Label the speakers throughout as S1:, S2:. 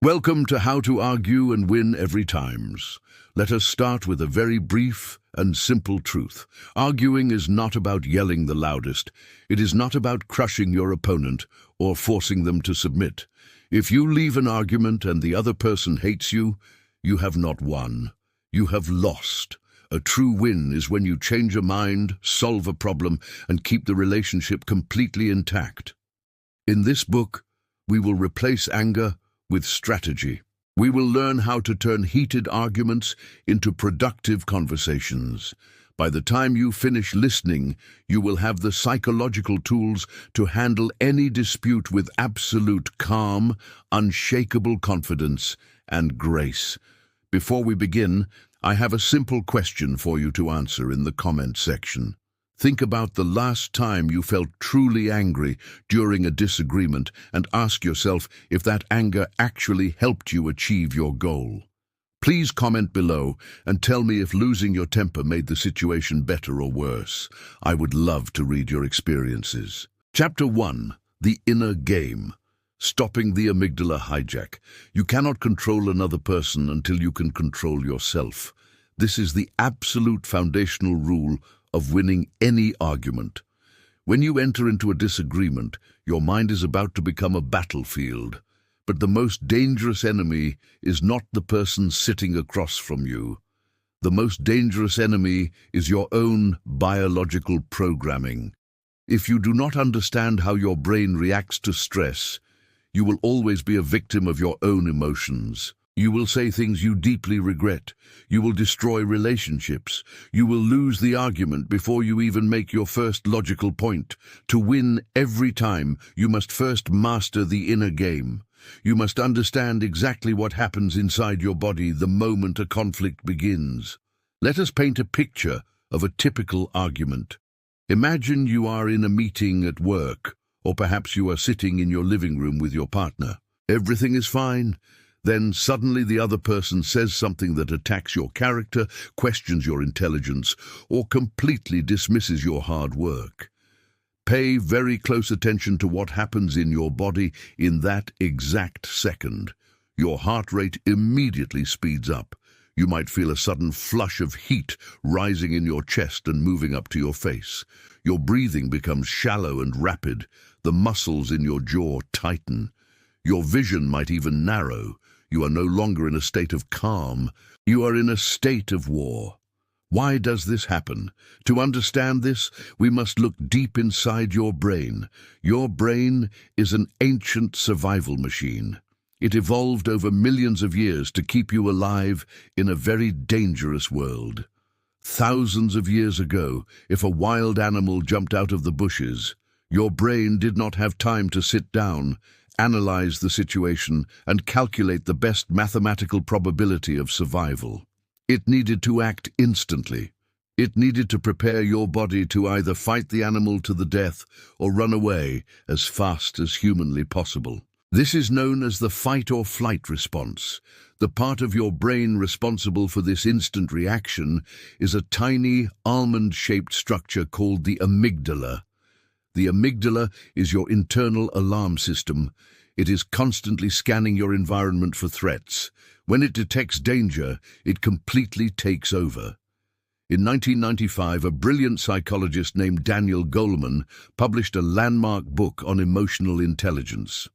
S1: Welcome to How to Argue and Win Every Times. Let us start with a very brief and simple truth. Arguing is not about yelling the loudest. It is not about crushing your opponent or forcing them to submit. If you leave an argument and the other person hates you, you have not won. You have lost. A true win is when you change a mind, solve a problem, and keep the relationship completely intact. In this book, we will replace anger with strategy. We will learn how to turn heated arguments into productive conversations. By the time you finish listening, you will have the psychological tools to handle any dispute with absolute calm, unshakable confidence, and grace. Before we begin, I have a simple question for you to answer in the comment section. Think about the last time you felt truly angry during a disagreement and ask yourself if that anger actually helped you achieve your goal. Please comment below and tell me if losing your temper made the situation better or worse. I would love to read your experiences. Chapter 1. The Inner Game. Stopping the amygdala hijack. You cannot control another person until you can control yourself. This is the absolute foundational rule of winning any argument. When you enter into a disagreement, your mind is about to become a battlefield. But the most dangerous enemy is not the person sitting across from you. The most dangerous enemy is your own biological programming. If you do not understand how your brain reacts to stress, you will always be a victim of your own emotions. You will say things you deeply regret. You will destroy relationships. You will lose the argument before you even make your first logical point. To win every time, you must first master the inner game. You must understand exactly what happens inside your body the moment a conflict begins. Let us paint a picture of a typical argument. Imagine you are in a meeting at work, or perhaps you are sitting in your living room with your partner. Everything is fine. Then suddenly the other person says something that attacks your character, questions your intelligence, or completely dismisses your hard work. Pay very close attention to what happens in your body in that exact second. Your heart rate immediately speeds up. You might feel a sudden flush of heat rising in your chest and moving up to your face. Your breathing becomes shallow and rapid. The muscles in your jaw tighten. Your vision might even narrow. You are no longer in a state of calm. You are in a state of war. Why does this happen? To understand this, we must look deep inside your brain. Your brain is an ancient survival machine. It evolved over millions of years to keep you alive in a very dangerous world. Thousands of years ago, if a wild animal jumped out of the bushes, your brain did not have time to sit down, analyze the situation, and calculate the best mathematical probability of survival. It needed to act instantly. It needed to prepare your body to either fight the animal to the death or run away as fast as humanly possible. This is known as the fight or flight response. The part of your brain responsible for this instant reaction is a tiny, almond-shaped structure called the amygdala. The amygdala is your internal alarm system. It is constantly scanning your environment for threats. When it detects danger, it completely takes over. In 1995, a brilliant psychologist named Daniel Goleman published a landmark book on emotional intelligence.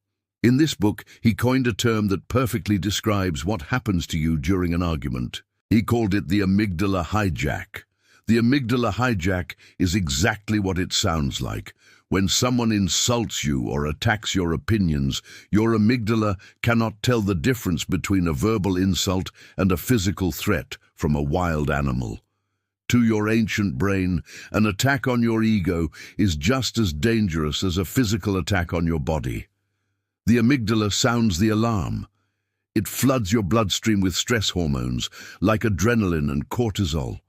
S1: In this book, he coined a term that perfectly describes what happens to you during an argument. He called it the amygdala hijack. The amygdala hijack is exactly what it sounds like. When someone insults you or attacks your opinions, your amygdala cannot tell the difference between a verbal insult and a physical threat from a wild animal. To your ancient brain, an attack on your ego is just as dangerous as a physical attack on your body. The amygdala sounds the alarm. It floods your bloodstream with stress hormones like adrenaline and cortisol.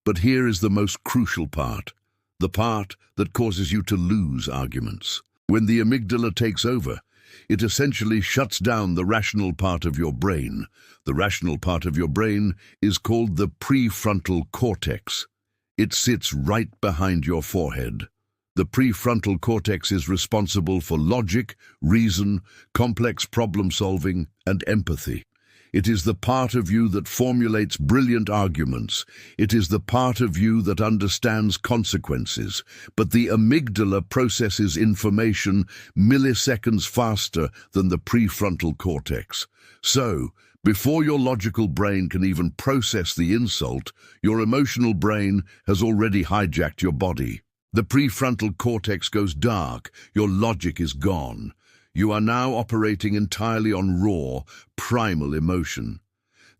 S1: But here is the most crucial part, the part that causes you to lose arguments. When the amygdala takes over, it essentially shuts down the rational part of your brain. The rational part of your brain is called the prefrontal cortex. It sits right behind your forehead. The prefrontal cortex is responsible for logic, reason, complex problem-solving, and empathy. It is the part of you that formulates brilliant arguments. It is the part of you that understands consequences. But the amygdala processes information milliseconds faster than the prefrontal cortex. So, before your logical brain can even process the insult, your emotional brain has already hijacked your body. The prefrontal cortex goes dark. Your logic is gone. You are now operating entirely on raw, primal emotion.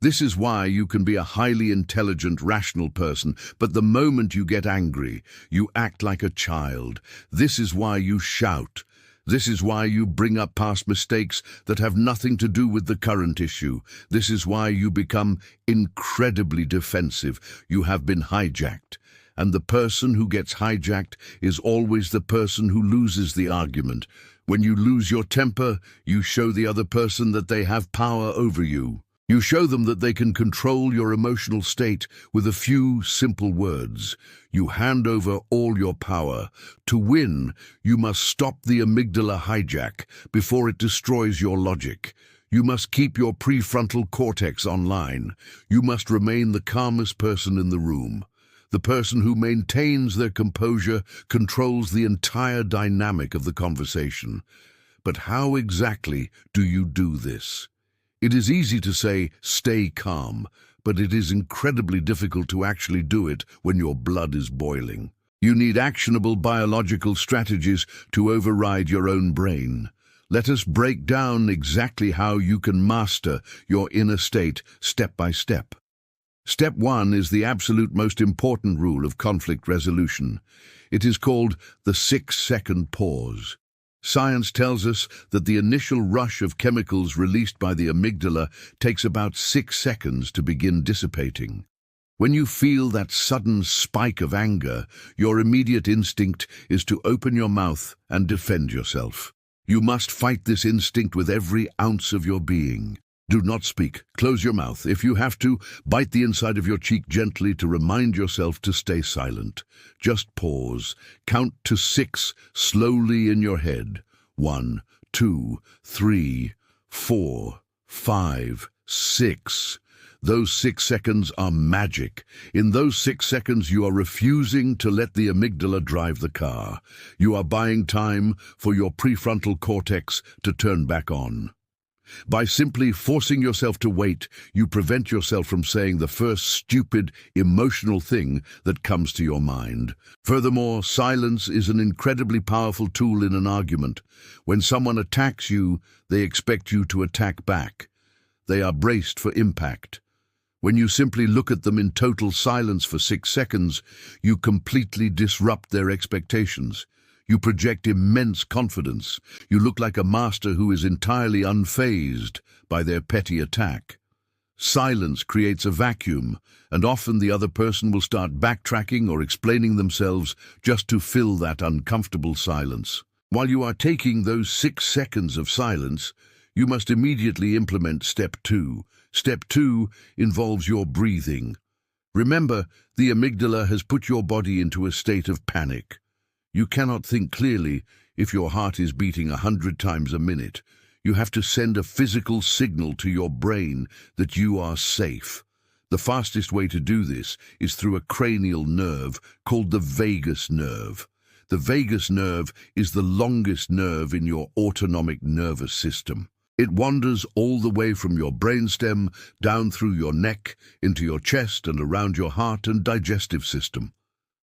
S1: This is why you can be a highly intelligent, rational person, but the moment you get angry, you act like a child. This is why you shout. This is why you bring up past mistakes that have nothing to do with the current issue. This is why you become incredibly defensive. You have been hijacked. And the person who gets hijacked is always the person who loses the argument. When you lose your temper, you show the other person that they have power over you. You show them that they can control your emotional state with a few simple words. You hand over all your power. To win, you must stop the amygdala hijack before it destroys your logic. You must keep your prefrontal cortex online. You must remain the calmest person in the room. The person who maintains their composure controls the entire dynamic of the conversation. But how exactly do you do this? It is easy to say, stay calm, but it is incredibly difficult to actually do it when your blood is boiling. You need actionable biological strategies to override your own brain. Let us break down exactly how you can master your inner state step by step. Step 1 is the absolute most important rule of conflict resolution. It is called the 6-second pause. Science tells us that the initial rush of chemicals released by the amygdala takes about 6 seconds to begin dissipating. When you feel that sudden spike of anger, your immediate instinct is to open your mouth and defend yourself. You must fight this instinct with every ounce of your being. Do not speak. Close your mouth. If you have to, bite the inside of your cheek gently to remind yourself to stay silent. Just pause. Count to 6 slowly in your head. 1, 2, 3, 4, 5, 6. Those 6 seconds are magic. In those 6 seconds, you are refusing to let the amygdala drive the car. You are buying time for your prefrontal cortex to turn back on. By simply forcing yourself to wait, you prevent yourself from saying the first stupid, emotional thing that comes to your mind. Furthermore, silence is an incredibly powerful tool in an argument. When someone attacks you, they expect you to attack back. They are braced for impact. When you simply look at them in total silence for 6 seconds, you completely disrupt their expectations. You project immense confidence. You look like a master who is entirely unfazed by their petty attack. Silence creates a vacuum, and often the other person will start backtracking or explaining themselves just to fill that uncomfortable silence. While you are taking those 6 seconds of silence, you must immediately implement Step 2. Step 2 involves your breathing. Remember, the amygdala has put your body into a state of panic. You cannot think clearly if your heart is beating 100 times a minute. You have to send a physical signal to your brain that you are safe. The fastest way to do this is through a cranial nerve called the vagus nerve. The vagus nerve is the longest nerve in your autonomic nervous system. It wanders all the way from your brainstem down through your neck, into your chest and around your heart and digestive system.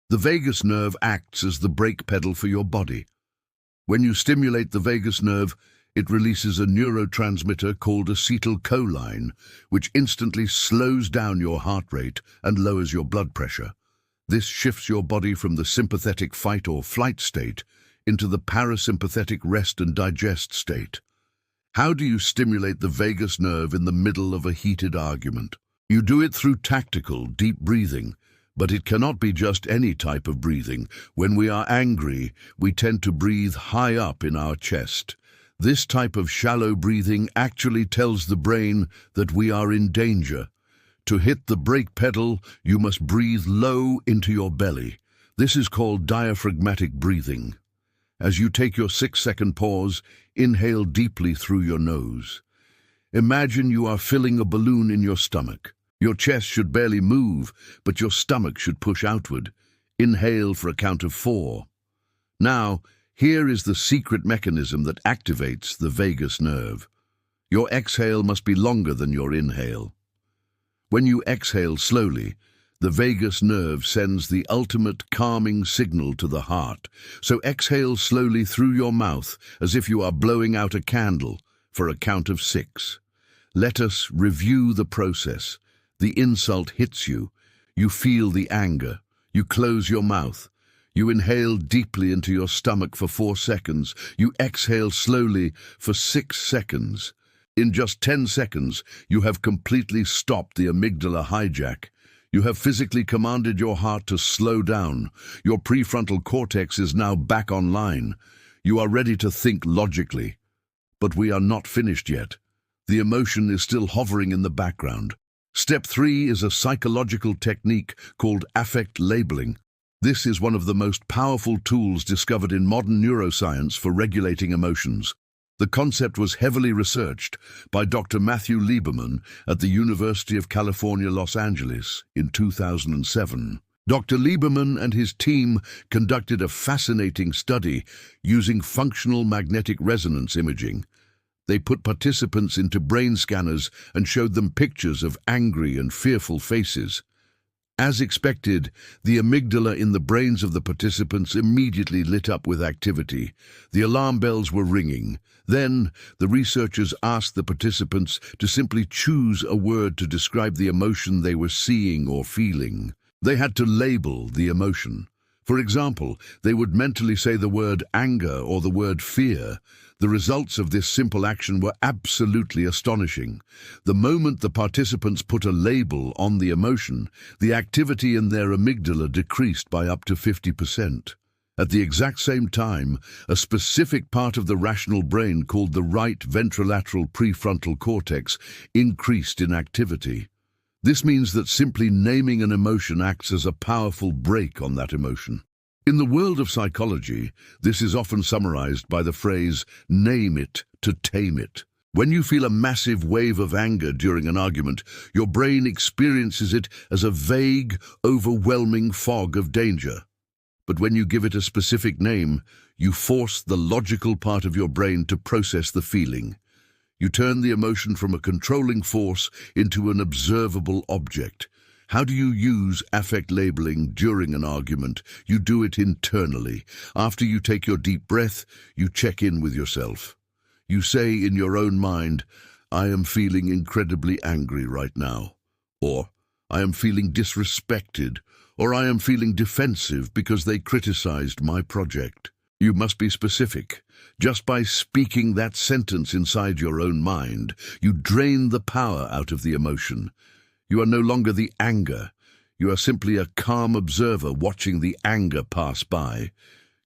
S1: The vagus nerve acts as the brake pedal for your body. When you stimulate the vagus nerve, it releases a neurotransmitter called acetylcholine, which instantly slows down your heart rate and lowers your blood pressure. This shifts your body from the sympathetic fight or flight state into the parasympathetic rest and digest state. How do you stimulate the vagus nerve in the middle of a heated argument? You do it through tactical, deep breathing. But it cannot be just any type of breathing. When we are angry, we tend to breathe high up in our chest. This type of shallow breathing actually tells the brain that we are in danger. To hit the brake pedal, you must breathe low into your belly. This is called diaphragmatic breathing. As you take your 6-second pause, inhale deeply through your nose. Imagine you are filling a balloon in your stomach. Your chest should barely move, but your stomach should push outward. Inhale for a count of 4. Now, here is the secret mechanism that activates the vagus nerve. Your exhale must be longer than your inhale. When you exhale slowly, the vagus nerve sends the ultimate calming signal to the heart. So exhale slowly through your mouth as if you are blowing out a candle for a count of 6. Let us review the process. The insult hits you. You feel the anger. You close your mouth. You inhale deeply into your stomach for 4 seconds. You exhale slowly for 6 seconds. In just 10 seconds, you have completely stopped the amygdala hijack. You have physically commanded your heart to slow down. Your prefrontal cortex is now back online. You are ready to think logically. But we are not finished yet. The emotion is still hovering in the background. Step 3 is a psychological technique called affect labeling. This is one of the most powerful tools discovered in modern neuroscience for regulating emotions. The concept was heavily researched by Dr. Matthew Lieberman at the University of California, Los Angeles in 2007. Dr. Lieberman and his team conducted a fascinating study using functional magnetic resonance imaging. They put participants into brain scanners and showed them pictures of angry and fearful faces. As expected, the amygdala in the brains of the participants immediately lit up with activity. The alarm bells were ringing. Then, the researchers asked the participants to simply choose a word to describe the emotion they were seeing or feeling. They had to label the emotion. For example, they would mentally say the word anger or the word fear. The results of this simple action were absolutely astonishing. The moment the participants put a label on the emotion, the activity in their amygdala decreased by up to 50%. At the exact same time, a specific part of the rational brain called the right ventrolateral prefrontal cortex increased in activity. This means that simply naming an emotion acts as a powerful brake on that emotion. In the world of psychology, this is often summarized by the phrase, name it to tame it. When you feel a massive wave of anger during an argument, your brain experiences it as a vague, overwhelming fog of danger. But when you give it a specific name, you force the logical part of your brain to process the feeling. You turn the emotion from a controlling force into an observable object. How do you use affect labeling during an argument? You do it internally. After you take your deep breath, you check in with yourself. You say in your own mind, I am feeling incredibly angry right now. Or, I am feeling disrespected. Or, I am feeling defensive because they criticized my project. You must be specific. Just by speaking that sentence inside your own mind, you drain the power out of the emotion. You are no longer the anger. You are simply a calm observer watching the anger pass by.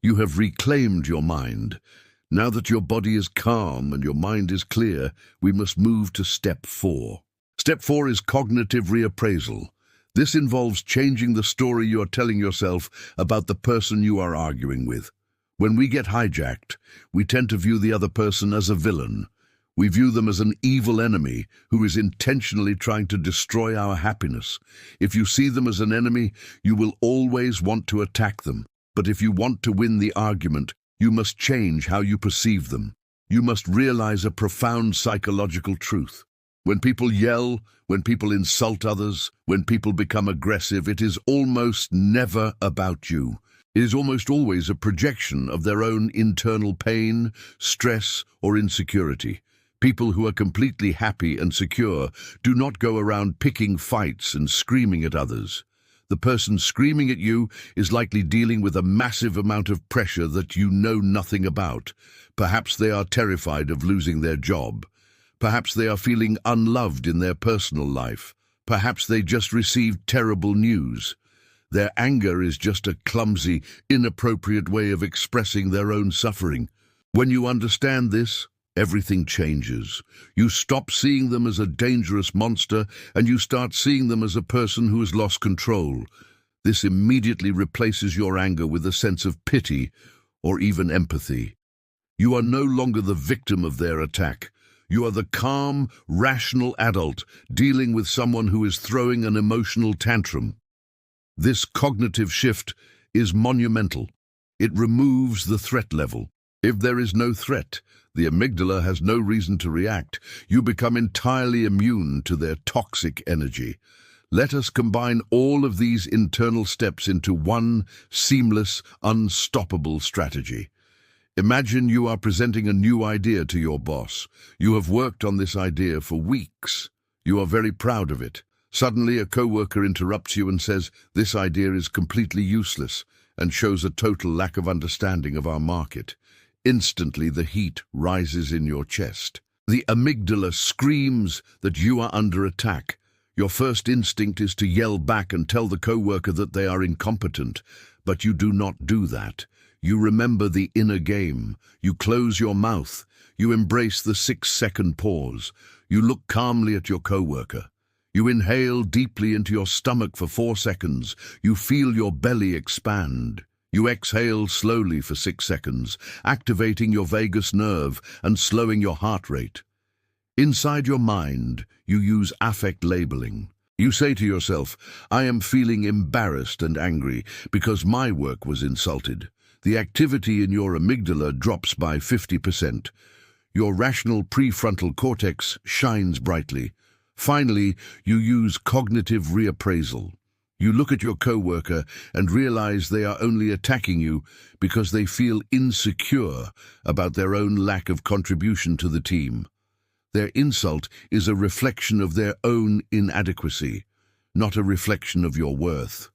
S1: You have reclaimed your mind. Now that your body is calm and your mind is clear, we must move to step 4. Step 4 is cognitive reappraisal. This involves changing the story you are telling yourself about the person you are arguing with. When we get hijacked, we tend to view the other person as a villain. We view them as an evil enemy who is intentionally trying to destroy our happiness. If you see them as an enemy, you will always want to attack them. But if you want to win the argument, you must change how you perceive them. You must realize a profound psychological truth. When people yell, when people insult others, when people become aggressive, it is almost never about you. It is almost always a projection of their own internal pain, stress, or insecurity. People who are completely happy and secure do not go around picking fights and screaming at others. The person screaming at you is likely dealing with a massive amount of pressure that you know nothing about. Perhaps they are terrified of losing their job. Perhaps they are feeling unloved in their personal life. Perhaps they just received terrible news. Their anger is just a clumsy, inappropriate way of expressing their own suffering. When you understand this, everything changes. You stop seeing them as a dangerous monster and you start seeing them as a person who has lost control. This immediately replaces your anger with a sense of pity or even empathy. You are no longer the victim of their attack. You are the calm, rational adult dealing with someone who is throwing an emotional tantrum. This cognitive shift is monumental. It removes the threat level. If there is no threat, the amygdala has no reason to react. You become entirely immune to their toxic energy. Let us combine all of these internal steps into one seamless, unstoppable strategy. Imagine you are presenting a new idea to your boss. You have worked on this idea for weeks. You are very proud of it. Suddenly, a coworker interrupts you and says, "This idea is completely useless," and shows a total lack of understanding of our market. Instantly, the heat rises in your chest. The amygdala screams that you are under attack. Your first instinct is to yell back and tell the coworker that they are incompetent, but you do not do that. You remember the inner game. You close your mouth. You embrace the 6-second pause. You look calmly at your coworker. You inhale deeply into your stomach for 4 seconds. You feel your belly expand. You exhale slowly for 6 seconds, activating your vagus nerve and slowing your heart rate. Inside your mind, you use affect labeling. You say to yourself, "I am feeling embarrassed and angry because my work was insulted." The activity in your amygdala drops by 50%. Your rational prefrontal cortex shines brightly. Finally, you use cognitive reappraisal. You look at your coworker and realize they are only attacking you because they feel insecure about their own lack of contribution to the team. Their insult is a reflection of their own inadequacy, not a reflection of your worth.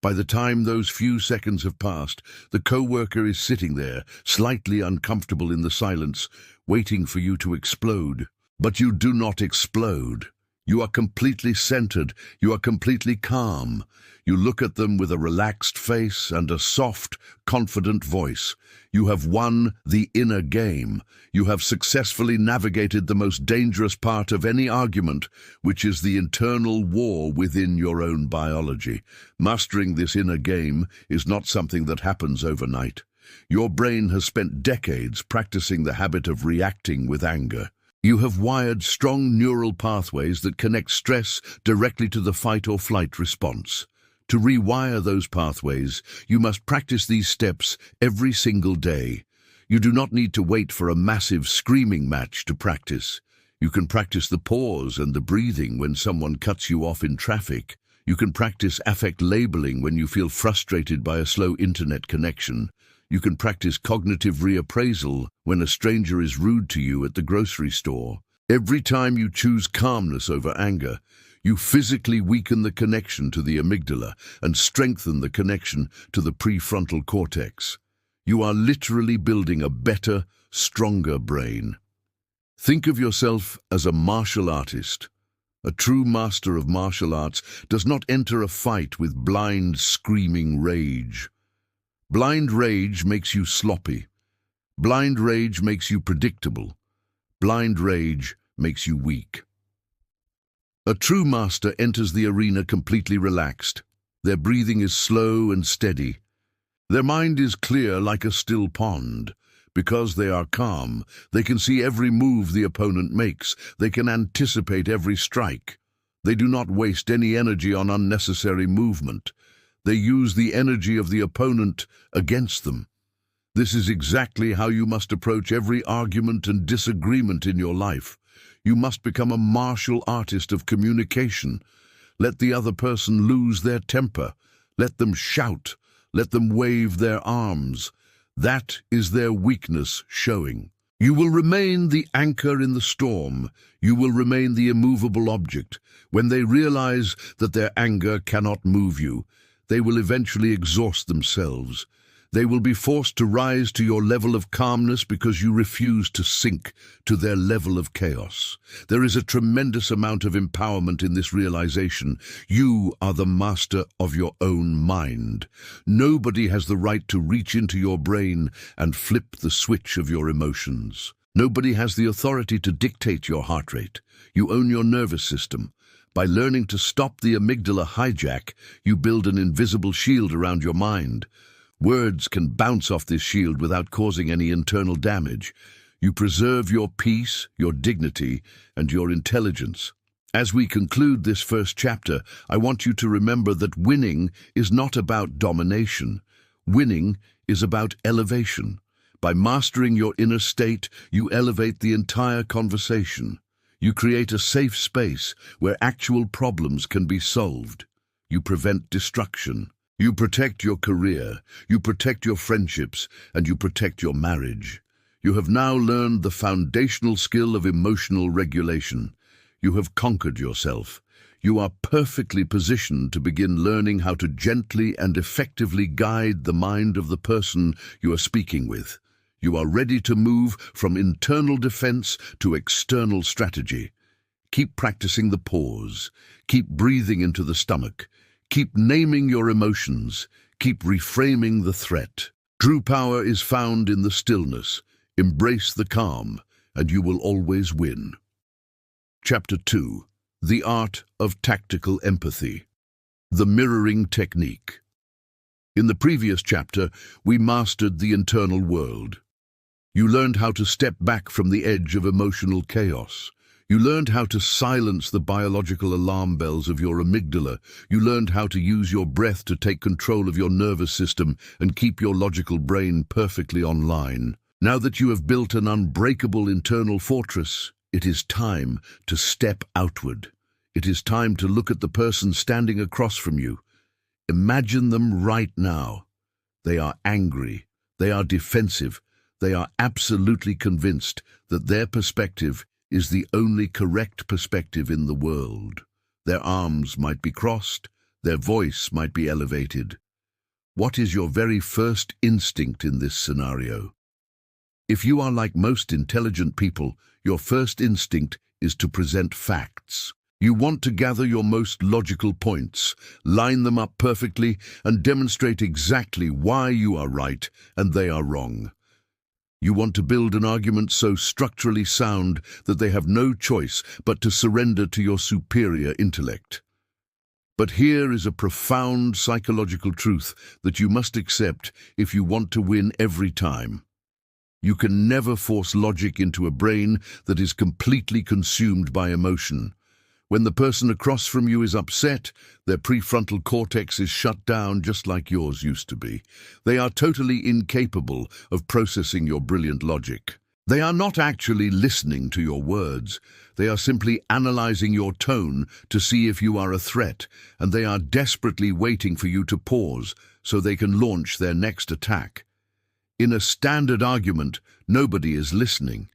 S1: By the time those few seconds have passed, the coworker is sitting there, slightly uncomfortable in the silence, waiting for you to explode. But you do not explode. You are completely centered. You are completely calm. You look at them with a relaxed face and a soft, confident voice. You have won the inner game. You have successfully navigated the most dangerous part of any argument, which is the internal war within your own biology. Mastering this inner game is not something that happens overnight. Your brain has spent decades practicing the habit of reacting with anger. You have wired strong neural pathways that connect stress directly to the fight or flight response. To rewire those pathways, you must practice these steps every single day. You do not need to wait for a massive screaming match to practice. You can practice the pause and the breathing when someone cuts you off in traffic. You can practice affect labeling when you feel frustrated by a slow internet connection. You can practice cognitive reappraisal when a stranger is rude to you at the grocery store. Every time you choose calmness over anger, you physically weaken the connection to the amygdala and strengthen the connection to the prefrontal cortex. You are literally building a better, stronger brain. Think of yourself as a martial artist. A true master of martial arts does not enter a fight with blind, screaming rage. Blind rage makes you sloppy. Blind rage makes you predictable. Blind rage makes you weak. A true master enters the arena completely relaxed. Their breathing is slow and steady. Their mind is clear like a still pond. Because they are calm, they can see every move the opponent makes. They can anticipate every strike. They do not waste any energy on unnecessary movement. They use the energy of the opponent against them. This is exactly how you must approach every argument and disagreement in your life. You must become a martial artist of communication. Let the other person lose their temper. Let them shout. Let them wave their arms. That is their weakness showing. You will remain the anchor in the storm. You will remain the immovable object. When they realize that their anger cannot move you, they will eventually exhaust themselves. They will be forced to rise to your level of calmness because you refuse to sink to their level of chaos. There is a tremendous amount of empowerment in this realization. You are the master of your own mind. Nobody has the right to reach into your brain and flip the switch of your emotions. Nobody has the authority to dictate your heart rate. You own your nervous system. By learning to stop the amygdala hijack, you build an invisible shield around your mind. Words can bounce off this shield without causing any internal damage. You preserve your peace, your dignity, and your intelligence. As we conclude this first chapter, I want you to remember that winning is not about domination. Winning is about elevation. By mastering your inner state, you elevate the entire conversation. You create a safe space where actual problems can be solved. You prevent destruction. You protect your career, you protect your friendships, and you protect your marriage. You have now learned the foundational skill of emotional regulation. You have conquered yourself. You are perfectly positioned to begin learning how to gently and effectively guide the mind of the person you are speaking with. You are ready to move from internal defense to external strategy. Keep practicing the pause. Keep breathing into the stomach. Keep naming your emotions. Keep reframing the threat. True power is found in the stillness. Embrace the calm, and you will always win. Chapter 2. The Art of Tactical Empathy. The Mirroring Technique. In the previous chapter, we mastered the internal world. You learned how to step back from the edge of emotional chaos. You learned how to silence the biological alarm bells of your amygdala. You learned how to use your breath to take control of your nervous system and keep your logical brain perfectly online. Now that you have built an unbreakable internal fortress, it is time to step outward. It is time to look at the person standing across from you. Imagine them right now. They are angry. They are defensive. They are absolutely convinced that their perspective is the only correct perspective in the world. Their arms might be crossed. Their voice might be elevated. What is your very first instinct in this scenario? If you are like most intelligent people, your first instinct is to present facts. You want to gather your most logical points, line them up perfectly, and demonstrate exactly why you are right and they are wrong. You want to build an argument so structurally sound that they have no choice but to surrender to your superior intellect. But here is a profound psychological truth that you must accept if you want to win every time. You can never force logic into a brain that is completely consumed by emotion. When the person across from you is upset, their prefrontal cortex is shut down just like yours used to be. They are totally incapable of processing your brilliant logic. They are not actually listening to your words. They are simply analyzing your tone to see if you are a threat, and they are desperately waiting for you to pause so they can launch their next attack. In a standard argument, nobody is listening.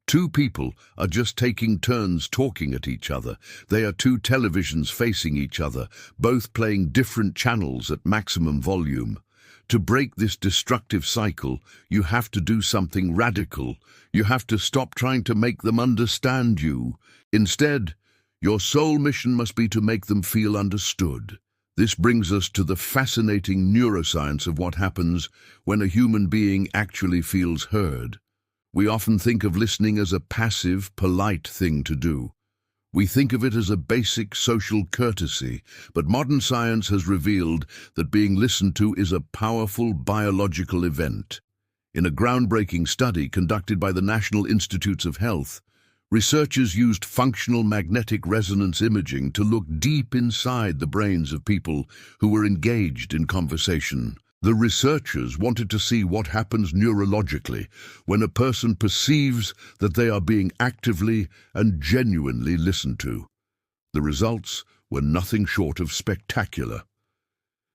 S1: Two people are just taking turns talking at each other. They are two televisions facing each other, both playing different channels at maximum volume. To break this destructive cycle, you have to do something radical. You have to stop trying to make them understand you. Instead, your sole mission must be to make them feel understood. This brings us to the fascinating neuroscience of what happens when a human being actually feels heard. We often think of listening as a passive, polite thing to do. We think of it as a basic social courtesy, but modern science has revealed that being listened to is a powerful biological event. In a groundbreaking study conducted by the National Institutes of Health, researchers used functional magnetic resonance imaging to look deep inside the brains of people who were engaged in conversation. The researchers wanted to see what happens neurologically when a person perceives that they are being actively and genuinely listened to. The results were nothing short of spectacular.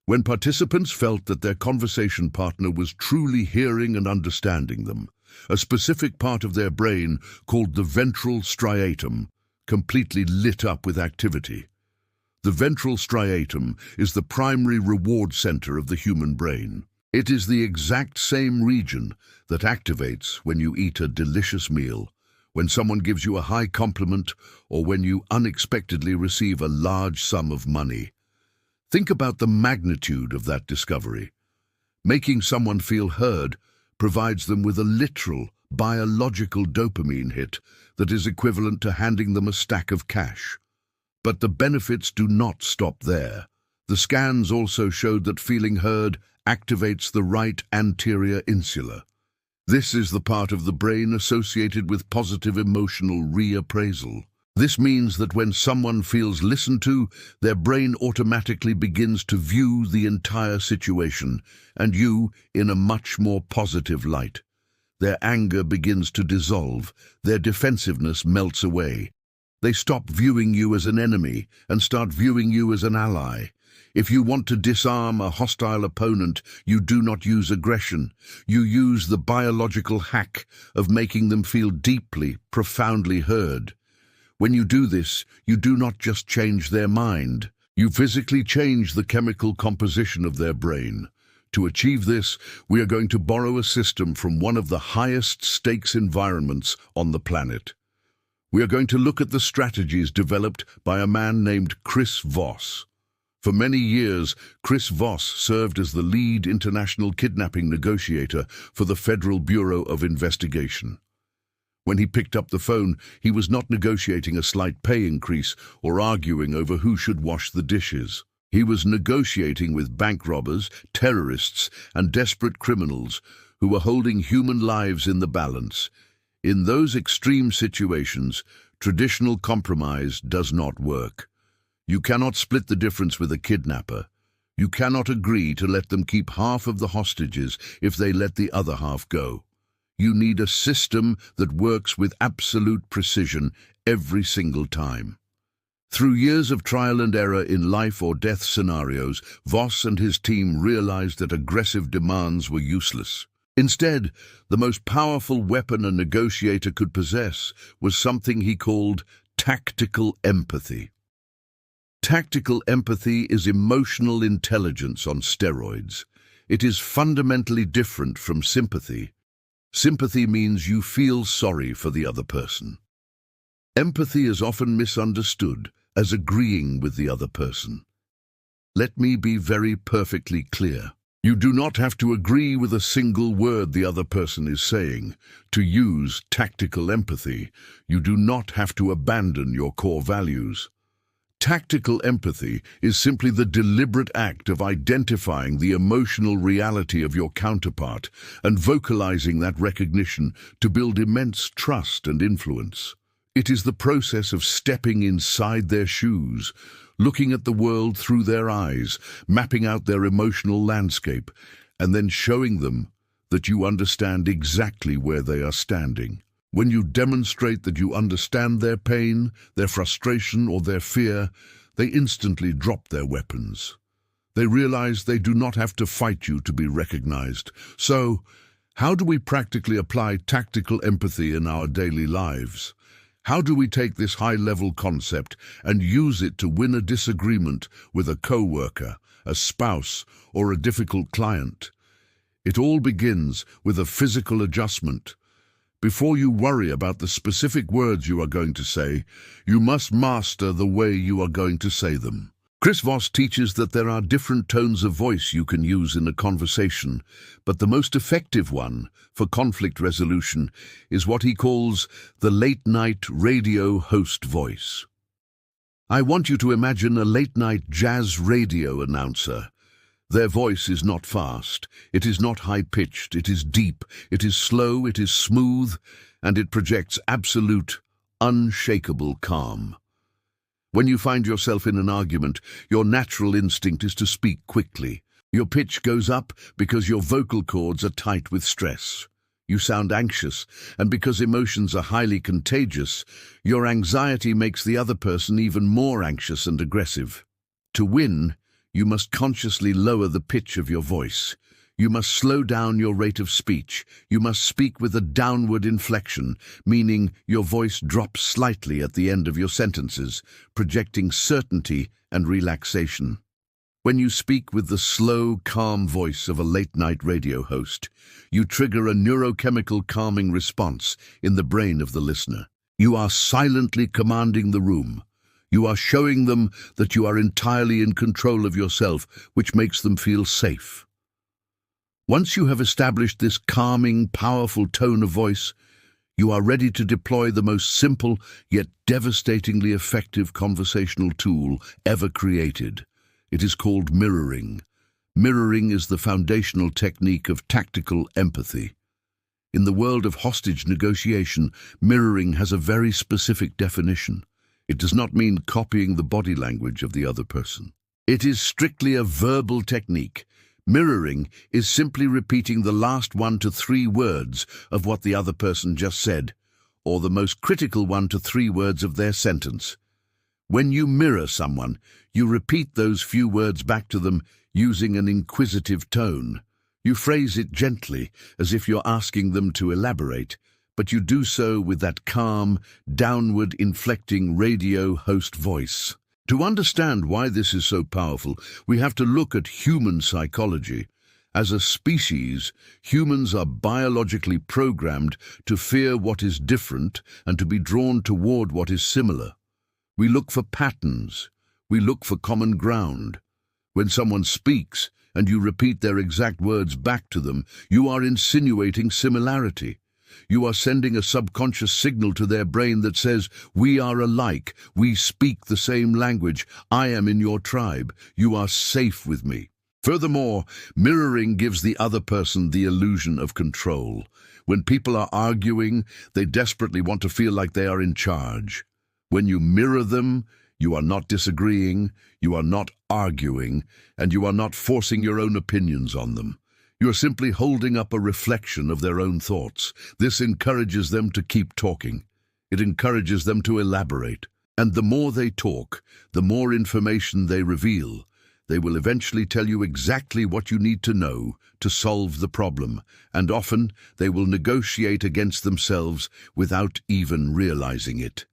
S1: When participants felt that their conversation partner was truly hearing and understanding them, a specific part of their brain, called the ventral striatum, completely lit up with activity. The ventral striatum is the primary reward center of the human brain. It is the exact same region that activates when you eat a delicious meal, when someone gives you a high compliment, or when you unexpectedly receive a large sum of money. Think about the magnitude of that discovery. Making someone feel heard provides them with a literal, biological dopamine hit that is equivalent to handing them a stack of cash. But the benefits do not stop there. The scans also showed that feeling heard activates the right anterior insula. This is the part of the brain associated with positive emotional reappraisal. This means that when someone feels listened to, their brain automatically begins to view the entire situation, and you in a much more positive light. Their anger begins to dissolve, their defensiveness melts away. They stop viewing you as an enemy and start viewing you as an ally. If you want to disarm a hostile opponent, you do not use aggression. You use the biological hack of making them feel deeply, profoundly heard. When you do this, you do not just change their mind. You physically change the chemical composition of their brain. To achieve this, we are going to borrow a system from one of the highest stakes environments on the planet. We are going to look at the strategies developed by a man named Chris Voss. For many years, Chris Voss served as the lead international kidnapping negotiator for the Federal Bureau of Investigation. When he picked up the phone, he was not negotiating a slight pay increase or arguing over who should wash the dishes. He was negotiating with bank robbers, terrorists, and desperate criminals who were holding human lives in the balance. In those extreme situations, traditional compromise does not work. You cannot split the difference with a kidnapper. You cannot agree to let them keep half of the hostages if they let the other half go. You need a system that works with absolute precision every single time. Through years of trial and error in life or death scenarios, Voss and his team realized that aggressive demands were useless. Instead, the most powerful weapon a negotiator could possess was something he called tactical empathy. Tactical empathy is emotional intelligence on steroids. It is fundamentally different from sympathy. Sympathy means you feel sorry for the other person. Empathy is often misunderstood as agreeing with the other person. Let me be very perfectly clear. You do not have to agree with a single word the other person is saying. To use tactical empathy, you do not have to abandon your core values. Tactical empathy is simply the deliberate act of identifying the emotional reality of your counterpart and vocalizing that recognition to build immense trust and influence. It is the process of stepping inside their shoes, looking at the world through their eyes, mapping out their emotional landscape, and then showing them that you understand exactly where they are standing. When you demonstrate that you understand their pain, their frustration, or their fear, they instantly drop their weapons. They realize they do not have to fight you to be recognized. So, how do we practically apply tactical empathy in our daily lives? How do we take this high-level concept and use it to win a disagreement with a coworker, a spouse, or a difficult client? It all begins with a physical adjustment. Before you worry about the specific words you are going to say, you must master the way you are going to say them. Chris Voss teaches that there are different tones of voice you can use in a conversation, but the most effective one for conflict resolution is what he calls the late-night radio host voice. I want you to imagine a late-night jazz radio announcer. Their voice is not fast, it is not high-pitched, it is deep, it is slow, it is smooth, and it projects absolute, unshakable calm. When you find yourself in an argument, your natural instinct is to speak quickly. Your pitch goes up because your vocal cords are tight with stress. You sound anxious, and because emotions are highly contagious, your anxiety makes the other person even more anxious and aggressive. To win, you must consciously lower the pitch of your voice. You must slow down your rate of speech. You must speak with a downward inflection, meaning your voice drops slightly at the end of your sentences, projecting certainty and relaxation. When you speak with the slow, calm voice of a late-night radio host, you trigger a neurochemical calming response in the brain of the listener. You are silently commanding the room. You are showing them that you are entirely in control of yourself, which makes them feel safe. Once you have established this calming, powerful tone of voice, You are ready to deploy the most simple yet devastatingly effective conversational tool ever created. It is called mirroring. Mirroring is the foundational technique of tactical empathy. In the world of hostage negotiation, mirroring has a very specific definition. It does not mean copying the body language of the other person. It is strictly a verbal technique. Mirroring is simply repeating the last 1 to 3 words of what the other person just said, or the most critical 1 to 3 words of their sentence. When you mirror someone, you repeat those few words back to them using an inquisitive tone. You phrase it gently, as if you're asking them to elaborate, but you do so with that calm, downward-inflecting radio host voice. To understand why this is so powerful, we have to look at human psychology. As a species, humans are biologically programmed to fear what is different and to be drawn toward what is similar. We look for patterns. We look for common ground. When someone speaks and you repeat their exact words back to them, you are insinuating similarity. You are sending a subconscious signal to their brain that says, "We are alike, we speak the same language, I am in your tribe, you are safe with me." Furthermore, mirroring gives the other person the illusion of control. When people are arguing, they desperately want to feel like they are in charge. When you mirror them, you are not disagreeing, you are not arguing, and you are not forcing your own opinions on them. You are simply holding up a reflection of their own thoughts. This encourages them to keep talking. It encourages them to elaborate. And the more they talk, the more information they reveal. They will eventually tell you exactly what you need to know to solve the problem, and often they will negotiate against themselves without even realizing it.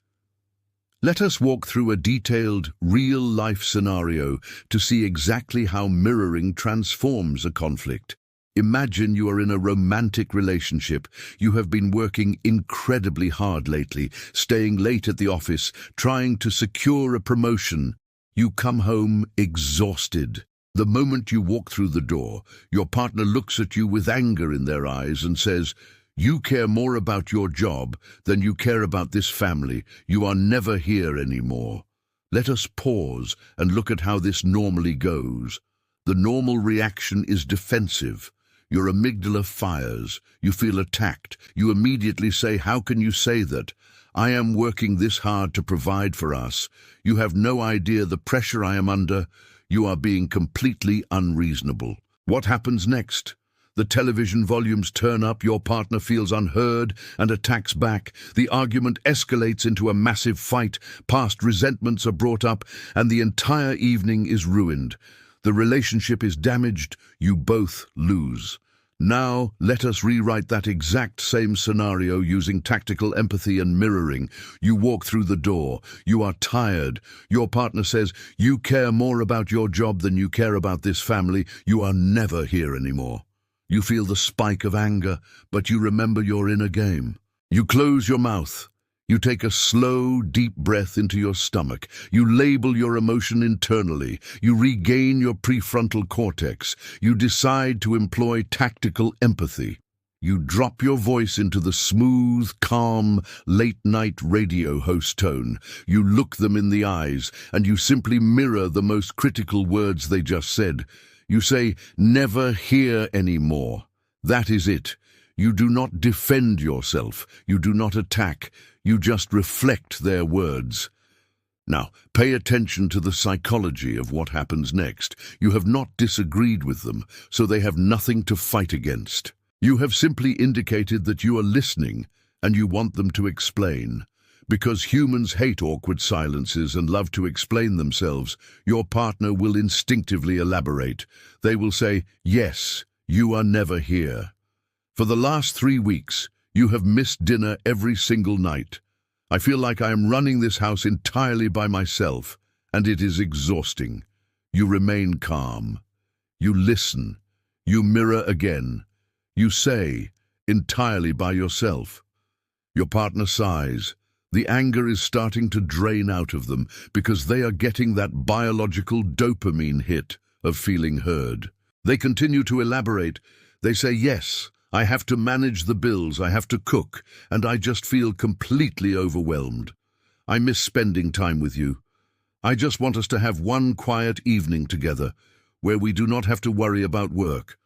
S1: Let us walk through a detailed, real-life scenario to see exactly how mirroring transforms a conflict. Imagine you are in a romantic relationship. You have been working incredibly hard lately, staying late at the office, trying to secure a promotion. You come home exhausted. The moment you walk through the door, your partner looks at you with anger in their eyes and says, "You care more about your job than you care about this family. You are never here anymore." Let us pause and look at how this normally goes. The normal reaction is defensive. Your amygdala fires. You feel attacked. You immediately say, "How can you say that? I am working this hard to provide for us. You have no idea the pressure I am under. You are being completely unreasonable." What happens next? The television volumes turn up, your partner feels unheard and attacks back. The argument escalates into a massive fight, past resentments are brought up, and the entire evening is ruined. The relationship is damaged, you both lose. Now, let us rewrite that exact same scenario using tactical empathy and mirroring. You walk through the door. You are tired. Your partner says, "You care more about your job than you care about this family. You are never here anymore." You feel the spike of anger, but you remember you're in a game. You close your mouth. You take a slow, deep breath into your stomach. You label your emotion internally. You regain your prefrontal cortex. You decide to employ tactical empathy. You drop your voice into the smooth, calm, late-night radio host tone. You look them in the eyes, and you simply mirror the most critical words they just said. You say, "Never here anymore." That is it. You do not defend yourself. You do not attack. You just reflect their words. Now, pay attention to the psychology of what happens next. You have not disagreed with them, so they have nothing to fight against. You have simply indicated that you are listening and you want them to explain. Because humans hate awkward silences and love to explain themselves, your partner will instinctively elaborate. They will say, "Yes, you are never here. For the last 3 weeks, you have missed dinner every single night. I feel like I am running this house entirely by myself, and it is exhausting." You remain calm. You listen. You mirror again. You say, "Entirely by yourself." Your partner sighs. The anger is starting to drain out of them because they are getting that biological dopamine hit of feeling heard. They continue to elaborate. They say, "Yes, I have to manage the bills, I have to cook, and I just feel completely overwhelmed. I miss spending time with you. I just want us to have one quiet evening together, where we do not have to worry about work.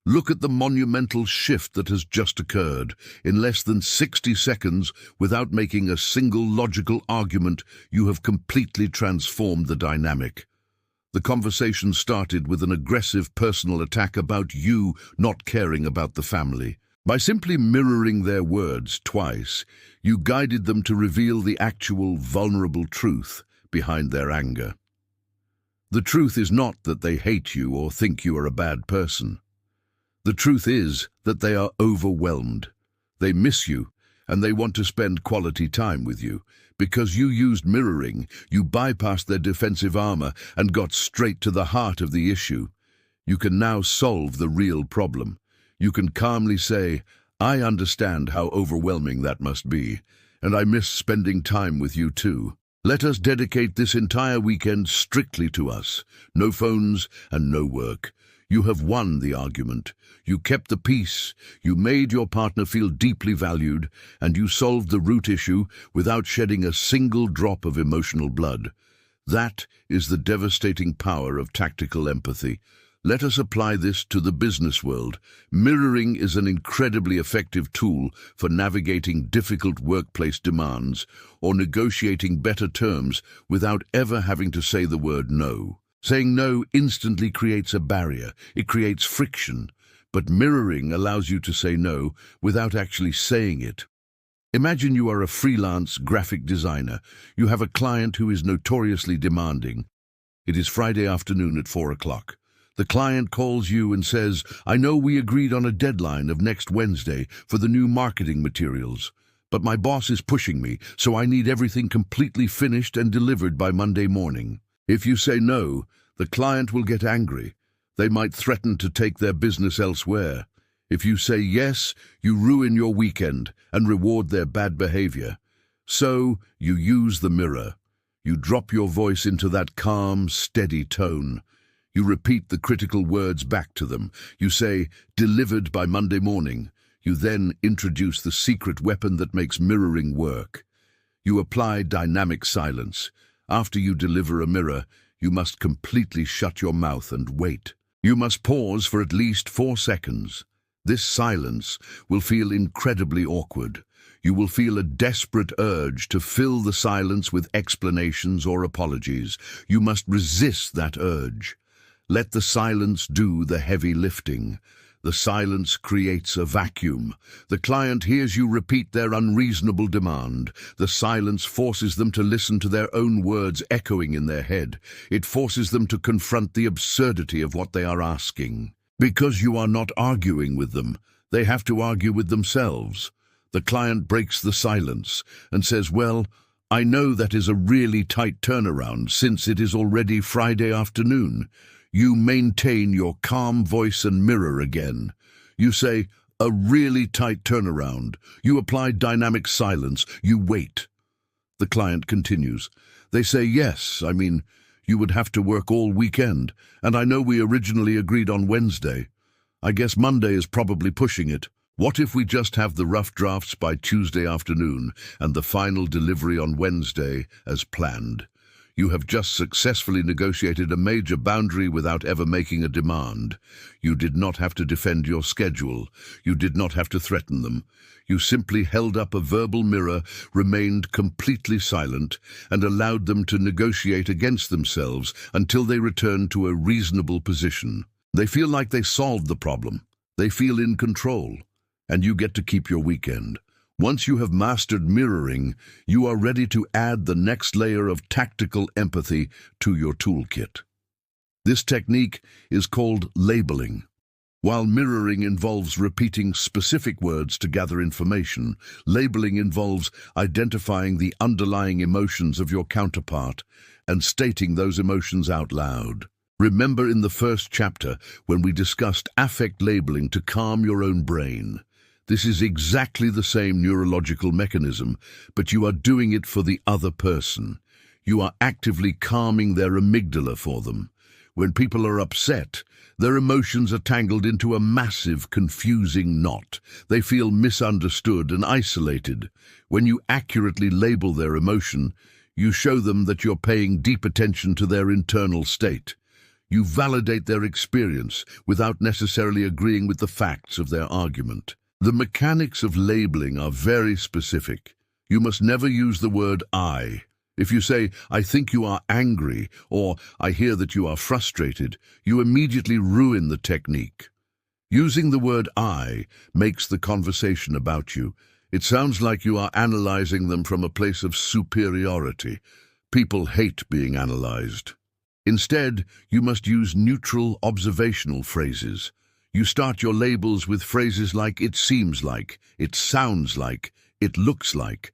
S1: Look at the monumental shift that has just occurred. In less than 60 seconds, without making a single logical argument, you have completely transformed the dynamic. The conversation started with an aggressive personal attack about you not caring about the family. By simply mirroring their words twice, you guided them to reveal the actual vulnerable truth behind their anger. The truth is not that they hate you or think you are a bad person. The truth is that they are overwhelmed. They miss you, and they want to spend quality time with you. Because you used mirroring, you bypassed their defensive armor and got straight to the heart of the issue. You can now solve the real problem. You can calmly say, I understand how overwhelming that must be, and I miss spending time with you too. Let us dedicate this entire weekend strictly to us. No phones and no work. You have won the argument. You kept the peace. You made your partner feel deeply valued, and you solved the root issue without shedding a single drop of emotional blood. That is the devastating power of tactical empathy. Let us apply this to the business world. Mirroring is an incredibly effective tool for navigating difficult workplace demands or negotiating better terms without ever having to say the word no. Saying no instantly creates a barrier. It creates friction. But mirroring allows you to say no without actually saying it. Imagine you are a freelance graphic designer. You have a client who is notoriously demanding. It is Friday afternoon at 4 o'clock. The client calls you and says, I know we agreed on a deadline of next Wednesday for the new marketing materials, but my boss is pushing me, so I need everything completely finished and delivered by Monday morning. If you say no, the client will get angry. They might threaten to take their business elsewhere. If you say yes, you ruin your weekend and reward their bad behavior. So you use the mirror. You drop your voice into that calm, steady tone. You repeat the critical words back to them. You say, delivered by Monday morning. You then introduce the secret weapon that makes mirroring work. You apply dynamic silence. After you deliver a mirror, you must completely shut your mouth and wait. You must pause for at least 4 seconds. This silence will feel incredibly awkward. You will feel a desperate urge to fill the silence with explanations or apologies. You must resist that urge. Let the silence do the heavy lifting. The silence creates a vacuum. The client hears you repeat their unreasonable demand. The silence forces them to listen to their own words echoing in their head. It forces them to confront the absurdity of what they are asking. Because you are not arguing with them, they have to argue with themselves. The client breaks the silence and says, well, I know that is a really tight turnaround since it is already Friday afternoon. You maintain your calm voice and mirror again. You say, a really tight turnaround. You apply dynamic silence. You wait. The client continues. They say, yes, you would have to work all weekend, and I know we originally agreed on Wednesday. I guess Monday is probably pushing it. What if we just have the rough drafts by Tuesday afternoon and the final delivery on Wednesday as planned? You have just successfully negotiated a major boundary without ever making a demand. You did not have to defend your schedule. You did not have to threaten them. You simply held up a verbal mirror, remained completely silent, and allowed them to negotiate against themselves until they returned to a reasonable position. They feel like they solved the problem. They feel in control, and you get to keep your weekend. Once you have mastered mirroring, you are ready to add the next layer of tactical empathy to your toolkit. This technique is called labeling. While mirroring involves repeating specific words to gather information, labeling involves identifying the underlying emotions of your counterpart and stating those emotions out loud. Remember in the first chapter when we discussed affect labeling to calm your own brain. This is exactly the same neurological mechanism, but you are doing it for the other person. You are actively calming their amygdala for them. When people are upset, their emotions are tangled into a massive, confusing knot. They feel misunderstood and isolated. When you accurately label their emotion, you show them that you're paying deep attention to their internal state. You validate their experience without necessarily agreeing with the facts of their argument. The mechanics of labeling are very specific. You must never use the word I. If you say, "I think you are angry," or "I hear that you are frustrated," you immediately ruin the technique. Using the word I makes the conversation about you. It sounds like you are analyzing them from a place of superiority. People hate being analyzed. Instead, you must use neutral, observational phrases. You start your labels with phrases like "it seems like," "it sounds like," "it looks like."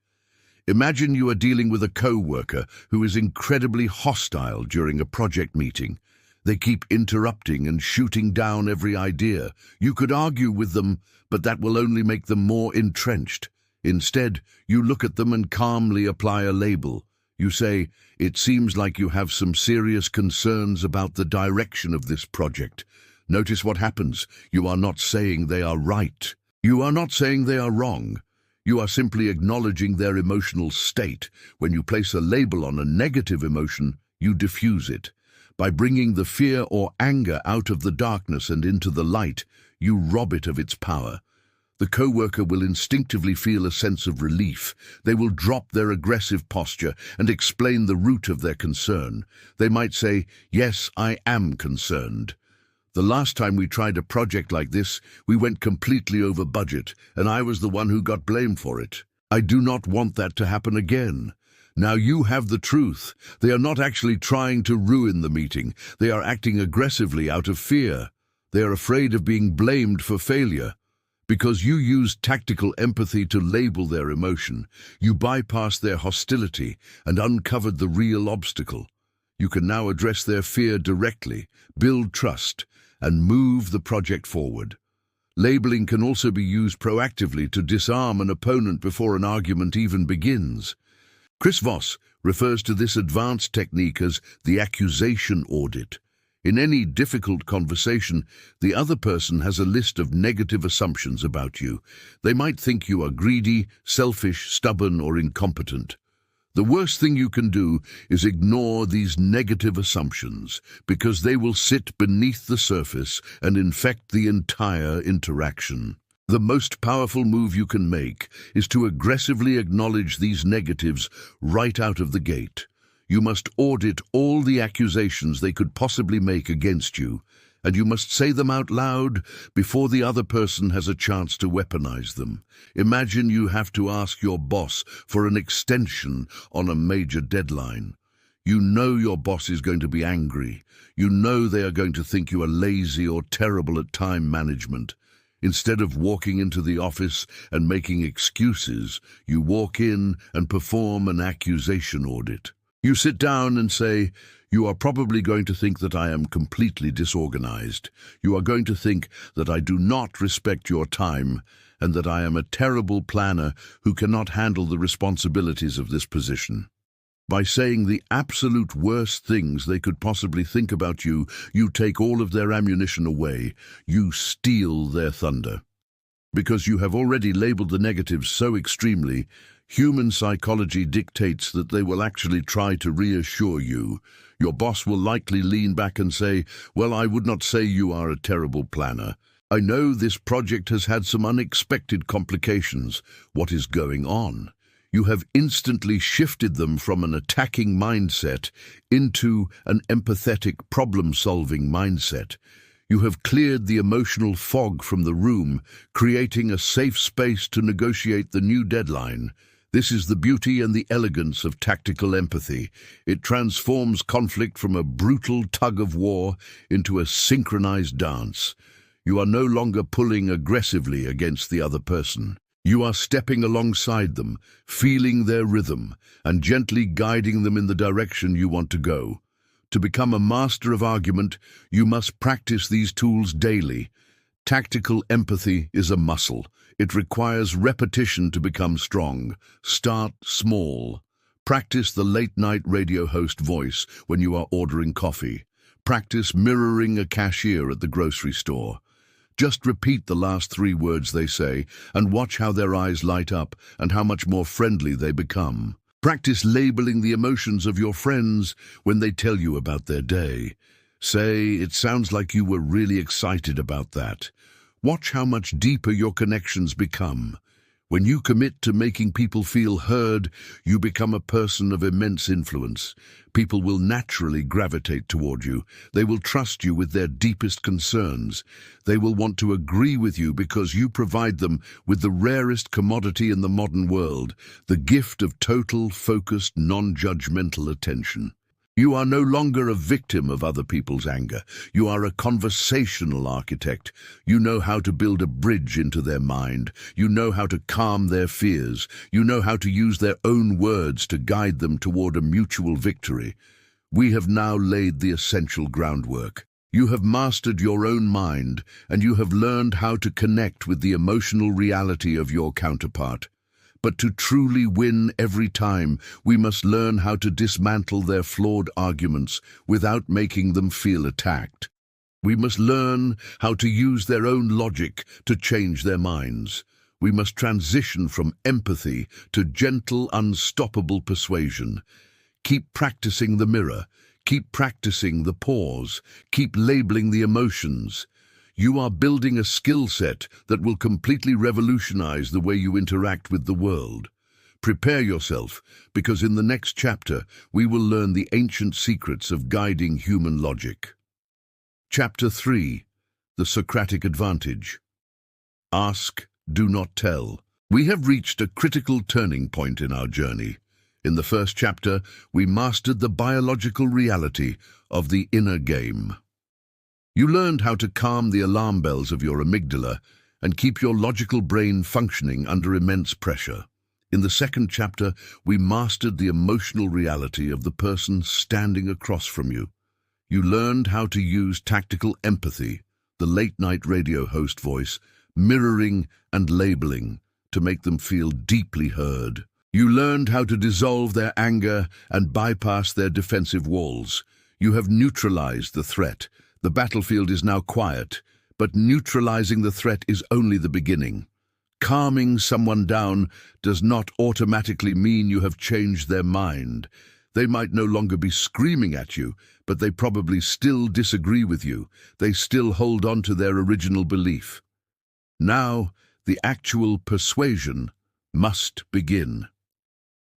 S1: Imagine you are dealing with a co-worker who is incredibly hostile during a project meeting. They keep interrupting and shooting down every idea. You could argue with them, but that will only make them more entrenched. Instead, you look at them and calmly apply a label. You say, "It seems like you have some serious concerns about the direction of this project." Notice what happens. You are not saying they are right. You are not saying they are wrong. You are simply acknowledging their emotional state. When you place a label on a negative emotion, you diffuse it. By bringing the fear or anger out of the darkness and into the light, you rob it of its power. The co-worker will instinctively feel a sense of relief. They will drop their aggressive posture and explain the root of their concern. They might say, "Yes, I am concerned. The last time we tried a project like this, we went completely over budget, and I was the one who got blamed for it. I do not want that to happen again." Now you have the truth. They are not actually trying to ruin the meeting. They are acting aggressively out of fear. They are afraid of being blamed for failure. Because you used tactical empathy to label their emotion, you bypassed their hostility and uncovered the real obstacle. You can now address their fear directly, build trust, and move the project forward. Labeling can also be used proactively to disarm an opponent before an argument even begins. Chris Voss refers to this advanced technique as the accusation audit. In any difficult conversation, the other person has a list of negative assumptions about you. They might think you are greedy, selfish, stubborn, or incompetent. The worst thing you can do is ignore these negative assumptions, because they will sit beneath the surface and infect the entire interaction. The most powerful move you can make is to aggressively acknowledge these negatives right out of the gate. You must audit all the accusations they could possibly make against you, and you must say them out loud before the other person has a chance to weaponize them. Imagine you have to ask your boss for an extension on a major deadline. You know your boss is going to be angry. You know they are going to think you are lazy or terrible at time management. Instead of walking into the office and making excuses, you walk in and perform an accusation audit. You sit down and say, "You are probably going to think that I am completely disorganized. You are going to think that I do not respect your time and that I am a terrible planner who cannot handle the responsibilities of this position." By saying the absolute worst things they could possibly think about you, you take all of their ammunition away. You steal their thunder. Because you have already labeled the negatives so extremely, human psychology dictates that they will actually try to reassure you. Your boss will likely lean back and say, "Well, I would not say you are a terrible planner. I know this project has had some unexpected complications. What is going on?" You have instantly shifted them from an attacking mindset into an empathetic, problem-solving mindset. You have cleared the emotional fog from the room, creating a safe space to negotiate the new deadline. This is the beauty and the elegance of tactical empathy. It transforms conflict from a brutal tug-of-war into a synchronized dance. You are no longer pulling aggressively against the other person. You are stepping alongside them, feeling their rhythm, and gently guiding them in the direction you want to go. To become a master of argument, you must practice these tools daily. Tactical empathy is a muscle. It requires repetition to become strong. Start small. Practice the late-night radio host voice when you are ordering coffee. Practice mirroring a cashier at the grocery store. Just repeat the last 3 words they say and watch how their eyes light up and how much more friendly they become. Practice labeling the emotions of your friends when they tell you about their day. Say, "It sounds like you were really excited about that." Watch how much deeper your connections become. When you commit to making people feel heard, you become a person of immense influence. People will naturally gravitate toward you. They will trust you with their deepest concerns. They will want to agree with you because you provide them with the rarest commodity in the modern world, the gift of total, focused, non-judgmental attention. You are no longer a victim of other people's anger. You are a conversational architect. You know how to build a bridge into their mind. You know how to calm their fears. You know how to use their own words to guide them toward a mutual victory. We have now laid the essential groundwork. You have mastered your own mind, and you have learned how to connect with the emotional reality of your counterpart. But to truly win every time, we must learn how to dismantle their flawed arguments without making them feel attacked. We must learn how to use their own logic to change their minds. We must transition from empathy to gentle, unstoppable persuasion. Keep practicing the mirror. Keep practicing the pause. Keep labeling the emotions. You are building a skill set that will completely revolutionize the way you interact with the world. Prepare yourself, because in the next chapter, we will learn the ancient secrets of guiding human logic. Chapter 3. The Socratic Advantage. Ask, do not tell. We have reached a critical turning point in our journey. In the first chapter, we mastered the biological reality of the inner game. You learned how to calm the alarm bells of your amygdala and keep your logical brain functioning under immense pressure. In the second chapter, we mastered the emotional reality of the person standing across from you. You learned how to use tactical empathy, the late-night radio host voice, mirroring and labeling to make them feel deeply heard. You learned how to dissolve their anger and bypass their defensive walls. You have neutralized the threat. The battlefield is now quiet, but neutralizing the threat is only the beginning. Calming someone down does not automatically mean you have changed their mind. They might no longer be screaming at you, but they probably still disagree with you. They still hold on to their original belief. Now, the actual persuasion must begin.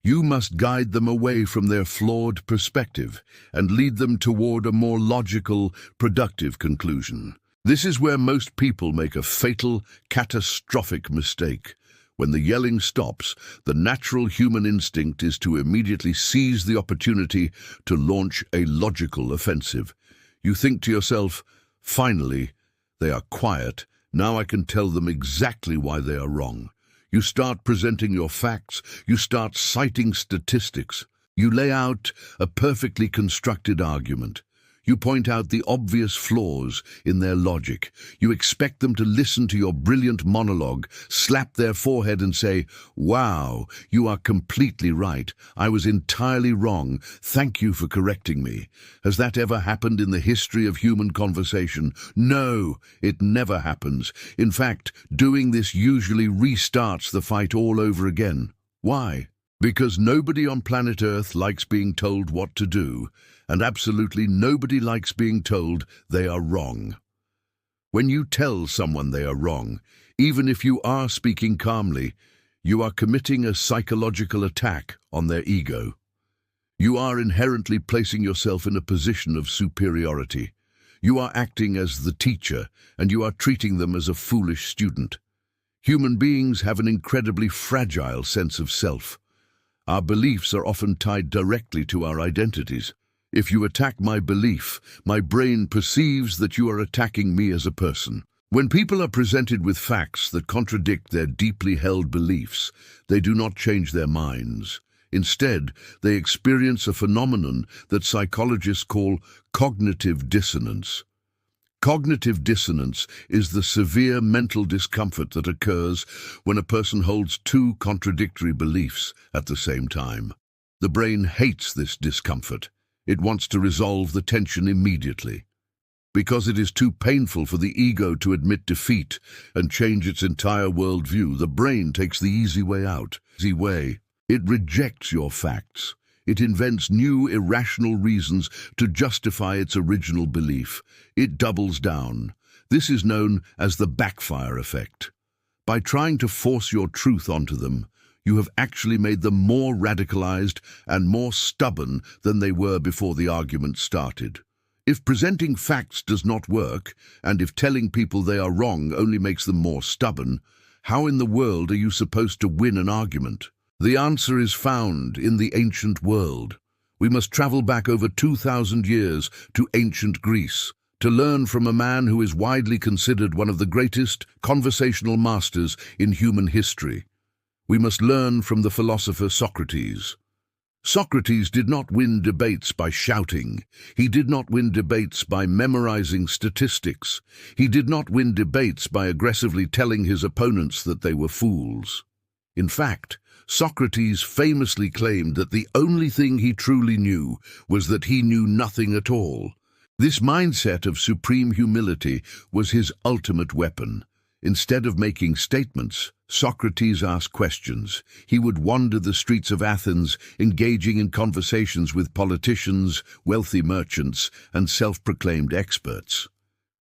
S1: You must guide them away from their flawed perspective and lead them toward a more logical, productive conclusion. This is where most people make a fatal, catastrophic mistake. When the yelling stops, the natural human instinct is to immediately seize the opportunity to launch a logical offensive. You think to yourself, "Finally, they are quiet. Now I can tell them exactly why they are wrong." You start presenting your facts. You start citing statistics. You lay out a perfectly constructed argument. You point out the obvious flaws in their logic. You expect them to listen to your brilliant monologue, slap their forehead and say, "Wow, you are completely right. I was entirely wrong. Thank you for correcting me." Has that ever happened in the history of human conversation? No, it never happens. In fact, doing this usually restarts the fight all over again. Why? Because nobody on planet Earth likes being told what to do, and absolutely nobody likes being told they are wrong. When you tell someone they are wrong, even if you are speaking calmly, you are committing a psychological attack on their ego. You are inherently placing yourself in a position of superiority. You are acting as the teacher, and you are treating them as a foolish student. Human beings have an incredibly fragile sense of self. Our beliefs are often tied directly to our identities. If you attack my belief, my brain perceives that you are attacking me as a person. When people are presented with facts that contradict their deeply held beliefs, they do not change their minds. Instead, they experience a phenomenon that psychologists call cognitive dissonance. Cognitive dissonance is the severe mental discomfort that occurs when a person holds two contradictory beliefs at the same time. The brain hates this discomfort. It wants to resolve the tension immediately. Because it is too painful for the ego to admit defeat and change its entire worldview, the brain takes the easy way out. It rejects your facts. It invents new irrational reasons to justify its original belief. It doubles down. This is known as the backfire effect. By trying to force your truth onto them, you have actually made them more radicalized and more stubborn than they were before the argument started. If presenting facts does not work, and if telling people they are wrong only makes them more stubborn, how in the world are you supposed to win an argument? The answer is found in the ancient world. We must travel back over 2,000 years to ancient Greece to learn from a man who is widely considered one of the greatest conversational masters in human history. We must learn from the philosopher Socrates. Socrates did not win debates by shouting. He did not win debates by memorizing statistics. He did not win debates by aggressively telling his opponents that they were fools. In fact, Socrates famously claimed that the only thing he truly knew was that he knew nothing at all. This mindset of supreme humility was his ultimate weapon. Instead of making statements, Socrates asked questions. He would wander the streets of Athens, engaging in conversations with politicians, wealthy merchants, and self-proclaimed experts.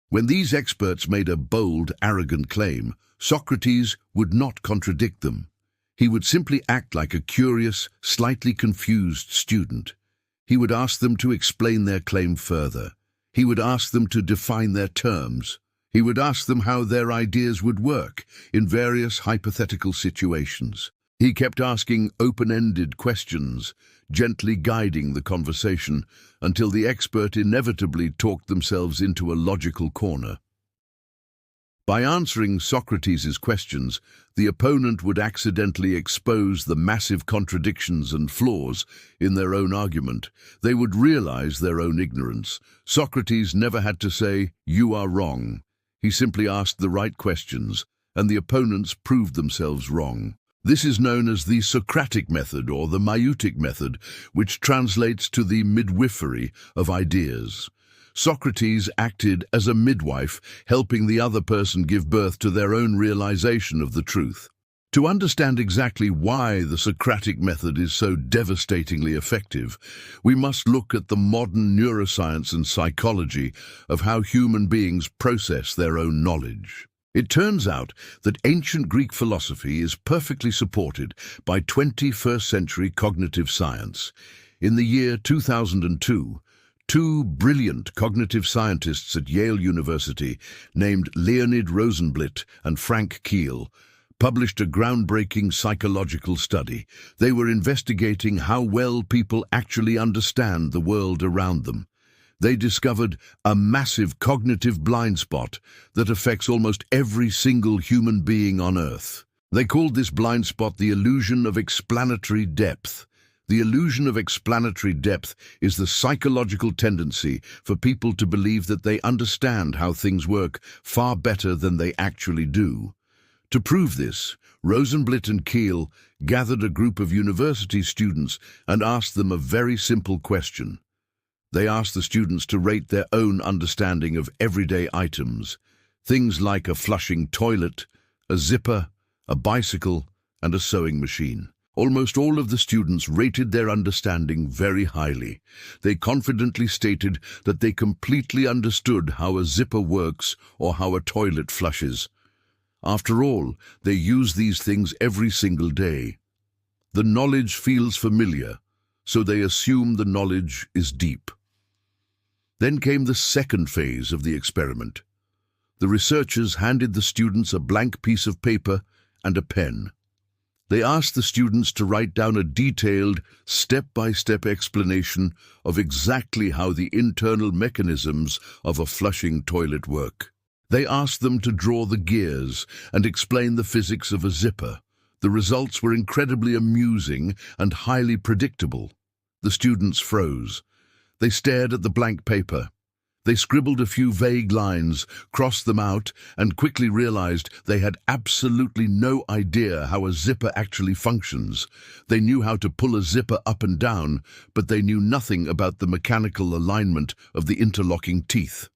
S1: When these experts made a bold, arrogant claim, Socrates would not contradict them. He would simply act like a curious, slightly confused student. He would ask them to explain their claim further. He would ask them to define their terms. He would ask them how their ideas would work in various hypothetical situations. He kept asking open-ended questions, gently guiding the conversation until the expert inevitably talked themselves into a logical corner. By answering Socrates' questions, the opponent would accidentally expose the massive contradictions and flaws in their own argument. They would realize their own ignorance. Socrates never had to say, "You are wrong." He simply asked the right questions, and the opponents proved themselves wrong. This is known as the Socratic method or the maieutic method, which translates to the midwifery of ideas. Socrates acted as a midwife, helping the other person give birth to their own realization of the truth. To understand exactly why the Socratic method is so devastatingly effective, we must look at the modern neuroscience and psychology of how human beings process their own knowledge. It turns out that ancient Greek philosophy is perfectly supported by 21st century cognitive science. In the year 2002, two brilliant cognitive scientists at Yale University, named Leonid Rosenblit and Frank Keel, published a groundbreaking psychological study. They were investigating how well people actually understand the world around them. They discovered a massive cognitive blind spot that affects almost every single human being on Earth. They called this blind spot the illusion of explanatory depth. The illusion of explanatory depth is the psychological tendency for people to believe that they understand how things work far better than they actually do. To prove this, Rosenblit and Keel gathered a group of university students and asked them a very simple question. They asked the students to rate their own understanding of everyday items, things like a flushing toilet, a zipper, a bicycle, and a sewing machine. Almost all of the students rated their understanding very highly. They confidently stated that they completely understood how a zipper works or how a toilet flushes. After all, they use these things every single day. The knowledge feels familiar, so they assume the knowledge is deep. Then came the second phase of the experiment. The researchers handed the students a blank piece of paper and a pen. They asked the students to write down a detailed, step-by-step explanation of exactly how the internal mechanisms of a flushing toilet work. They asked them to draw the gears and explain the physics of a zipper. The results were incredibly amusing and highly predictable. The students froze. They stared at the blank paper. They scribbled a few vague lines, crossed them out, and quickly realized they had absolutely no idea how a zipper actually functions. They knew how to pull a zipper up and down, but they knew nothing about the mechanical alignment of the interlocking teeth.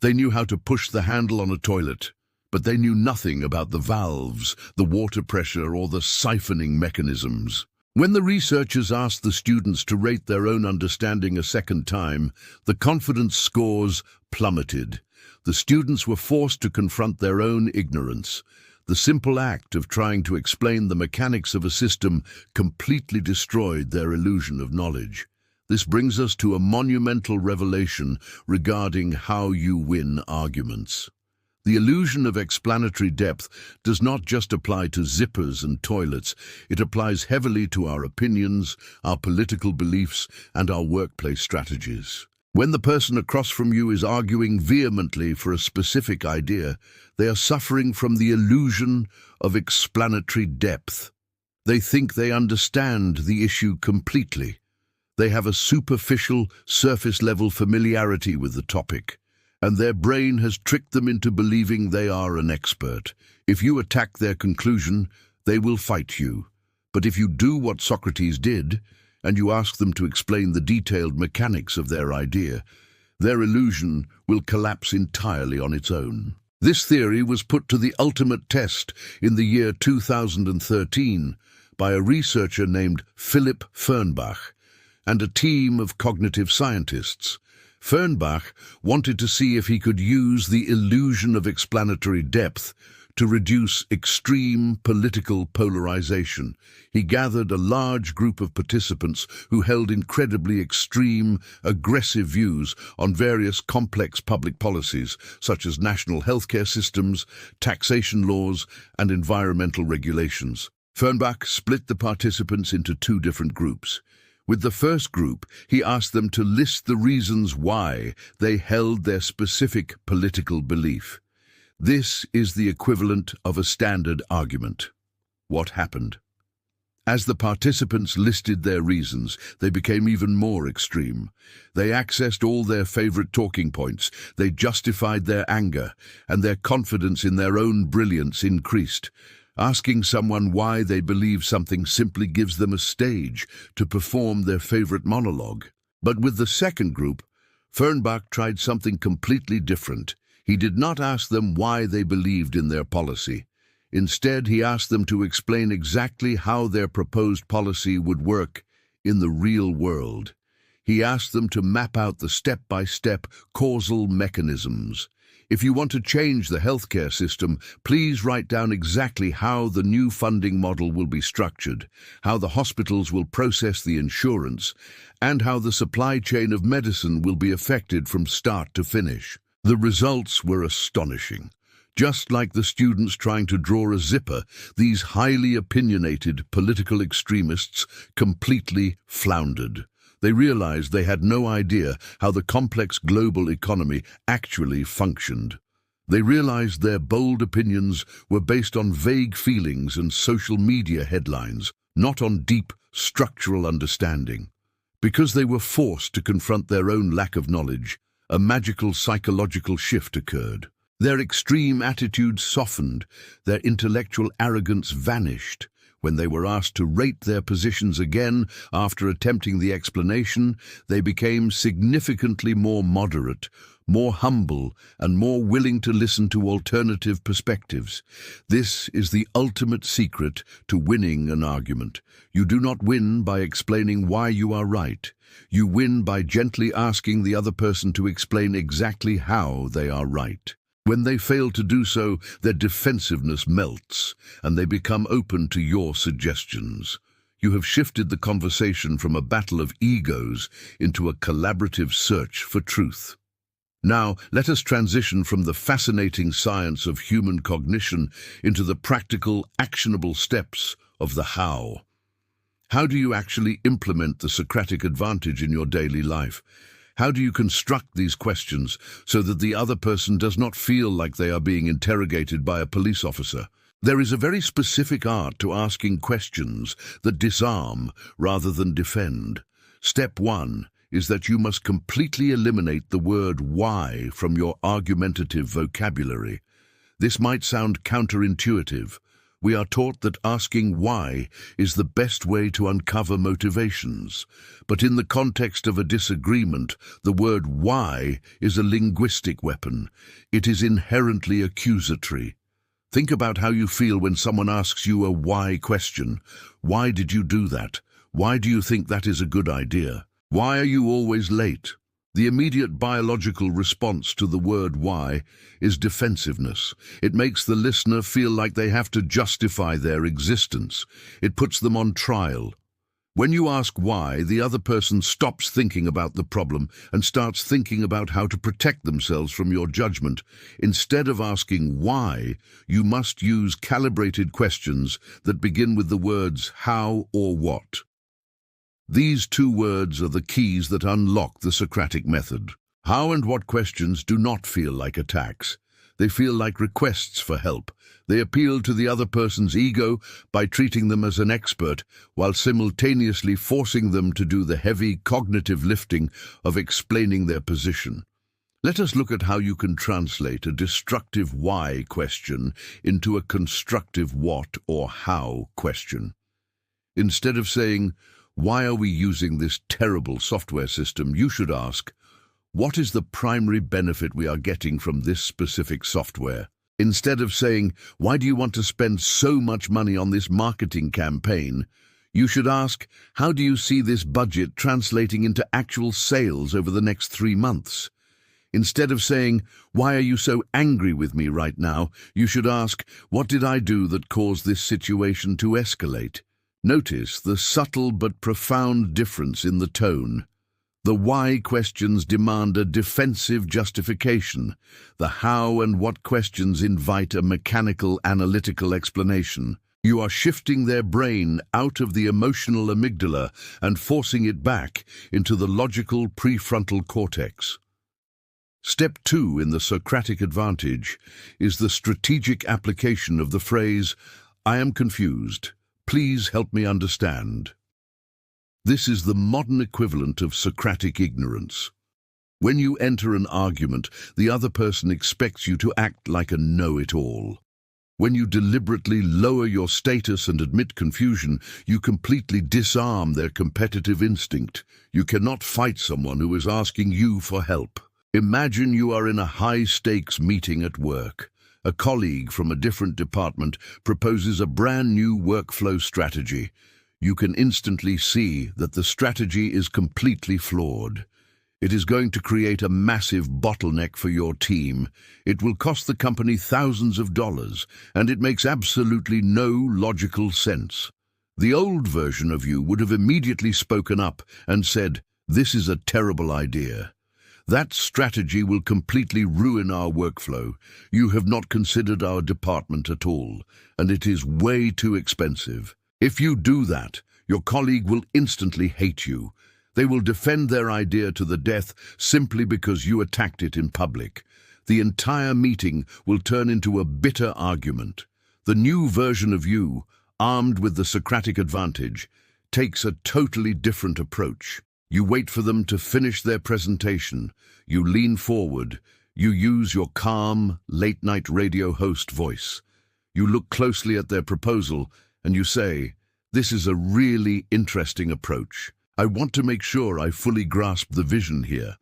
S1: They knew how to push the handle on a toilet, but they knew nothing about the valves, the water pressure, or the siphoning mechanisms. When the researchers asked the students to rate their own understanding a second time, the confidence scores plummeted. The students were forced to confront their own ignorance. The simple act of trying to explain the mechanics of a system completely destroyed their illusion of knowledge. This brings us to a monumental revelation regarding how you win arguments. The illusion of explanatory depth does not just apply to zippers and toilets. It applies heavily to our opinions, our political beliefs, and our workplace strategies. When the person across from you is arguing vehemently for a specific idea, they are suffering from the illusion of explanatory depth. They think they understand the issue completely. They have a superficial, surface-level familiarity with the topic, and their brain has tricked them into believing they are an expert. If you attack their conclusion, they will fight you. But if you do what Socrates did, and you ask them to explain the detailed mechanics of their idea, their illusion will collapse entirely on its own. This theory was put to the ultimate test in the year 2013 by a researcher named Philipp Fernbach and a team of cognitive scientists. Fernbach wanted to see if he could use the illusion of explanatory depth to reduce extreme political polarization. He gathered a large group of participants who held incredibly extreme, aggressive views on various complex public policies, such as national healthcare systems, taxation laws, and environmental regulations. Fernbach split the participants into two different groups. With the first group, he asked them to list the reasons why they held their specific political belief. This is the equivalent of a standard argument. What happened? As the participants listed their reasons, they became even more extreme. They accessed all their favorite talking points, they justified their anger, and their confidence in their own brilliance increased. Asking someone why they believe something simply gives them a stage to perform their favorite monologue. But with the second group, Fernbach tried something completely different. He did not ask them why they believed in their policy. Instead, he asked them to explain exactly how their proposed policy would work in the real world. He asked them to map out the step-by-step causal mechanisms. If you want to change the healthcare system, please write down exactly how the new funding model will be structured, how the hospitals will process the insurance, and how the supply chain of medicine will be affected from start to finish. The results were astonishing. Just like the students trying to draw a zipper, these highly opinionated political extremists completely floundered. They realized they had no idea how the complex global economy actually functioned. They realized their bold opinions were based on vague feelings and social media headlines, not on deep, structural understanding. Because they were forced to confront their own lack of knowledge, a magical psychological shift occurred. Their extreme attitudes softened, their intellectual arrogance vanished. When they were asked to rate their positions again after attempting the explanation, they became significantly more moderate, more humble, and more willing to listen to alternative perspectives. This is the ultimate secret to winning an argument. You do not win by explaining why you are right. You win by gently asking the other person to explain exactly how they are right. When they fail to do so, their defensiveness melts, and they become open to your suggestions. You have shifted the conversation from a battle of egos into a collaborative search for truth. Now, let us transition from the fascinating science of human cognition into the practical, actionable steps of the how. How do you actually implement the Socratic advantage in your daily life? How do you construct these questions so that the other person does not feel like they are being interrogated by a police officer? There is a very specific art to asking questions that disarm rather than defend. Step 1 is that you must completely eliminate the word why from your argumentative vocabulary. This might sound counterintuitive. We are taught that asking why is the best way to uncover motivations. But in the context of a disagreement, the word why is a linguistic weapon. It is inherently accusatory. Think about how you feel when someone asks you a why question. Why did you do that? Why do you think that is a good idea? Why are you always late? The immediate biological response to the word why is defensiveness. It makes the listener feel like they have to justify their existence. It puts them on trial. When you ask why, the other person stops thinking about the problem and starts thinking about how to protect themselves from your judgment. Instead of asking why, you must use calibrated questions that begin with the words how or what. These two words are the keys that unlock the Socratic method. How and what questions do not feel like attacks. They feel like requests for help. They appeal to the other person's ego by treating them as an expert, while simultaneously forcing them to do the heavy cognitive lifting of explaining their position. Let us look at how you can translate a destructive why question into a constructive what or how question. Instead of saying, "Why are we using this terrible software system?" you should ask, "What is the primary benefit we are getting from this specific software?" Instead of saying, "Why do you want to spend so much money on this marketing campaign?" you should ask, "How do you see this budget translating into actual sales over the next 3 months?" Instead of saying, "Why are you so angry with me right now?" you should ask, "What did I do that caused this situation to escalate?" Notice the subtle but profound difference in the tone. The why questions demand a defensive justification. The how and what questions invite a mechanical, analytical explanation. You are shifting their brain out of the emotional amygdala and forcing it back into the logical prefrontal cortex. Step 2 in the Socratic advantage is the strategic application of the phrase, "I am confused. Please help me understand." This is the modern equivalent of Socratic ignorance. When you enter an argument, the other person expects you to act like a know-it-all. When you deliberately lower your status and admit confusion, you completely disarm their competitive instinct. You cannot fight someone who is asking you for help. Imagine you are in a high-stakes meeting at work. A colleague from a different department proposes a brand new workflow strategy. You can instantly see that the strategy is completely flawed. It is going to create a massive bottleneck for your team. It will cost the company thousands of dollars, and it makes absolutely no logical sense. The old version of you would have immediately spoken up and said, "This is a terrible idea. That strategy will completely ruin our workflow. You have not considered our department at all, and it is way too expensive." If you do that, your colleague will instantly hate you. They will defend their idea to the death simply because you attacked it in public. The entire meeting will turn into a bitter argument. The new version of you, armed with the Socratic advantage, takes a totally different approach. You wait for them to finish their presentation. You lean forward. You use your calm, late-night radio host voice. You look closely at their proposal and you say, "This is a really interesting approach. I want to make sure I fully grasp the vision here.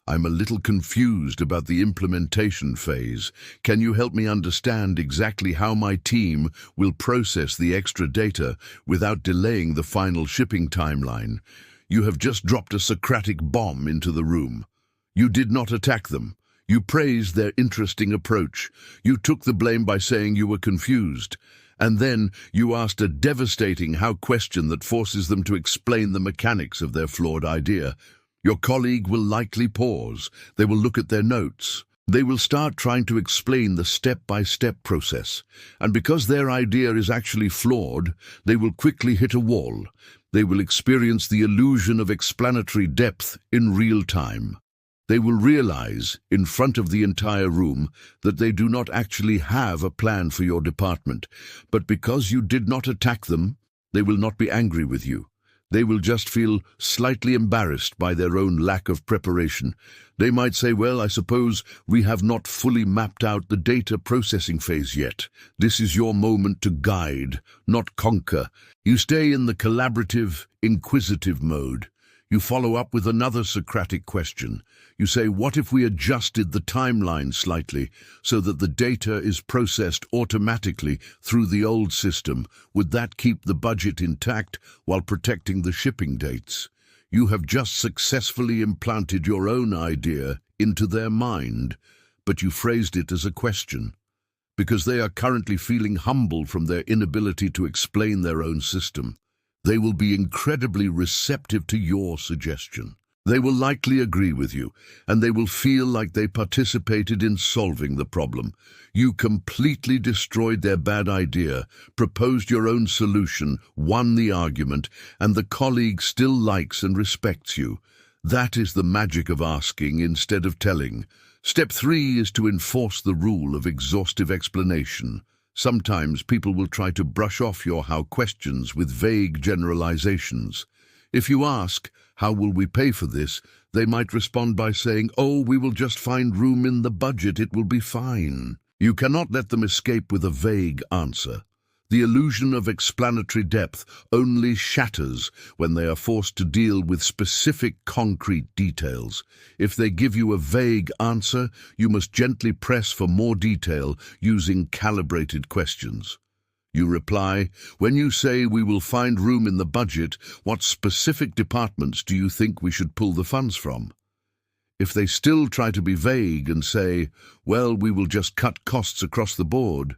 S1: I'm a little confused about the implementation phase. Can you help me understand exactly how my team will process the extra data without delaying the final shipping timeline?" You have just dropped a Socratic bomb into the room. You did not attack them. You praised their interesting approach. You took the blame by saying you were confused. And then you asked a devastating how question that forces them to explain the mechanics of their flawed idea. Your colleague will likely pause. They will look at their notes. They will start trying to explain the step-by-step process. And because their idea is actually flawed, they will quickly hit a wall. They will experience the illusion of explanatory depth in real time. They will realize, in front of the entire room, that they do not actually have a plan for your department. But because you did not attack them, they will not be angry with you. They will just feel slightly embarrassed by their own lack of preparation. They might say, well, I suppose we have not fully mapped out the data processing phase yet. This is your moment to guide, not conquer. You stay in the collaborative, inquisitive mode. You follow up with another Socratic question. You say, what if we adjusted the timeline slightly so that the data is processed automatically through the old system? Would that keep the budget intact while protecting the shipping dates? You have just successfully implanted your own idea into their mind, but you phrased it as a question, because they are currently feeling humbled from their inability to explain their own system. They will be incredibly receptive to your suggestion. They will likely agree with you, and they will feel like they participated in solving the problem. You completely destroyed their bad idea, proposed your own solution, won the argument, and the colleague still likes and respects you. That is the magic of asking instead of telling. Step 3 is to enforce the rule of exhaustive explanation. Sometimes people will try to brush off your how questions with vague generalizations. If you ask, how will we pay for this? They might respond by saying, oh, we will just find room in the budget, it will be fine. You cannot let them escape with a vague answer. The illusion of explanatory depth only shatters when they are forced to deal with specific concrete details. If they give you a vague answer, you must gently press for more detail using calibrated questions. You reply, when you say we will find room in the budget, what specific departments do you think we should pull the funds from? If they still try to be vague and say, well, we will just cut costs across the board,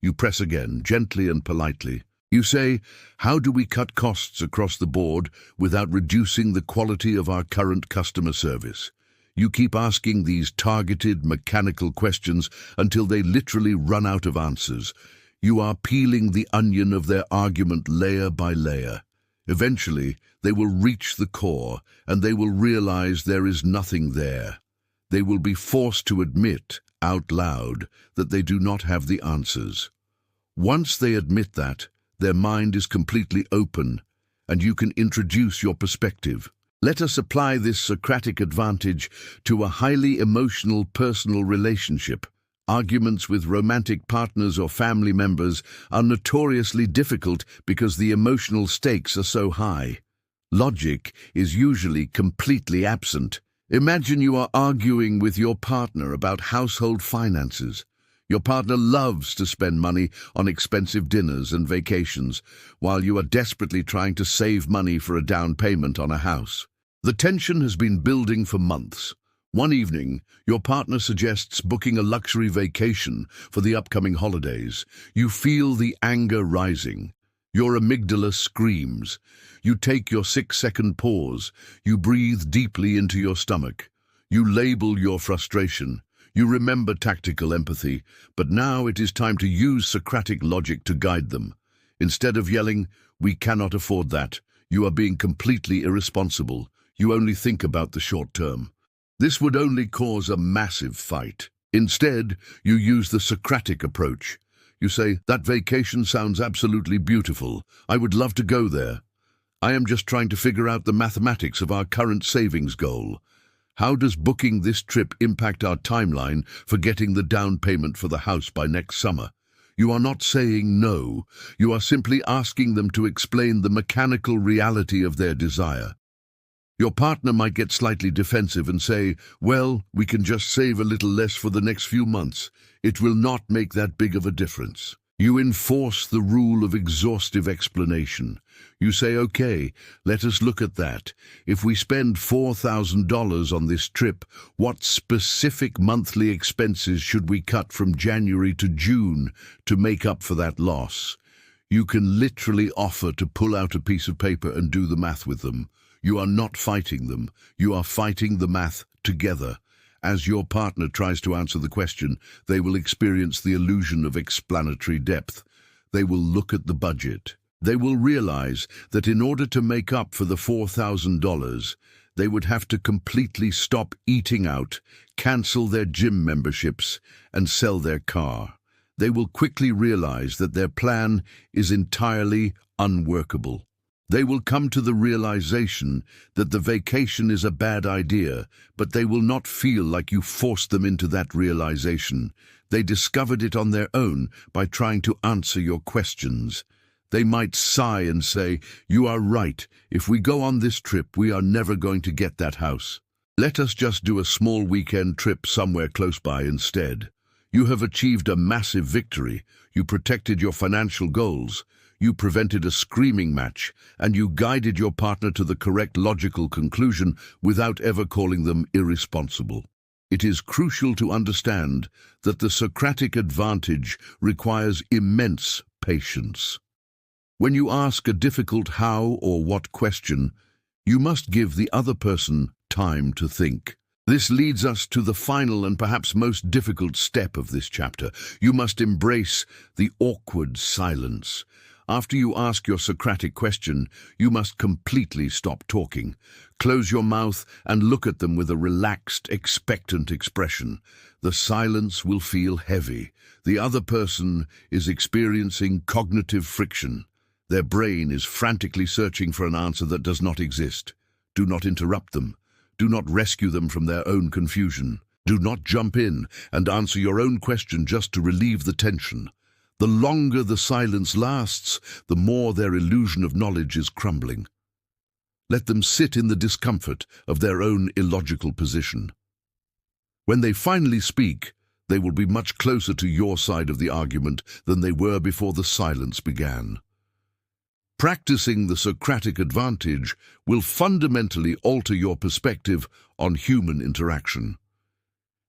S1: you press again, gently and politely. You say, how do we cut costs across the board without reducing the quality of our current customer service? You keep asking these targeted, mechanical questions until they literally run out of answers. You are peeling the onion of their argument layer by layer. Eventually, they will reach the core, and they will realize there is nothing there. They will be forced to admit, out loud, that they do not have the answers. Once they admit that, their mind is completely open, and you can introduce your perspective. Let us apply this Socratic advantage to a highly emotional personal relationship. Arguments with romantic partners or family members are notoriously difficult because the emotional stakes are so high. Logic is usually completely absent. Imagine you are arguing with your partner about household finances. Your partner loves to spend money on expensive dinners and vacations, while you are desperately trying to save money for a down payment on a house. The tension has been building for months. One evening, your partner suggests booking a luxury vacation for the upcoming holidays. You feel the anger rising. Your amygdala screams. You take your 6-second pause. You breathe deeply into your stomach. You label your frustration. You remember tactical empathy, but now it is time to use Socratic logic to guide them. Instead of yelling, "We cannot afford that," you are being completely irresponsible. You only think about the short term. This would only cause a massive fight. Instead, you use the Socratic approach. You say, "That vacation sounds absolutely beautiful. I would love to go there. I am just trying to figure out the mathematics of our current savings goal. How does booking this trip impact our timeline for getting the down payment for the house by next summer?" You are not saying no. You are simply asking them to explain the mechanical reality of their desire. Your partner might get slightly defensive and say, "Well, we can just save a little less for the next few months. It will not make that big of a difference." You enforce the rule of exhaustive explanation. You say, "Okay, let us look at that. If we spend $4,000 on this trip, what specific monthly expenses should we cut from January to June to make up for that loss?" You can literally offer to pull out a piece of paper and do the math with them. You are not fighting them. You are fighting the math together. As your partner tries to answer the question, they will experience the illusion of explanatory depth. They will look at the budget. They will realize that in order to make up for the $4,000, they would have to completely stop eating out, cancel their gym memberships, and sell their car. They will quickly realize that their plan is entirely unworkable. They will come to the realization that the vacation is a bad idea, but they will not feel like you forced them into that realization. They discovered it on their own by trying to answer your questions. They might sigh and say, "You are right. If we go on this trip, we are never going to get that house. Let us just do a small weekend trip somewhere close by instead." You have achieved a massive victory. You protected your financial goals. You prevented a screaming match, and you guided your partner to the correct logical conclusion without ever calling them irresponsible. It is crucial to understand that the Socratic advantage requires immense patience. When you ask a difficult how or what question, you must give the other person time to think. This leads us to the final and perhaps most difficult step of this chapter. You must embrace the awkward silence. After you ask your Socratic question, you must completely stop talking. Close your mouth and look at them with a relaxed, expectant expression. The silence will feel heavy. The other person is experiencing cognitive friction. Their brain is frantically searching for an answer that does not exist. Do not interrupt them. Do not rescue them from their own confusion. Do not jump in and answer your own question just to relieve the tension. The longer the silence lasts, the more their illusion of knowledge is crumbling. Let them sit in the discomfort of their own illogical position. When they finally speak, they will be much closer to your side of the argument than they were before the silence began. Practicing the Socratic advantage will fundamentally alter your perspective on human interaction.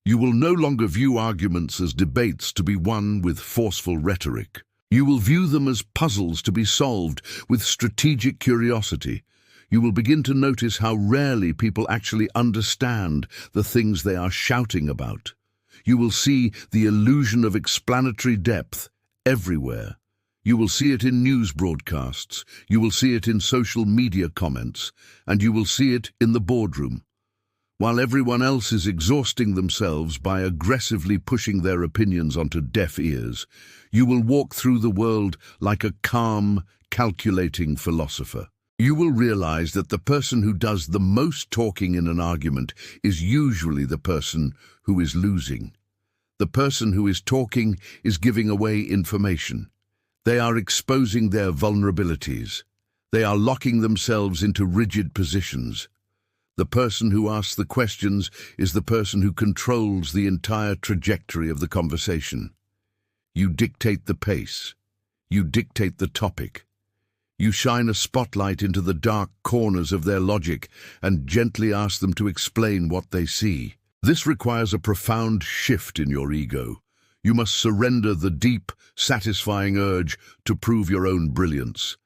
S1: You will no longer view arguments as debates to be won with forceful rhetoric. You will view them as puzzles to be solved with strategic curiosity. You will begin to notice how rarely people actually understand the things they are shouting about. You will see the illusion of explanatory depth everywhere. You will see it in news broadcasts, you will see it in social media comments, and you will see it in the boardroom. While everyone else is exhausting themselves by aggressively pushing their opinions onto deaf ears, you will walk through the world like a calm, calculating philosopher. You will realize that the person who does the most talking in an argument is usually the person who is losing. The person who is talking is giving away information. They are exposing their vulnerabilities. They are locking themselves into rigid positions. The person who asks the questions is the person who controls the entire trajectory of the conversation. You dictate the pace. You dictate the topic. You shine a spotlight into the dark corners of their logic and gently ask them to explain what they see. This requires a profound shift in your ego. You must surrender the deep, satisfying urge to prove your own brilliance.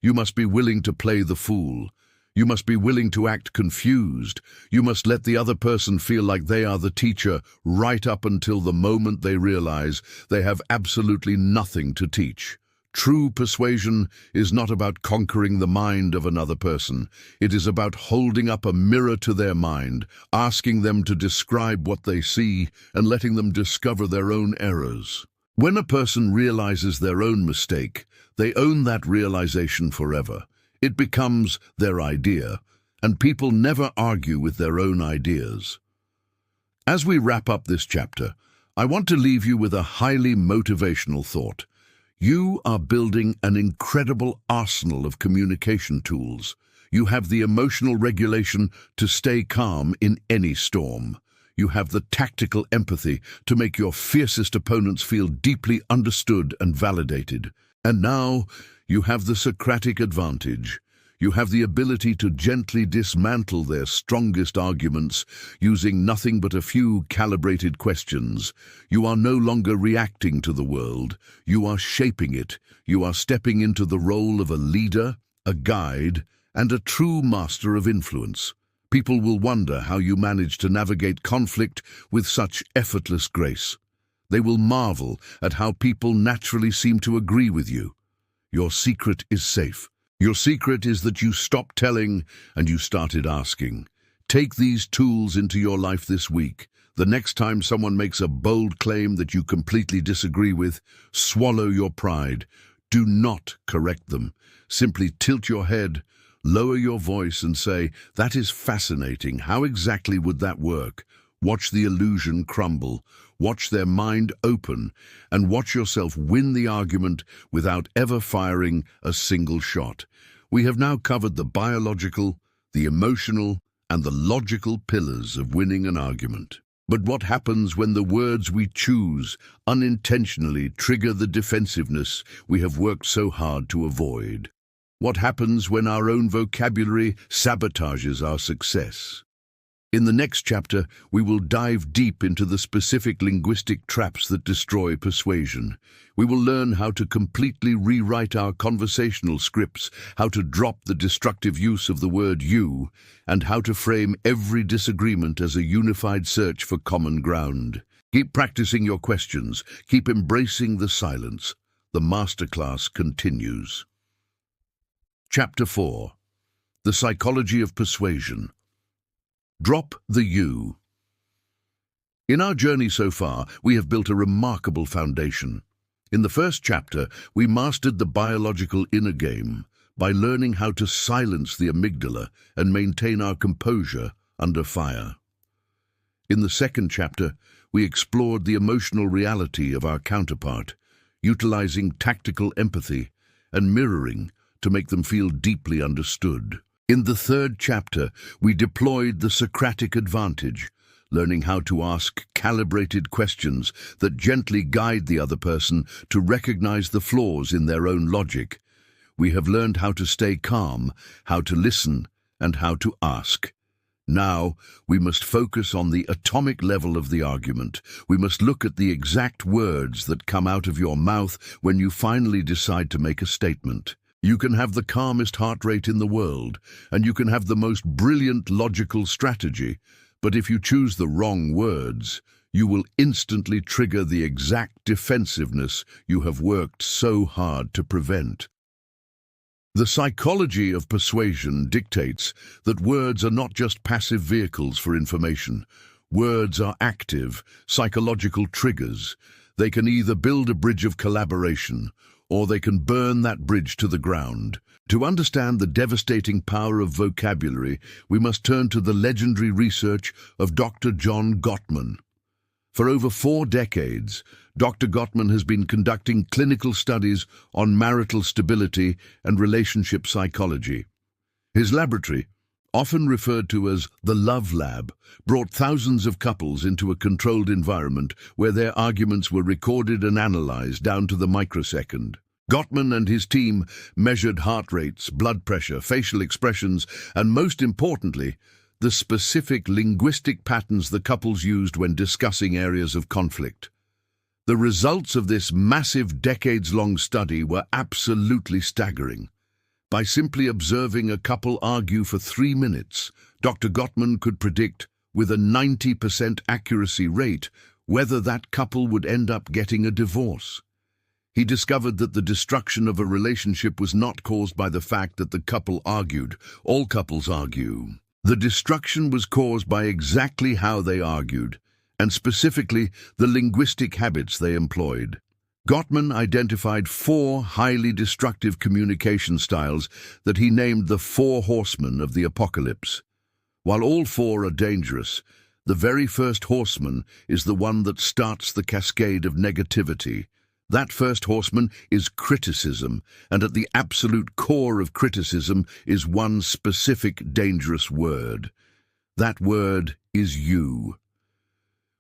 S1: You must be willing to play the fool. You must be willing to act confused. You must let the other person feel like they are the teacher right up until the moment they realize they have absolutely nothing to teach. True persuasion is not about conquering the mind of another person. It is about holding up a mirror to their mind, asking them to describe what they see, and letting them discover their own errors. When a person realizes their own mistake, they own that realization forever. It becomes their idea, and people never argue with their own ideas. As we wrap up this chapter, I want to leave you with a highly motivational thought. You are building an incredible arsenal of communication tools. You have the emotional regulation to stay calm in any storm. You have the tactical empathy to make your fiercest opponents feel deeply understood and validated. And now, you have the Socratic advantage. You have the ability to gently dismantle their strongest arguments using nothing but a few calibrated questions. You are no longer reacting to the world. You are shaping it. You are stepping into the role of a leader, a guide, and a true master of influence. People will wonder how you manage to navigate conflict with such effortless grace. They will marvel at how people naturally seem to agree with you. Your secret is safe. Your secret is that you stopped telling and you started asking. Take these tools into your life this week. The next time someone makes a bold claim that you completely disagree with, swallow your pride. Do not correct them. Simply tilt your head, lower your voice and say, "That is fascinating. How exactly would that work?" Watch the illusion crumble. Watch their mind open, and watch yourself win the argument without ever firing a single shot. We have now covered the biological, the emotional, and the logical pillars of winning an argument. But what happens when the words we choose unintentionally trigger the defensiveness we have worked so hard to avoid? What happens when our own vocabulary sabotages our success? In the next chapter, we will dive deep into the specific linguistic traps that destroy persuasion. We will learn how to completely rewrite our conversational scripts, how to drop the destructive use of the word "you," and how to frame every disagreement as a unified search for common ground. Keep practicing your questions. Keep embracing the silence. The masterclass continues. Chapter 4. The Psychology of Persuasion. Drop the you. In our journey so far, we have built a remarkable foundation. In the first chapter, we mastered the biological inner game by learning how to silence the amygdala and maintain our composure under fire. In the second chapter, we explored the emotional reality of our counterpart, utilizing tactical empathy and mirroring to make them feel deeply understood. In the third chapter, we deployed the Socratic advantage, learning how to ask calibrated questions that gently guide the other person to recognize the flaws in their own logic. We have learned how to stay calm, how to listen, and how to ask. Now, we must focus on the atomic level of the argument. We must look at the exact words that come out of your mouth when you finally decide to make a statement. You can have the calmest heart rate in the world, and you can have the most brilliant logical strategy, but if you choose the wrong words, you will instantly trigger the exact defensiveness you have worked so hard to prevent. The psychology of persuasion dictates that words are not just passive vehicles for information. Words are active, psychological triggers. They can either build a bridge of collaboration, or they can burn that bridge to the ground. To understand the devastating power of vocabulary, we must turn to the legendary research of Dr. John Gottman. For over 4 decades, Dr. Gottman has been conducting clinical studies on marital stability and relationship psychology. His laboratory, often referred to as the Love Lab, brought thousands of couples into a controlled environment where their arguments were recorded and analyzed down to the microsecond. Gottman and his team measured heart rates, blood pressure, facial expressions, and most importantly, the specific linguistic patterns the couples used when discussing areas of conflict. The results of this massive decades-long study were absolutely staggering. By simply observing a couple argue for 3 minutes, Dr. Gottman could predict, with a 90% accuracy rate, whether that couple would end up getting a divorce. He discovered that the destruction of a relationship was not caused by the fact that the couple argued. All couples argue. The destruction was caused by exactly how they argued, and specifically the linguistic habits they employed. Gottman identified 4 highly destructive communication styles that he named the 4 horsemen of the apocalypse. While all 4 are dangerous, the very first horseman is the one that starts the cascade of negativity. That first horseman is criticism, and at the absolute core of criticism is one specific dangerous word. That word is you.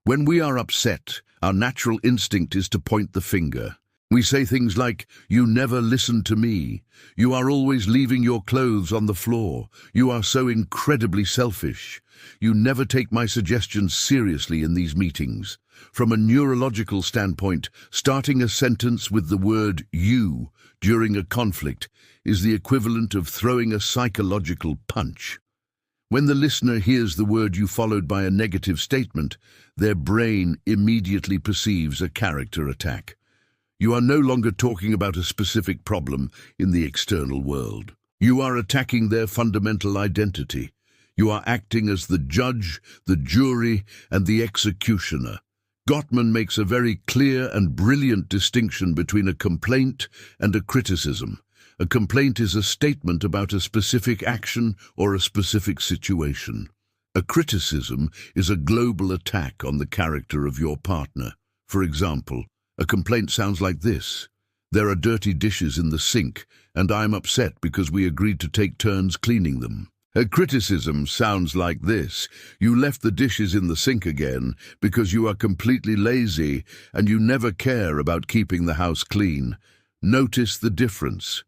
S1: When we are upset, our natural instinct is to point the finger. We say things like, "You never listen to me. You are always leaving your clothes on the floor. You are so incredibly selfish. You never take my suggestions seriously in these meetings." From a neurological standpoint, starting a sentence with the word "you" during a conflict is the equivalent of throwing a psychological punch. When the listener hears the word "you" followed by a negative statement, their brain immediately perceives a character attack. You are no longer talking about a specific problem in the external world. You are attacking their fundamental identity. You are acting as the judge, the jury, and the executioner, Gottman makes a very clear and brilliant distinction between a complaint and a criticism. A complaint is a statement about a specific action or a specific situation. A criticism is a global attack on the character of your partner. For example, a complaint sounds like this: "There are dirty dishes in the sink, and I'm upset because we agreed to take turns cleaning them." A criticism sounds like this: "You left the dishes in the sink again because you are completely lazy and you never care about keeping the house clean." Notice the difference.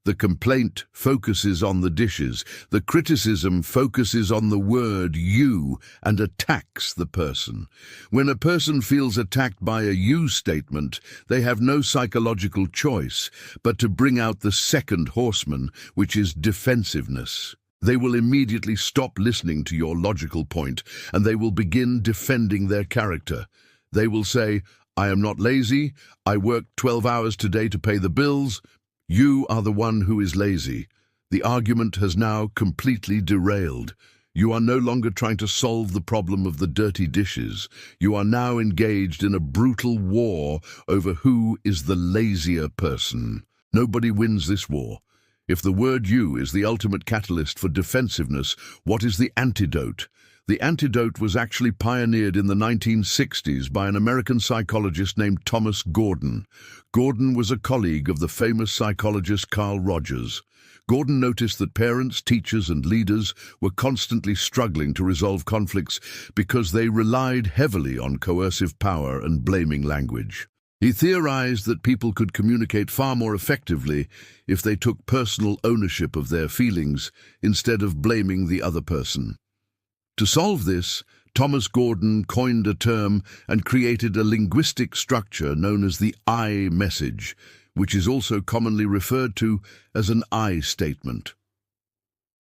S1: The complaint focuses on the dishes. The criticism focuses on the word "you" and attacks the person. When a person feels attacked by a "you" statement, they have no psychological choice but to bring out the second horseman, which is defensiveness. They will immediately stop listening to your logical point, and they will begin defending their character. They will say, "I am not lazy. I worked 12 hours today to pay the bills. You are the one who is lazy." The argument has now completely derailed. You are no longer trying to solve the problem of the dirty dishes. You are now engaged in a brutal war over who is the lazier person. Nobody wins this war. If the word "you" is the ultimate catalyst for defensiveness, what is the antidote? The antidote was actually pioneered in the 1960s by an American psychologist named Thomas Gordon. Gordon was a colleague of the famous psychologist Carl Rogers. Gordon noticed that parents, teachers, and leaders were constantly struggling to resolve conflicts because they relied heavily on coercive power and blaming language. He theorized that people could communicate far more effectively if they took personal ownership of their feelings instead of blaming the other person. To solve this, Thomas Gordon coined a term and created a linguistic structure known as the I message, which is also commonly referred to as an I statement.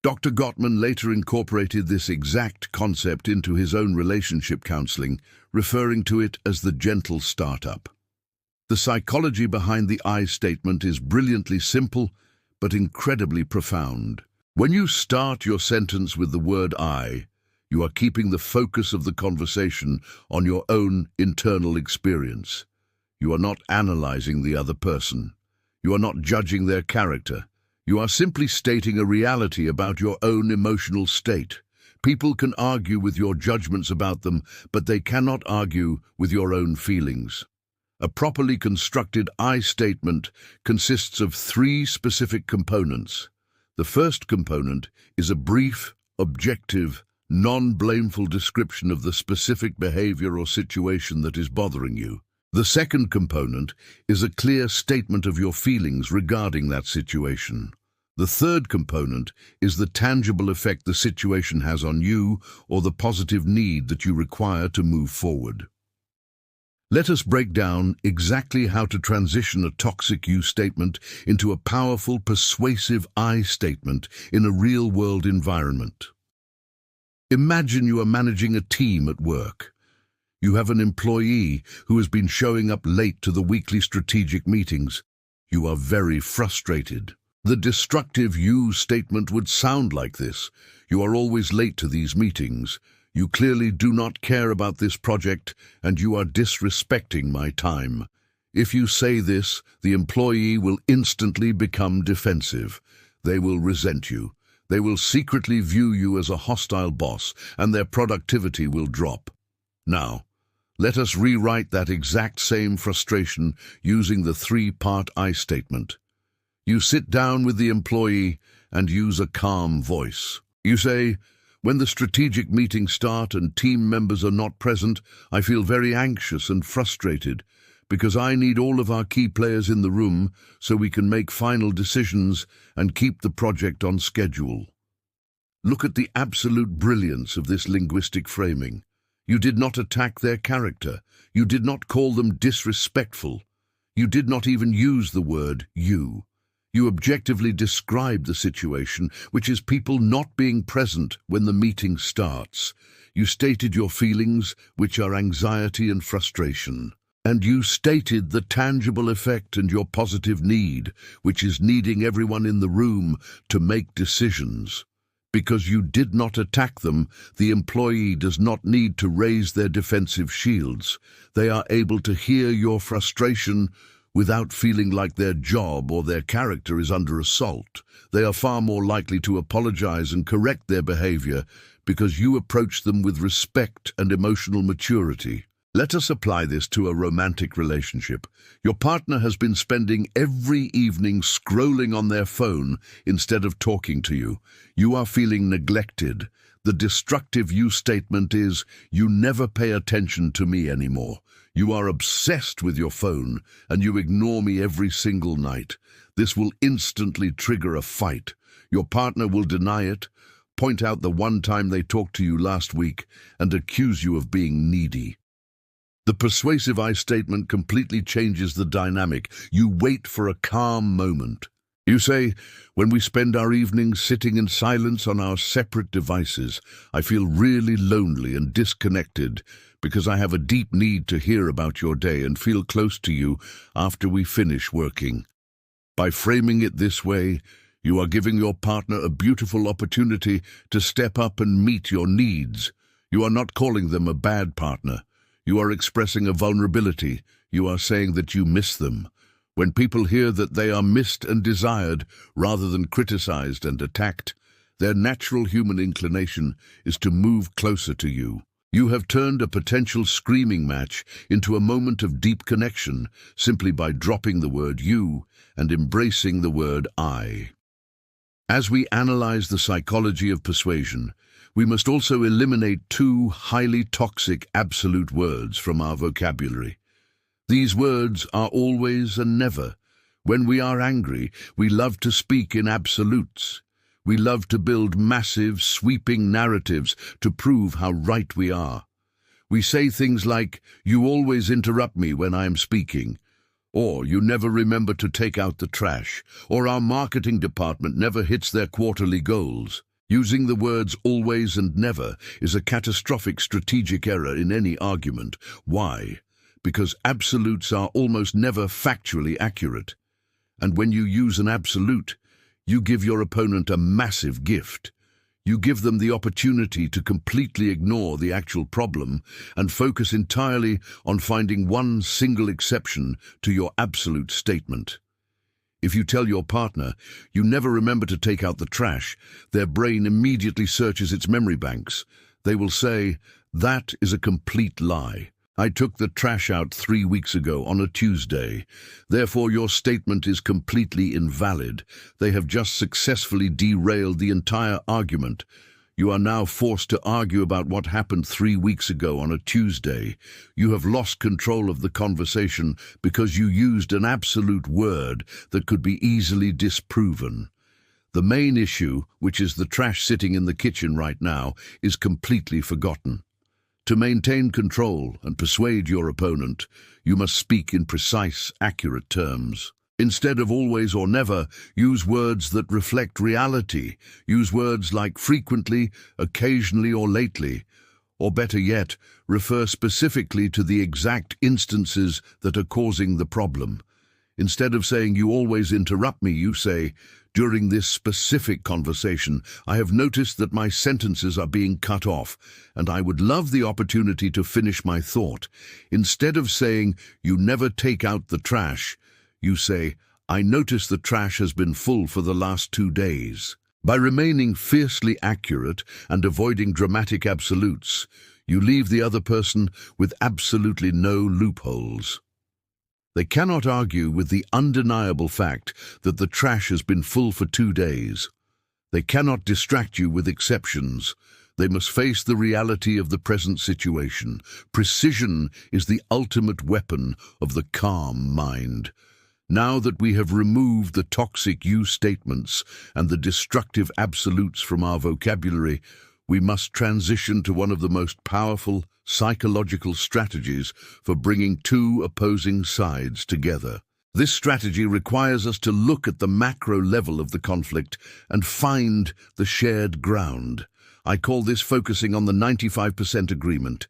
S1: Dr. Gottman later incorporated this exact concept into his own relationship counseling, referring to it as the gentle startup. The psychology behind the I statement is brilliantly simple, but incredibly profound. When you start your sentence with the word "I," you are keeping the focus of the conversation on your own internal experience. You are not analyzing the other person. You are not judging their character. You are simply stating a reality about your own emotional state. People can argue with your judgments about them, but they cannot argue with your own feelings. A properly constructed I statement consists of 3 specific components. The first component is a brief, objective, non-blameful description of the specific behavior or situation that is bothering you. The second component is a clear statement of your feelings regarding that situation. The third component is the tangible effect the situation has on you or the positive need that you require to move forward. Let us break down exactly how to transition a toxic "you" statement into a powerful, persuasive "I" statement in a real-world environment. Imagine you are managing a team at work. You have an employee who has been showing up late to the weekly strategic meetings. You are very frustrated. The destructive "you" statement would sound like this: "You are always late to these meetings. You clearly do not care about this project, and you are disrespecting my time." If you say this, the employee will instantly become defensive. They will resent you. They will secretly view you as a hostile boss, and their productivity will drop. Now, let us rewrite that exact same frustration using the 3-part I statement. You sit down with the employee and use a calm voice. You say, "When the strategic meetings start and team members are not present, I feel very anxious and frustrated because I need all of our key players in the room so we can make final decisions and keep the project on schedule." Look at the absolute brilliance of this linguistic framing. You did not attack their character. You did not call them disrespectful. You did not even use the word "you." You objectively described the situation, which is people not being present when the meeting starts. You stated your feelings, which are anxiety and frustration. And you stated the tangible effect and your positive need, which is needing everyone in the room to make decisions. Because you did not attack them, the employee does not need to raise their defensive shields. They are able to hear your frustration without feeling like their job or their character is under assault. They are far more likely to apologize and correct their behavior because you approach them with respect and emotional maturity. Let us apply this to a romantic relationship. Your partner has been spending every evening scrolling on their phone instead of talking to you. You are feeling neglected. The destructive you statement is, "You never pay attention to me anymore. You are obsessed with your phone, and you ignore me every single night." This will instantly trigger a fight. Your partner will deny it, point out the one time they talked to you last week, and accuse you of being needy. The persuasive I statement completely changes the dynamic. You wait for a calm moment. You say, "When we spend our evenings sitting in silence on our separate devices, I feel really lonely and disconnected because I have a deep need to hear about your day and feel close to you after we finish working." By framing it this way, you are giving your partner a beautiful opportunity to step up and meet your needs. You are not calling them a bad partner. You are expressing a vulnerability. You are saying that you miss them. When people hear that they are missed and desired rather than criticized and attacked, their natural human inclination is to move closer to you. You have turned a potential screaming match into a moment of deep connection simply by dropping the word you and embracing the word I. As we analyze the psychology of persuasion, we must also eliminate two highly toxic absolute words from our vocabulary. These words are always and never. When we are angry, we love to speak in absolutes. We love to build massive, sweeping narratives to prove how right we are. We say things like, "You always interrupt me when I am speaking," or "You never remember to take out the trash," or "Our marketing department never hits their quarterly goals." Using the words always and never is a catastrophic strategic error in any argument. Why? Because absolutes are almost never factually accurate. And when you use an absolute, you give your opponent a massive gift. You give them the opportunity to completely ignore the actual problem and focus entirely on finding one single exception to your absolute statement. If you tell your partner, "You never remember to take out the trash," their brain immediately searches its memory banks. They will say, "That is a complete lie. I took the trash out 3 weeks ago on a Tuesday. Therefore, your statement is completely invalid." They have just successfully derailed the entire argument. You are now forced to argue about what happened 3 weeks ago on a Tuesday. You have lost control of the conversation because you used an absolute word that could be easily disproven. The main issue, which is the trash sitting in the kitchen right now, is completely forgotten. To maintain control and persuade your opponent, you must speak in precise, accurate terms. Instead of always or never, use words that reflect reality. Use words like frequently, occasionally, or lately. Or better yet, refer specifically to the exact instances that are causing the problem. Instead of saying, "You always interrupt me," you say, "During this specific conversation, I have noticed that my sentences are being cut off, and I would love the opportunity to finish my thought." Instead of saying, "You never take out the trash," you say, "I notice the trash has been full for the last 2 days." By remaining fiercely accurate and avoiding dramatic absolutes, you leave the other person with absolutely no loopholes. They cannot argue with the undeniable fact that the trash has been full for 2 days. They cannot distract you with exceptions. They must face the reality of the present situation. Precision is the ultimate weapon of the calm mind. Now that we have removed the toxic you statements and the destructive absolutes from our vocabulary, we must transition to one of the most powerful psychological strategies for bringing two opposing sides together. This strategy requires us to look at the macro level of the conflict and find the shared ground. I call this focusing on the 95% agreement.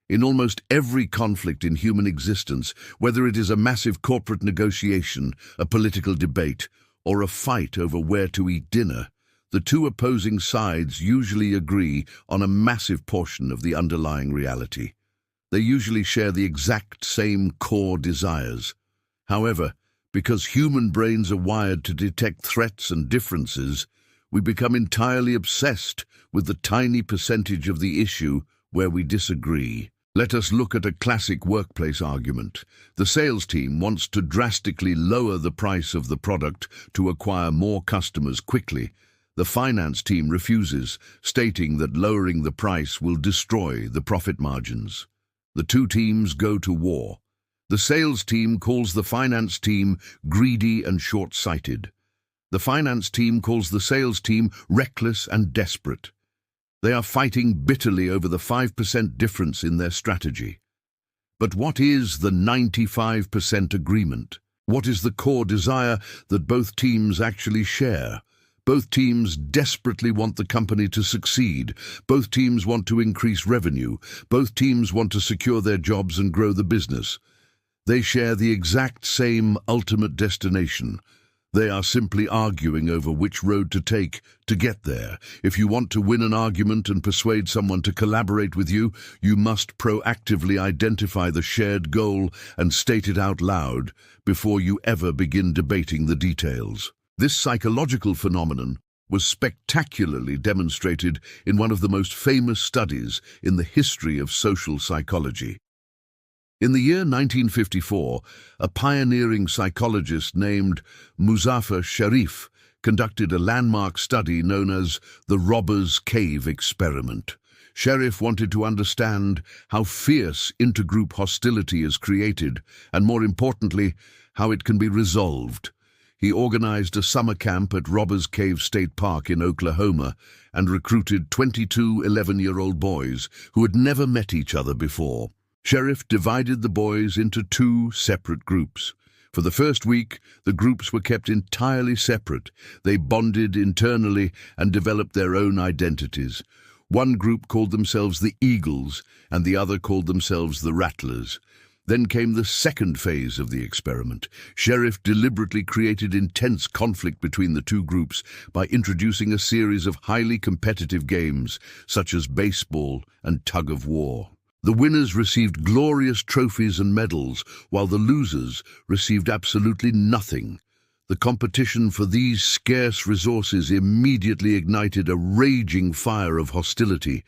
S1: In almost every conflict in human existence, whether it is a massive corporate negotiation, a political debate, or a fight over where to eat dinner, The two opposing sides usually agree on a massive portion of the underlying reality. They usually share the exact same core desires. However, because human brains are wired to detect threats and differences, we become entirely obsessed with the tiny percentage of the issue where we disagree. Let us look at a classic workplace argument. The sales team wants to drastically lower the price of the product to acquire more customers quickly. The finance team refuses, stating that lowering the price will destroy the profit margins. The two teams go to war. The sales team calls the finance team greedy and short-sighted. The finance team calls the sales team reckless and desperate. They are fighting bitterly over the 5% difference in their strategy. But what is the 95% agreement? What is the core desire that both teams actually share? Both teams desperately want the company to succeed. Both teams want to increase revenue. Both teams want to secure their jobs and grow the business. They share the exact same ultimate destination. They are simply arguing over which road to take to get there. If you want to win an argument and persuade someone to collaborate with you, you must proactively identify the shared goal and state it out loud before you ever begin debating the details. This psychological phenomenon was spectacularly demonstrated in one of the most famous studies in the history of social psychology. In the year 1954, a pioneering psychologist named Muzaffar Sharif conducted a landmark study known as the Robber's Cave experiment. Sharif wanted to understand how fierce intergroup hostility is created, and more importantly, how it can be resolved. He organized a summer camp at Robber's Cave State Park in Oklahoma and recruited 22 11-year-old boys who had never met each other before. Sharif divided the boys into two separate groups. For the first week, the groups were kept entirely separate. They bonded internally and developed their own identities. One group called themselves the Eagles, and the other called themselves the Rattlers. Then came the second phase of the experiment. Sharif deliberately created intense conflict between the two groups by introducing a series of highly competitive games, such as baseball and tug-of-war. The winners received glorious trophies and medals, while the losers received absolutely nothing. The competition for these scarce resources immediately ignited a raging fire of hostility.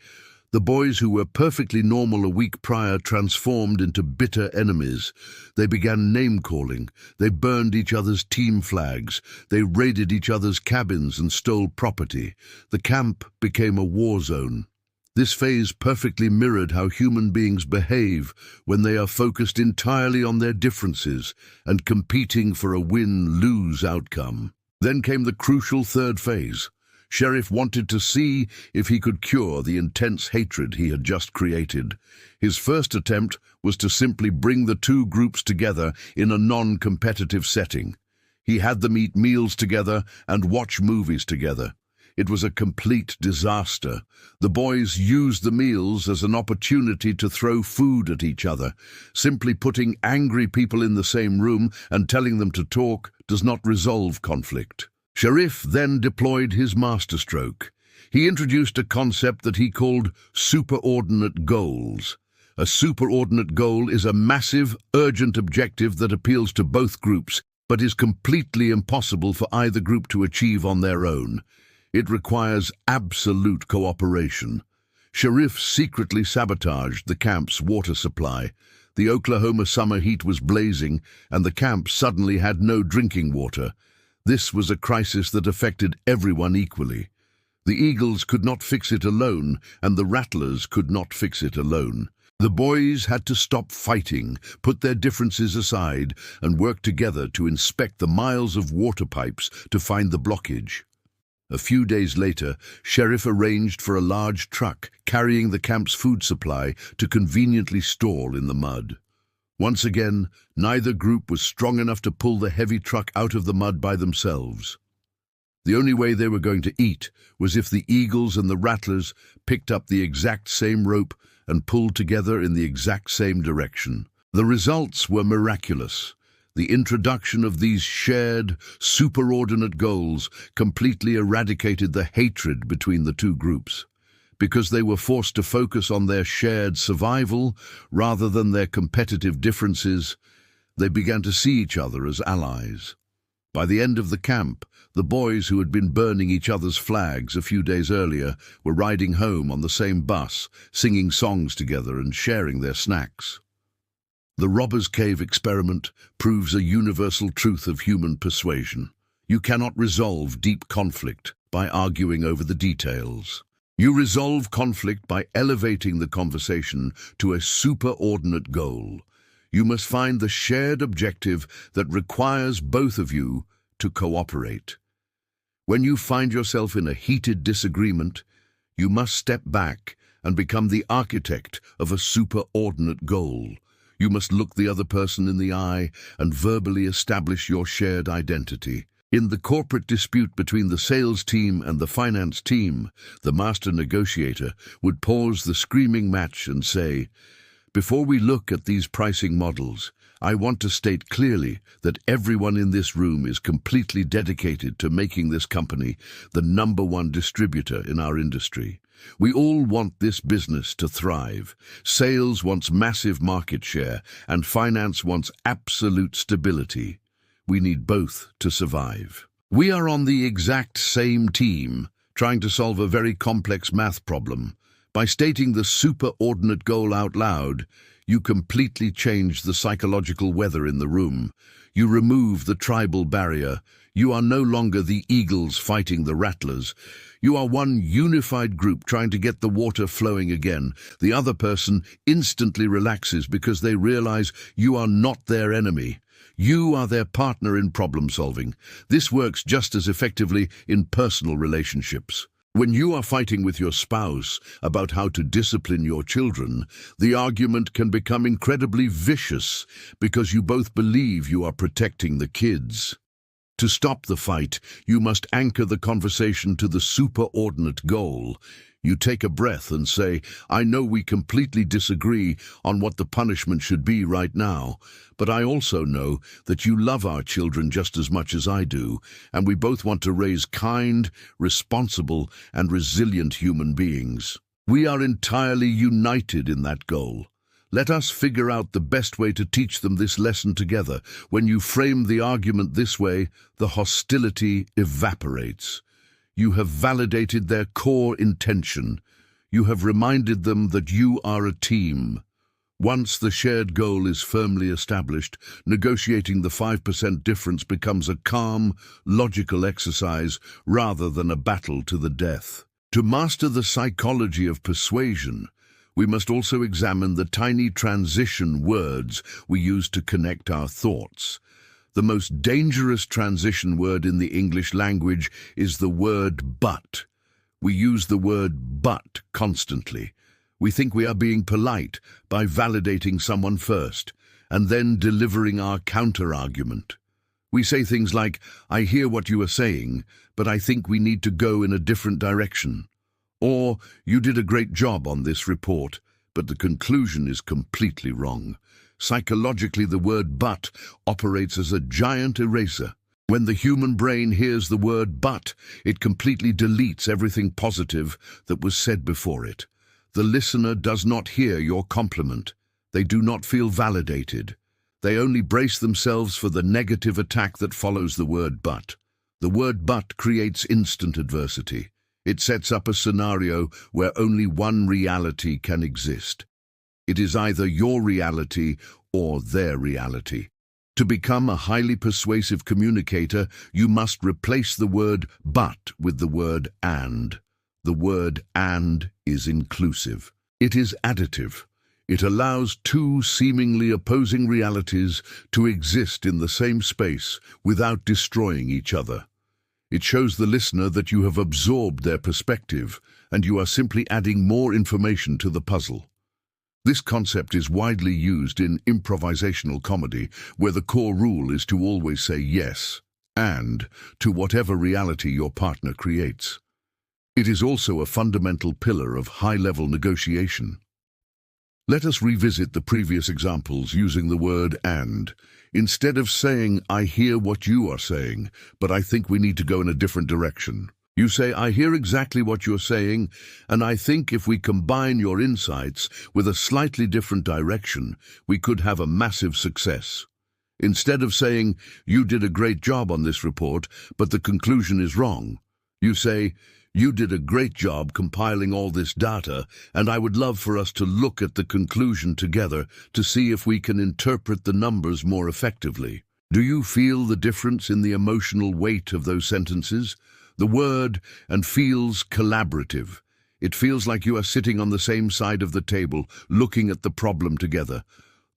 S1: The boys who were perfectly normal a week prior transformed into bitter enemies. They began name-calling. They burned each other's team flags. They raided each other's cabins and stole property. The camp became a war zone. This phase perfectly mirrored how human beings behave when they are focused entirely on their differences and competing for a win-lose outcome. Then came the crucial third phase. Sharif wanted to see if he could cure the intense hatred he had just created. His first attempt was to simply bring the two groups together in a non-competitive setting. He had them eat meals together and watch movies together. It was a complete disaster. The boys used the meals as an opportunity to throw food at each other. Simply putting angry people in the same room and telling them to talk does not resolve conflict. Sharif then deployed his masterstroke. He introduced a concept that he called superordinate goals. A superordinate goal is a massive, urgent objective that appeals to both groups, but is completely impossible for either group to achieve on their own. It requires absolute cooperation. Sharif secretly sabotaged the camp's water supply. The Oklahoma summer heat was blazing, and the camp suddenly had no drinking water. This was a crisis that affected everyone equally. The Eagles could not fix it alone, and the Rattlers could not fix it alone. The boys had to stop fighting, put their differences aside, and work together to inspect the miles of water pipes to find the blockage. A few days later, Sharif arranged for a large truck carrying the camp's food supply to conveniently stall in the mud. Once again, neither group was strong enough to pull the heavy truck out of the mud by themselves. The only way they were going to eat was if the Eagles and the Rattlers picked up the exact same rope and pulled together in the exact same direction. The results were miraculous. The introduction of these shared, superordinate goals completely eradicated the hatred between the two groups, because they were forced to focus on their shared survival rather than their competitive differences. They began to see each other as allies. By the end of the camp, the boys who had been burning each other's flags a few days earlier were riding home on the same bus, singing songs together and sharing their snacks. The Robber's Cave experiment proves a universal truth of human persuasion. You cannot resolve deep conflict by arguing over the details. You resolve conflict by elevating the conversation to a superordinate goal. You must find the shared objective that requires both of you to cooperate. When you find yourself in a heated disagreement, you must step back and become the architect of a superordinate goal. You must look the other person in the eye and verbally establish your shared identity. In the corporate dispute between the sales team and the finance team, the master negotiator would pause the screaming match and say, "Before we look at these pricing models, I want to state clearly that everyone in this room is completely dedicated to making this company the #1 distributor in our industry. We all want this business to thrive. Sales wants massive market share, and finance wants absolute stability. We need both to survive. We are on the exact same team, trying to solve a very complex math problem. By stating the superordinate goal out loud, you completely change the psychological weather in the room. You remove the tribal barrier. You are no longer the eagles fighting the rattlers. You are one unified group trying to get the water flowing again. The other person instantly relaxes because they realize you are not their enemy. You are their partner in problem solving. This works just as effectively in personal relationships. When you are fighting with your spouse about how to discipline your children, the argument can become incredibly vicious because you both believe you are protecting the kids. To stop the fight, you must anchor the conversation to the superordinate goal. You take a breath and say, "I know we completely disagree on what the punishment should be right now, but I also know that you love our children just as much as I do, and we both want to raise kind, responsible, and resilient human beings. We are entirely united in that goal. Let us figure out the best way to teach them this lesson together." When you frame the argument this way, the hostility evaporates. You have validated their core intention. You have reminded them that you are a team. Once the shared goal is firmly established, negotiating the 5% difference becomes a calm, logical exercise rather than a battle to the death. To master the psychology of persuasion, we must also examine the tiny transition words we use to connect our thoughts. The most dangerous transition word in the English language is the word but. We use the word but constantly. We think we are being polite by validating someone first and then delivering our counter-argument. We say things like, "I hear what you are saying, but I think we need to go in a different direction." Or, "You did a great job on this report, but the conclusion is completely wrong." Psychologically, the word but operates as a giant eraser. When the human brain hears the word but, it completely deletes everything positive that was said before it. The listener does not hear your compliment. They do not feel validated. They only brace themselves for the negative attack that follows the word but. The word but creates instant adversity. It sets up a scenario where only one reality can exist. It is either your reality or their reality. To become a highly persuasive communicator, you must replace the word but with the word and. The word and is inclusive. It is additive. It allows two seemingly opposing realities to exist in the same space without destroying each other. It shows the listener that you have absorbed their perspective and you are simply adding more information to the puzzle. This concept is widely used in improvisational comedy, where the core rule is to always say yes and to whatever reality your partner creates. It is also a fundamental pillar of high-level negotiation. Let us revisit the previous examples using the word "and." Instead of saying, "I hear what you are saying, but I think we need to go in a different direction," you say, "I hear exactly what you're saying, and I think if we combine your insights with a slightly different direction, we could have a massive success." Instead of saying, "You did a great job on this report, but the conclusion is wrong," you say, "You did a great job compiling all this data, and I would love for us to look at the conclusion together to see if we can interpret the numbers more effectively." Do you feel the difference in the emotional weight of those sentences? The word "and" feels collaborative. It feels like you are sitting on the same side of the table, looking at the problem together.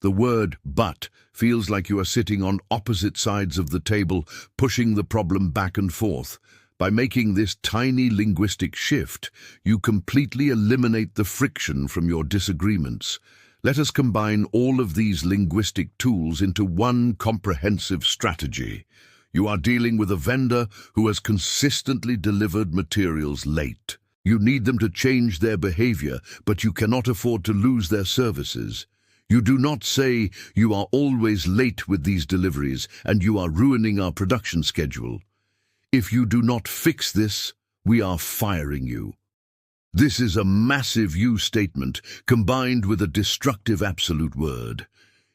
S1: The word "but" feels like you are sitting on opposite sides of the table, pushing the problem back and forth. By making this tiny linguistic shift, you completely eliminate the friction from your disagreements. Let us combine all of these linguistic tools into one comprehensive strategy. You are dealing with a vendor who has consistently delivered materials late. You need them to change their behavior, but you cannot afford to lose their services. You do not say, "You are always late with these deliveries, and you are ruining our production schedule. If you do not fix this, we are firing you." This is a massive "you" statement combined with a destructive absolute word.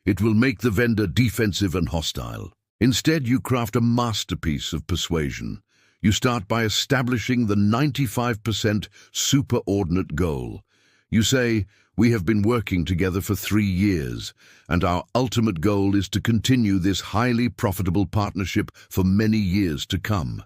S1: It will make the vendor defensive and hostile. Instead, you craft a masterpiece of persuasion. You start by establishing the 95% superordinate goal. You say, "We have been working together for 3 years, and our ultimate goal is to continue this highly profitable partnership for many years to come."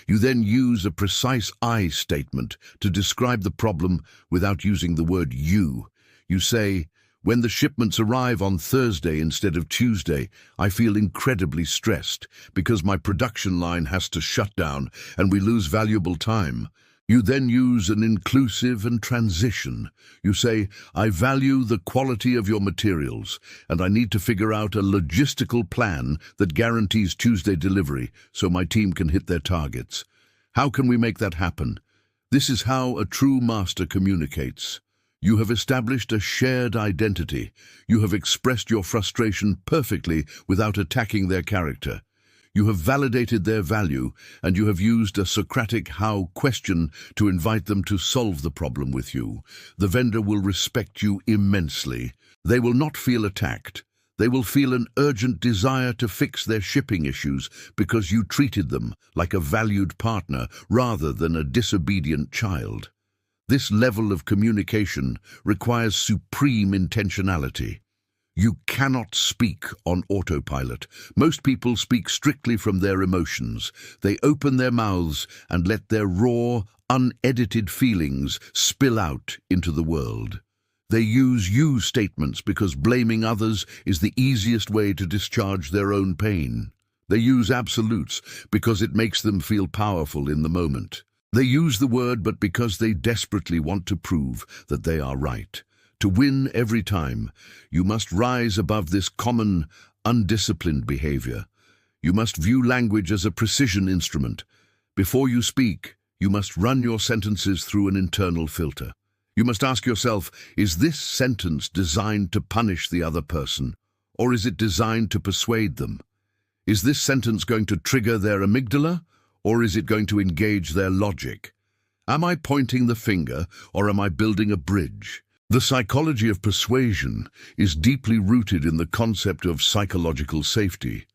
S1: You then use a precise "I" statement to describe the problem without using the word "you." You say, "When the shipments arrive on Thursday instead of Tuesday, I feel incredibly stressed because my production line has to shut down and we lose valuable time." You then use an inclusive and transition. You say, "I value the quality of your materials, and I need to figure out a logistical plan that guarantees Tuesday delivery so my team can hit their targets. How can we make that happen?" This is how a true master communicates. You have established a shared identity. You have expressed your frustration perfectly without attacking their character. You have validated their value, and you have used a Socratic "how" question to invite them to solve the problem with you. The vendor will respect you immensely. They will not feel attacked. They will feel an urgent desire to fix their shipping issues because you treated them like a valued partner rather than a disobedient child. This level of communication requires supreme intentionality. You cannot speak on autopilot. Most people speak strictly from their emotions. They open their mouths and let their raw, unedited feelings spill out into the world. They use "you" statements because blaming others is the easiest way to discharge their own pain. They use absolutes because it makes them feel powerful in the moment. They use the word "but" because they desperately want to prove that they are right. To win every time, you must rise above this common, undisciplined behavior. You must view language as a precision instrument. Before you speak, you must run your sentences through an internal filter. You must ask yourself, is this sentence designed to punish the other person, or is it designed to persuade them? Is this sentence going to trigger their amygdala, or is it going to engage their logic? Am I pointing the finger, or am I building a bridge? The psychology of persuasion is deeply rooted in the concept of psychological safety.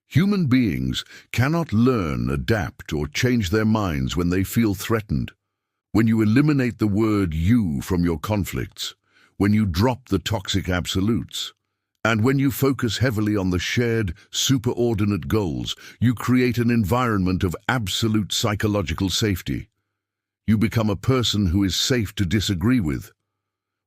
S1: Human beings cannot learn, adapt, or change their minds when they feel threatened. When you eliminate the word "you" from your conflicts, when you drop the toxic absolutes, and when you focus heavily on the shared, superordinate goals, you create an environment of absolute psychological safety. You become a person who is safe to disagree with.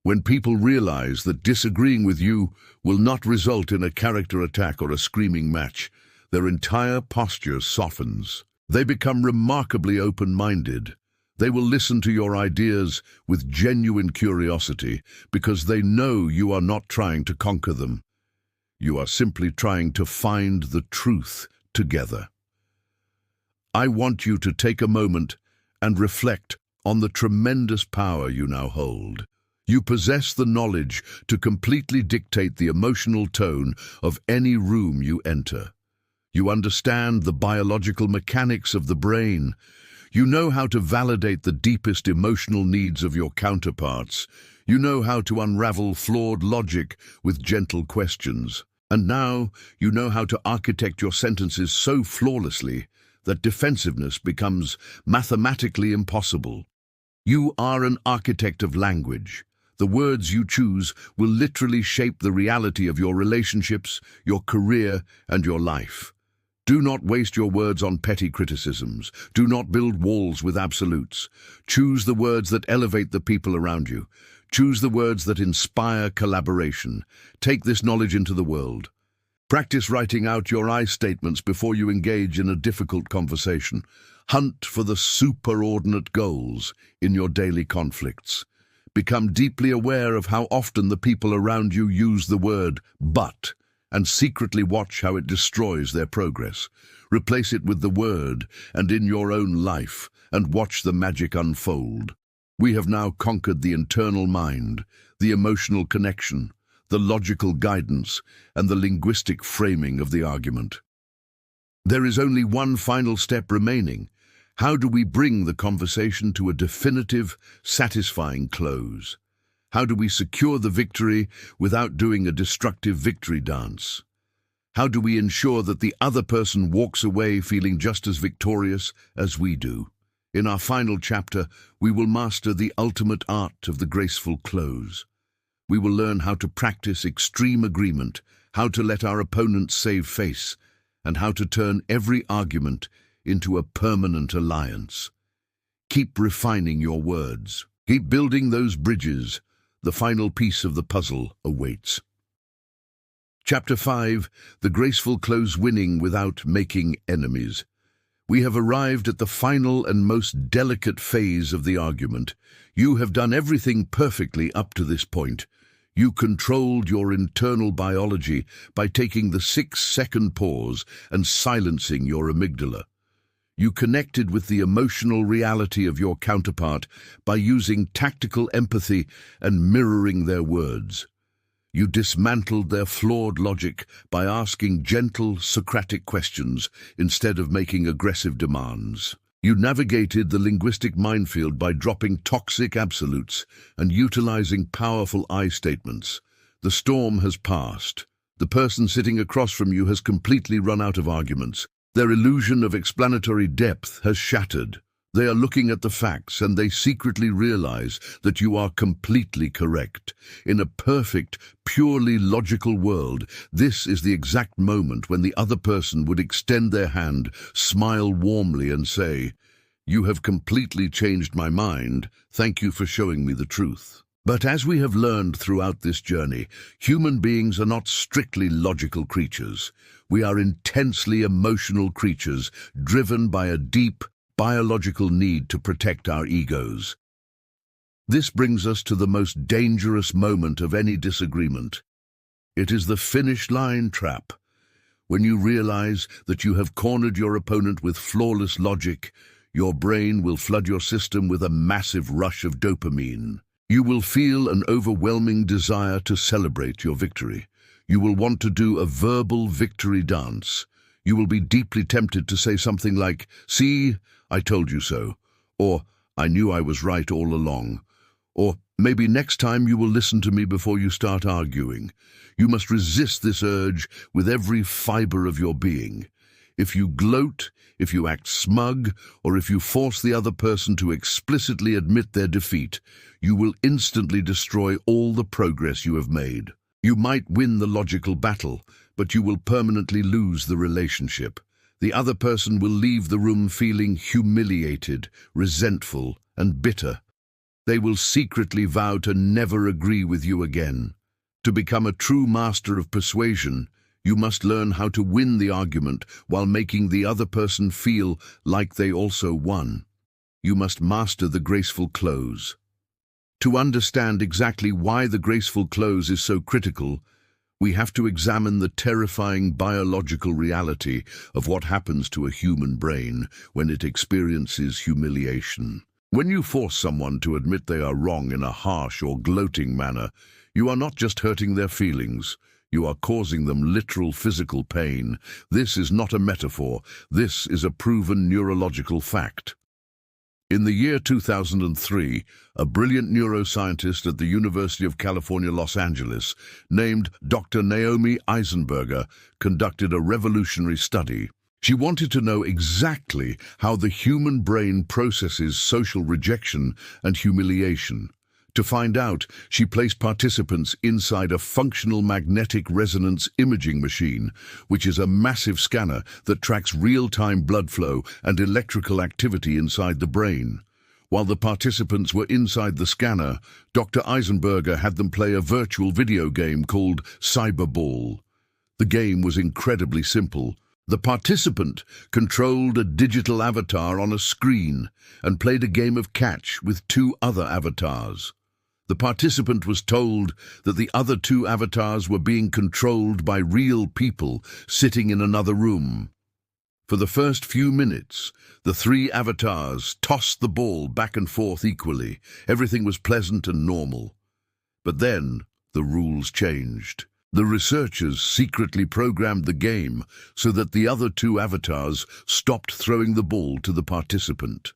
S1: When people realize that disagreeing with you will not result in a character attack or a screaming match, their entire posture softens. They become remarkably open-minded. They will listen to your ideas with genuine curiosity because they know you are not trying to conquer them. You are simply trying to find the truth together. I want you to take a moment and reflect on the tremendous power you now hold. You possess the knowledge to completely dictate the emotional tone of any room you enter. You understand the biological mechanics of the brain. You know how to validate the deepest emotional needs of your counterparts. You know how to unravel flawed logic with gentle questions. And now you know how to architect your sentences so flawlessly that defensiveness becomes mathematically impossible. You are an architect of language. The words you choose will literally shape the reality of your relationships, your career, and your life. Do not waste your words on petty criticisms. Do not build walls with absolutes. Choose the words that elevate the people around you. Choose the words that inspire collaboration. Take this knowledge into the world. Practice writing out your I statements before you engage in a difficult conversation. Hunt for the superordinate goals in your daily conflicts. Become deeply aware of how often the people around you use the word "but" and secretly watch how it destroys their progress. Replace it with the word and in your own life and watch the magic unfold. We have now conquered the internal mind, the emotional connection, the logical guidance, and the linguistic framing of the argument. There is only one final step remaining. How do we bring the conversation to a definitive, satisfying close? How do we secure the victory without doing a destructive victory dance? How do we ensure that the other person walks away feeling just as victorious as we do? In our final chapter, we will master the ultimate art of the graceful close. We will learn how to practice extreme agreement, how to let our opponents save face, and how to turn every argument into a permanent alliance. Keep refining your words. Keep building those bridges. The final piece of the puzzle awaits. Chapter 5. The graceful close, winning without making enemies. We have arrived at the final and most delicate phase of the argument. You have done everything perfectly up to this point. You controlled your internal biology by taking the 6-second pause and silencing your amygdala. You connected with the emotional reality of your counterpart by using tactical empathy and mirroring their words. You dismantled their flawed logic by asking gentle, Socratic questions instead of making aggressive demands. You navigated the linguistic minefield by dropping toxic absolutes and utilizing powerful I statements. The storm has passed. The person sitting across from you has completely run out of arguments. Their illusion of explanatory depth has shattered. They are looking at the facts and they secretly realize that you are completely correct. In a perfect, purely logical world, this is the exact moment when the other person would extend their hand, smile warmly and say, "You have completely changed my mind. Thank you for showing me the truth." But as we have learned throughout this journey, human beings are not strictly logical creatures. We are intensely emotional creatures, driven by a deep, biological need to protect our egos. This brings us to the most dangerous moment of any disagreement. It is the finish line trap. When you realize that you have cornered your opponent with flawless logic, your brain will flood your system with a massive rush of dopamine. You will feel an overwhelming desire to celebrate your victory. You will want to do a verbal victory dance. You will be deeply tempted to say something like, "See, I told you so," or "I knew I was right all along," or maybe next time you will listen to me before you start arguing. You must resist this urge with every fiber of your being. If you gloat, if you act smug, or if you force the other person to explicitly admit their defeat, you will instantly destroy all the progress you have made. You might win the logical battle, but you will permanently lose the relationship. The other person will leave the room feeling humiliated, resentful, and bitter. They will secretly vow to never agree with you again. To become a true master of persuasion, you must learn how to win the argument while making the other person feel like they also won. You must master the graceful close. To understand exactly why the graceful close is so critical, we have to examine the terrifying biological reality of what happens to a human brain when it experiences humiliation. When you force someone to admit they are wrong in a harsh or gloating manner, you are not just hurting their feelings, you are causing them literal physical pain. This is not a metaphor, this is a proven neurological fact. In the year 2003, a brilliant neuroscientist at the University of California, Los Angeles, named Dr. Naomi Eisenberger, conducted a revolutionary study. She wanted to know exactly how the human brain processes social rejection and humiliation. To find out, she placed participants inside a functional magnetic resonance imaging machine, which is a massive scanner that tracks real-time blood flow and electrical activity inside the brain. While the participants were inside the scanner, Dr. Eisenberger had them play a virtual video game called Cyberball. The game was incredibly simple. The participant controlled a digital avatar on a screen and played a game of catch with two other avatars. The participant was told that the other two avatars were being controlled by real people sitting in another room. For the first few minutes, the three avatars tossed the ball back and forth equally. Everything was pleasant and normal. But then the rules changed. The researchers secretly programmed the game so that the other two avatars stopped throwing the ball to the participant.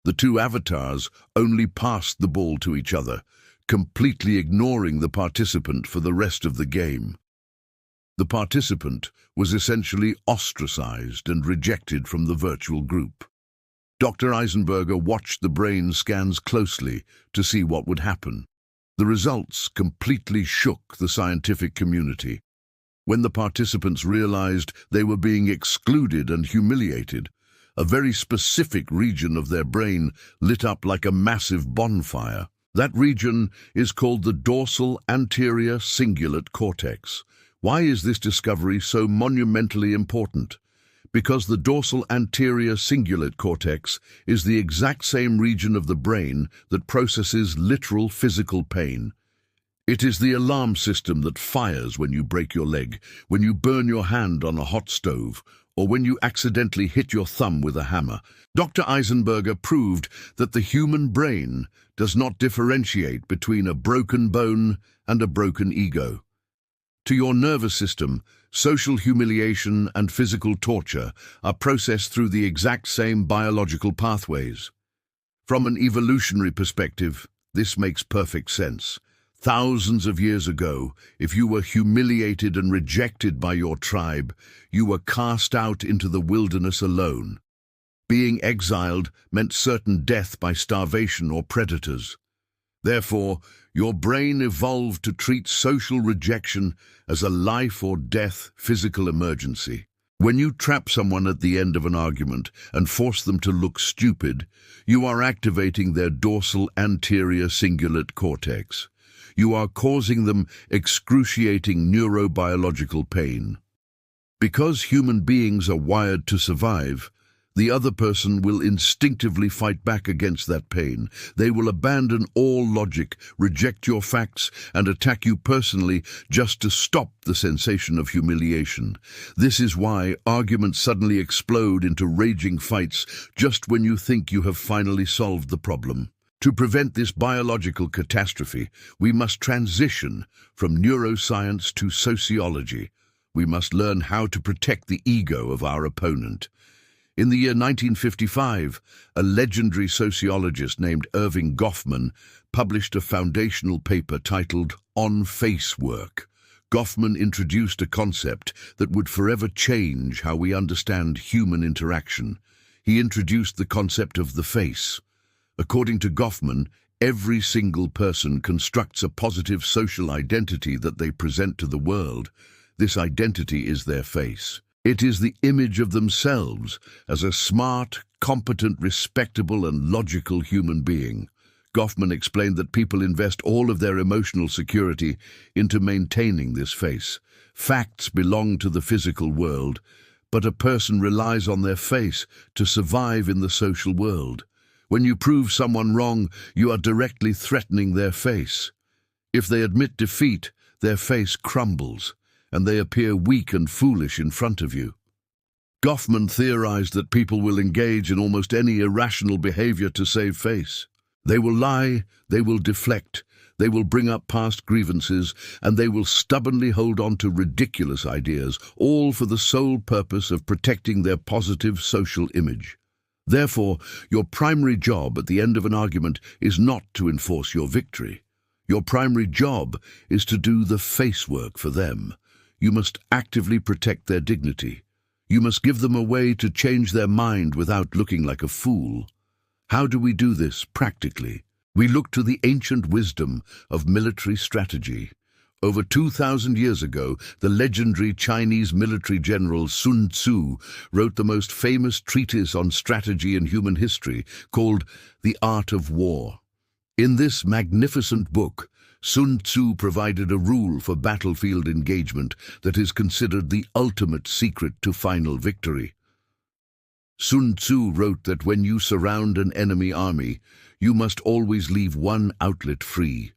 S1: The two avatars only passed the ball to each other, completely ignoring the participant for the rest of the game. The participant was essentially ostracized and rejected from the virtual group. Dr. Eisenberger watched the brain scans closely to see what would happen. The results completely shook the scientific community. When the participants realized they were being excluded and humiliated, a very specific region of their brain lit up like a massive bonfire. That region is called the dorsal anterior cingulate cortex. Why is this discovery so monumentally important? Because the dorsal anterior cingulate cortex is the exact same region of the brain that processes literal physical pain. It is the alarm system that fires when you break your leg, when you burn your hand on a hot stove, or when you accidentally hit your thumb with a hammer. Dr. Eisenberger proved that the human brain does not differentiate between a broken bone and a broken ego. To your nervous system, social humiliation and physical torture are processed through the exact same biological pathways. From an evolutionary perspective, this makes perfect sense. Thousands of years ago, if you were humiliated and rejected by your tribe, you were cast out into the wilderness alone. Being exiled meant certain death by starvation or predators. Therefore, your brain evolved to treat social rejection as a life or death physical emergency. When you trap someone at the end of an argument and force them to look stupid, you are activating their dorsal anterior cingulate cortex. You are causing them excruciating neurobiological pain. Because human beings are wired to survive, the other person will instinctively fight back against that pain. They will abandon all logic, reject your facts, and attack you personally just to stop the sensation of humiliation. This is why arguments suddenly explode into raging fights just when you think you have finally solved the problem. To prevent this biological catastrophe, we must transition from neuroscience to sociology. We must learn how to protect the ego of our opponent. In the year 1955, a legendary sociologist named Erving Goffman published a foundational paper titled On Face Work. Goffman introduced a concept that would forever change how we understand human interaction. He introduced the concept of the face. According to Goffman, every single person constructs a positive social identity that they present to the world. This identity is their face. It is the image of themselves as a smart, competent, respectable, and logical human being. Goffman explained that people invest all of their emotional security into maintaining this face. Facts belong to the physical world, but a person relies on their face to survive in the social world. When you prove someone wrong, you are directly threatening their face. If they admit defeat, their face crumbles, and they appear weak and foolish in front of you. Goffman theorized that people will engage in almost any irrational behavior to save face. They will lie, they will deflect, they will bring up past grievances, and they will stubbornly hold on to ridiculous ideas, all for the sole purpose of protecting their positive social image. Therefore, your primary job at the end of an argument is not to enforce your victory. Your primary job is to do the face work for them. You must actively protect their dignity. You must give them a way to change their mind without looking like a fool. How do we do this practically? We look to the ancient wisdom of military strategy. Over 2,000 years ago, the legendary Chinese military general Sun Tzu wrote the most famous treatise on strategy in human history, called The Art of War. In this magnificent book, Sun Tzu provided a rule for battlefield engagement that is considered the ultimate secret to final victory. Sun Tzu wrote that when you surround an enemy army, you must always leave one outlet free.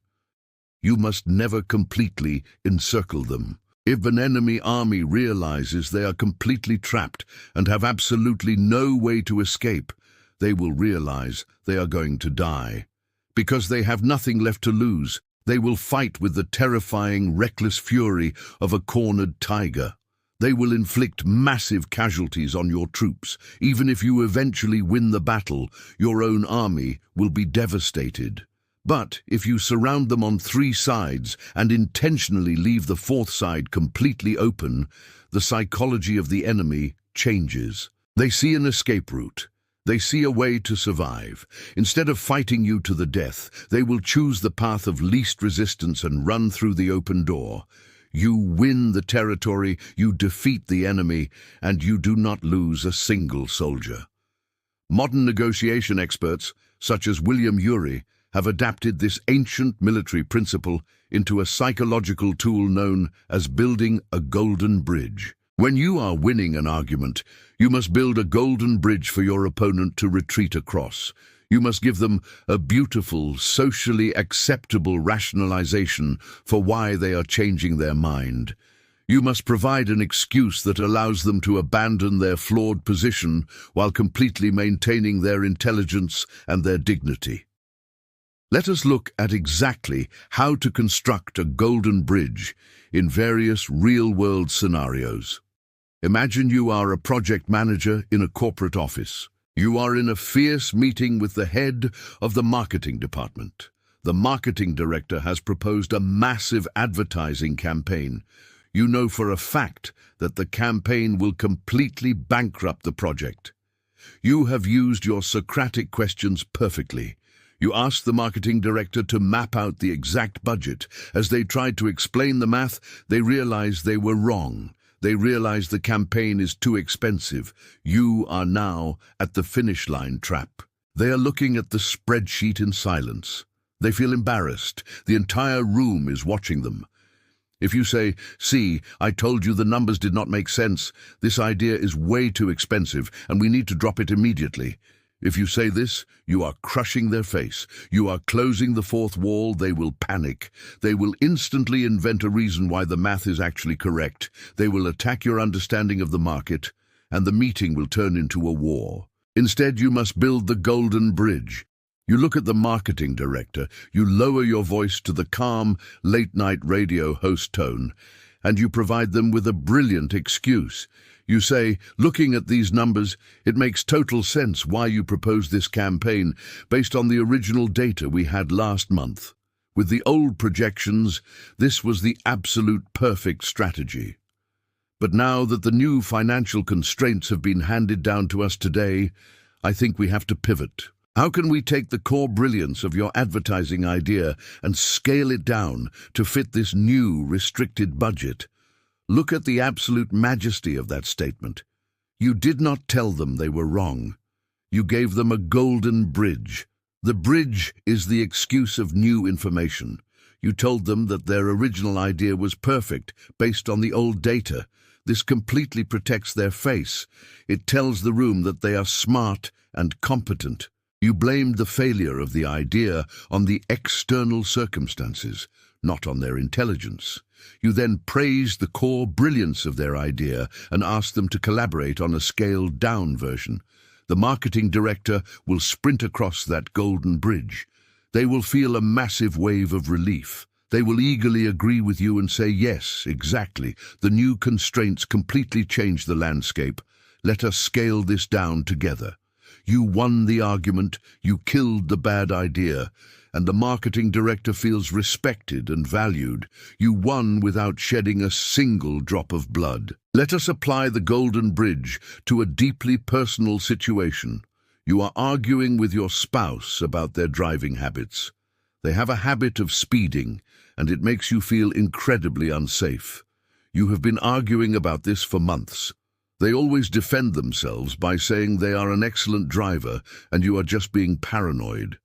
S1: You must never completely encircle them. If an enemy army realizes they are completely trapped and have absolutely no way to escape, they will realize they are going to die. Because they have nothing left to lose, they will fight with the terrifying, reckless fury of a cornered tiger. They will inflict massive casualties on your troops. Even if you eventually win the battle, your own army will be devastated. But if you surround them on 3 sides and intentionally leave the 4th side completely open, the psychology of the enemy changes. They see an escape route. They see a way to survive. Instead of fighting you to the death, they will choose the path of least resistance and run through the open door. You win the territory, you defeat the enemy, and you do not lose a single soldier. Modern negotiation experts, such as William Ury, have adapted this ancient military principle into a psychological tool known as building a golden bridge. When you are winning an argument, you must build a golden bridge for your opponent to retreat across. You must give them a beautiful, socially acceptable rationalization for why they are changing their mind. You must provide an excuse that allows them to abandon their flawed position while completely maintaining their intelligence and their dignity. Let us look at exactly how to construct a golden bridge in various real-world scenarios. Imagine you are a project manager in a corporate office. You are in a fierce meeting with the head of the marketing department. The marketing director has proposed a massive advertising campaign. You know for a fact that the campaign will completely bankrupt the project. You have used your Socratic questions perfectly. You asked the marketing director to map out the exact budget. As they tried to explain the math, they realized they were wrong. They realized the campaign is too expensive. You are now at the finish line trap. They are looking at the spreadsheet in silence. They feel embarrassed. The entire room is watching them. If you say, "See, I told you the numbers did not make sense. This idea is way too expensive and we need to drop it immediately." If you say this, you are crushing their face. You are closing the 4th wall. They will panic. They will instantly invent a reason why the math is actually correct. They will attack your understanding of the market, and the meeting will turn into a war. Instead, you must build the golden bridge. You look at the marketing director. You lower your voice to the calm, late-night radio host tone, and you provide them with a brilliant excuse. You say, "Looking at these numbers, it makes total sense why you proposed this campaign based on the original data we had last month. With the old projections, this was the absolute perfect strategy. But now that the new financial constraints have been handed down to us today, I think we have to pivot. How can we take the core brilliance of your advertising idea and scale it down to fit this new restricted budget?" Look at the absolute majesty of that statement. You did not tell them they were wrong. You gave them a golden bridge. The bridge is the excuse of new information. You told them that their original idea was perfect, based on the old data. This completely protects their face. It tells the room that they are smart and competent. You blamed the failure of the idea on the external circumstances. not on their intelligence. You then praise the core brilliance of their idea and ask them to collaborate on a scaled-down version. The marketing director will sprint across that golden bridge. They will feel a massive wave of relief. They will eagerly agree with you and say, yes, exactly. The new constraints completely change the landscape. Let us scale this down together. You won the argument, you killed the bad idea, and the marketing director feels respected and valued. You won without shedding a single drop of blood. Let us apply the golden bridge to a deeply personal situation. You are arguing with your spouse about their driving habits. They have a habit of speeding, and it makes you feel incredibly unsafe. You have been arguing about this for months. They always defend themselves by saying they are an excellent driver and you are just being paranoid.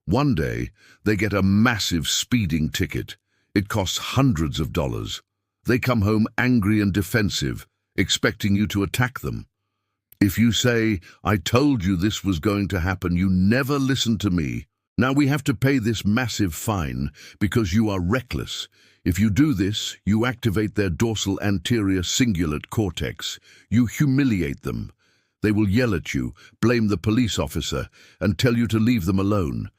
S1: One day, they get a massive speeding ticket. It costs hundreds of dollars. They come home angry and defensive, expecting you to attack them. If you say, I told you this was going to happen, you never listened to me. Now we have to pay this massive fine because you are reckless. If you do this, you activate their dorsal anterior cingulate cortex. You humiliate them. They will yell at you, blame the police officer, and tell you to leave them alone.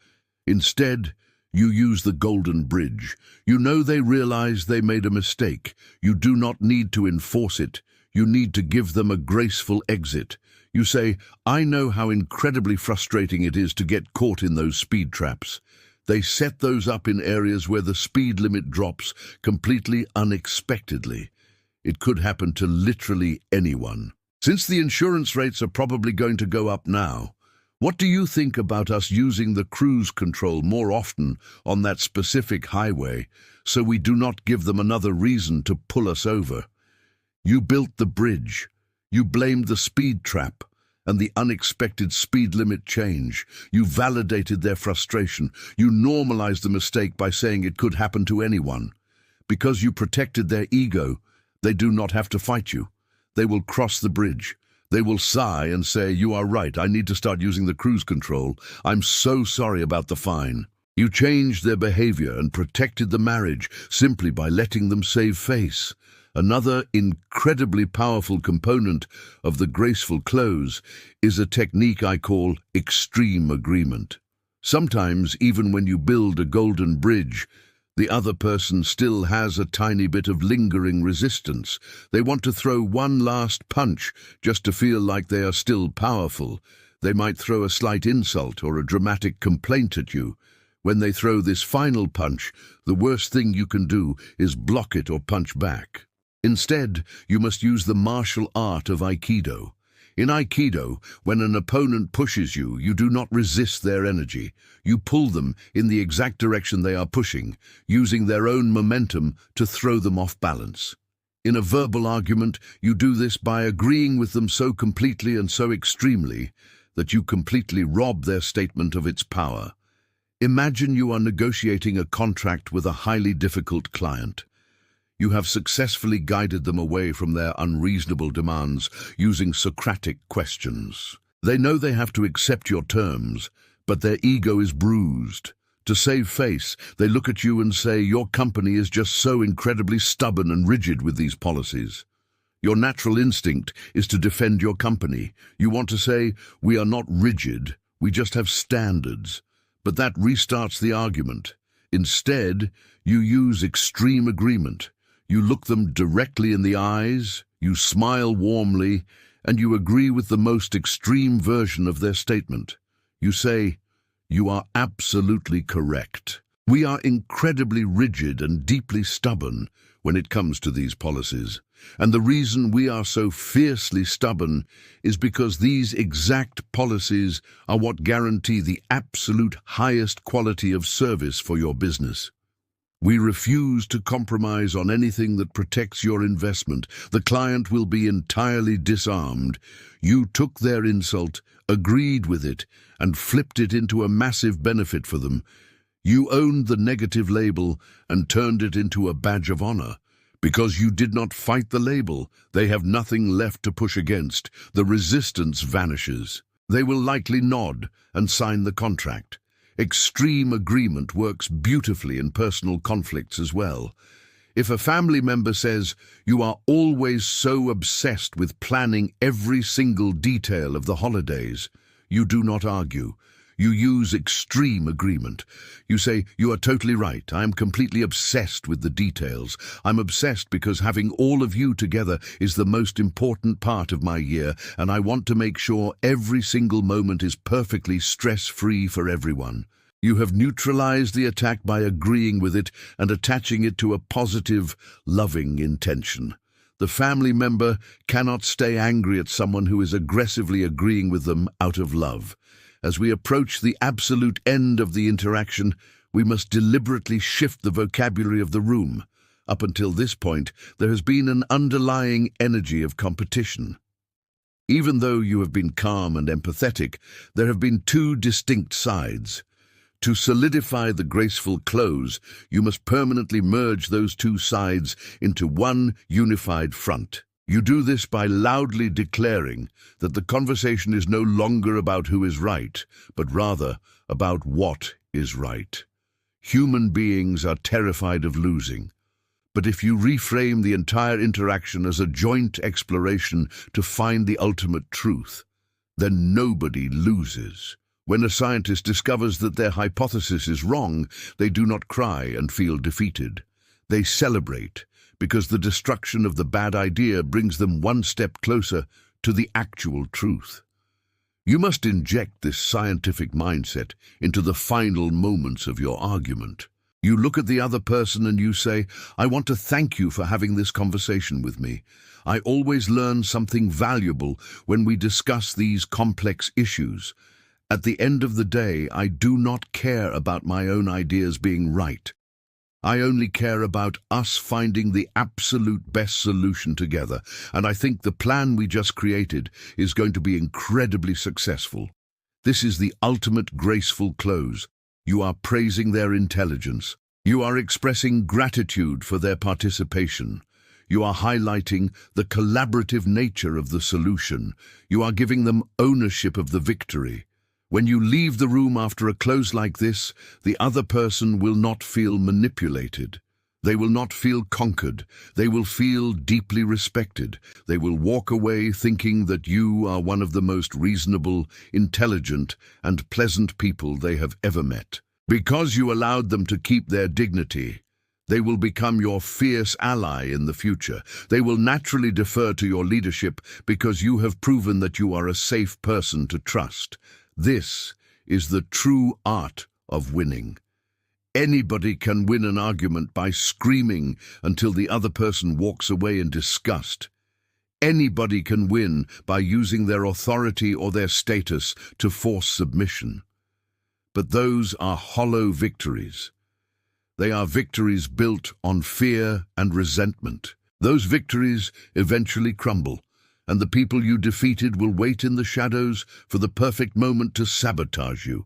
S1: Instead, you use the golden bridge. You know they realize they made a mistake. You do not need to enforce it. You need to give them a graceful exit. You say, I know how incredibly frustrating it is to get caught in those speed traps. They set those up in areas where the speed limit drops completely unexpectedly. It could happen to literally anyone. Since the insurance rates are probably going to go up now, what do you think about us using the cruise control more often on that specific highway so we do not give them another reason to pull us over? You built the bridge. You blamed the speed trap and the unexpected speed limit change. You validated their frustration. You normalized the mistake by saying it could happen to anyone. Because you protected their ego, they do not have to fight you. They will cross the bridge. They will sigh and say, you are right, I need to start using the cruise control. I'm so sorry about the fine. You changed their behavior and protected the marriage simply by letting them save face. Another incredibly powerful component of the graceful close is a technique I call extreme agreement. Sometimes, even when you build a golden bridge, the other person still has a tiny bit of lingering resistance. They want to throw one last punch just to feel like they are still powerful. They might throw a slight insult or a dramatic complaint at you. When they throw this final punch, the worst thing you can do is block it or punch back. Instead, you must use the martial art of Aikido. In Aikido, when an opponent pushes you, you do not resist their energy. You pull them in the exact direction they are pushing, using their own momentum to throw them off balance. In a verbal argument, you do this by agreeing with them so completely and so extremely that you completely rob their statement of its power. Imagine you are negotiating a contract with a highly difficult client. You have successfully guided them away from their unreasonable demands using Socratic questions. They know they have to accept your terms, but their ego is bruised. To save face, they look at you and say, your company is just so incredibly stubborn and rigid with these policies. Your natural instinct is to defend your company. You want to say, we are not rigid, we just have standards. But that restarts the argument. Instead, you use extreme agreement. You look them directly in the eyes, you smile warmly, and you agree with the most extreme version of their statement. You say, you are absolutely correct. We are incredibly rigid and deeply stubborn when it comes to these policies. And the reason we are so fiercely stubborn is because these exact policies are what guarantee the absolute highest quality of service for your business. We refuse to compromise on anything that protects your investment. The client will be entirely disarmed. You took their insult, agreed with it, and flipped it into a massive benefit for them. You owned the negative label and turned it into a badge of honor. Because you did not fight the label, they have nothing left to push against. The resistance vanishes. They will likely nod and sign the contract. Extreme agreement works beautifully in personal conflicts as well. If a family member says, "You are always so obsessed with planning every single detail of the holidays," you do not argue. You use extreme agreement. You say, "You are totally right. I am completely obsessed with the details. I'm obsessed because having all of you together is the most important part of my year, and I want to make sure every single moment is perfectly stress-free for everyone." You have neutralized the attack by agreeing with it and attaching it to a positive, loving intention. The family member cannot stay angry at someone who is aggressively agreeing with them out of love. As we approach the absolute end of the interaction, we must deliberately shift the vocabulary of the room. Up until this point, there has been an underlying energy of competition. Even though you have been calm and empathetic, there have been two distinct sides. To solidify the graceful close, you must permanently merge those two sides into one unified front. You do this by loudly declaring that the conversation is no longer about who is right, but rather about what is right. Human beings are terrified of losing. But if you reframe the entire interaction as a joint exploration to find the ultimate truth, then nobody loses. When a scientist discovers that their hypothesis is wrong, they do not cry and feel defeated. They celebrate, because the destruction of the bad idea brings them one step closer to the actual truth. You must inject this scientific mindset into the final moments of your argument. You look at the other person and you say, "I want to thank you for having this conversation with me. I always learn something valuable when we discuss these complex issues. At the end of the day, I do not care about my own ideas being right. I only care about us finding the absolute best solution together, and I think the plan we just created is going to be incredibly successful." This is the ultimate graceful close. You are praising their intelligence. You are expressing gratitude for their participation. You are highlighting the collaborative nature of the solution. You are giving them ownership of the victory. When you leave the room after a close like this, the other person will not feel manipulated. They will not feel conquered. They will feel deeply respected. They will walk away thinking that you are one of the most reasonable, intelligent, and pleasant people they have ever met. Because you allowed them to keep their dignity, they will become your fierce ally in the future. They will naturally defer to your leadership because you have proven that you are a safe person to trust. This is the true art of winning. Anybody can win an argument by screaming until the other person walks away in disgust. Anybody can win by using their authority or their status to force submission. But those are hollow victories. They are victories built on fear and resentment. Those victories eventually crumble, and the people you defeated will wait in the shadows for the perfect moment to sabotage you.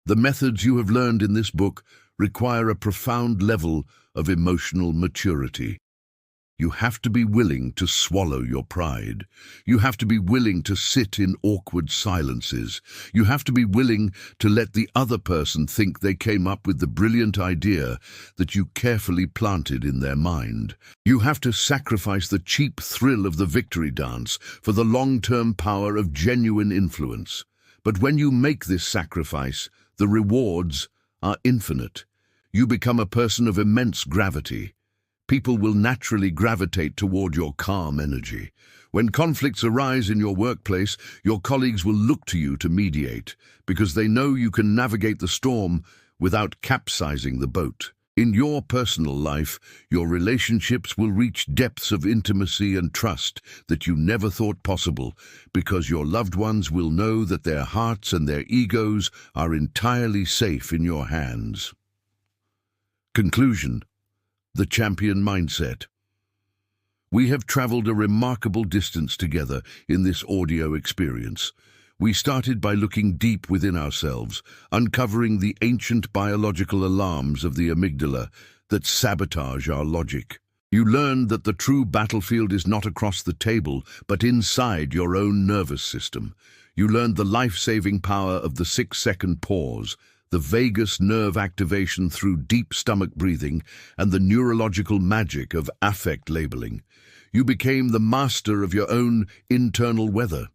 S1: The methods you have learned in this book require a profound level of emotional maturity. You have to be willing to swallow your pride. You have to be willing to sit in awkward silences. You have to be willing to let the other person think they came up with the brilliant idea that you carefully planted in their mind. You have to sacrifice the cheap thrill of the victory dance for the long-term power of genuine influence. But when you make this sacrifice, the rewards are infinite. You become a person of immense gravity. People will naturally gravitate toward your calm energy. When conflicts arise in your workplace, your colleagues will look to you to mediate, because they know you can navigate the storm without capsizing the boat. In your personal life, your relationships will reach depths of intimacy and trust that you never thought possible, because your loved ones will know that their hearts and their egos are entirely safe in your hands. Conclusion: the champion mindset. We have traveled a remarkable distance together in this audio experience. We started by looking deep within ourselves, uncovering the ancient biological alarms of the amygdala that sabotage our logic. You learned that the true battlefield is not across the table, but inside your own nervous system. You learned the life-saving power of the 6-second pause, the vagus nerve activation through deep stomach breathing, and the neurological magic of affect labeling. You became the master of your own internal weather.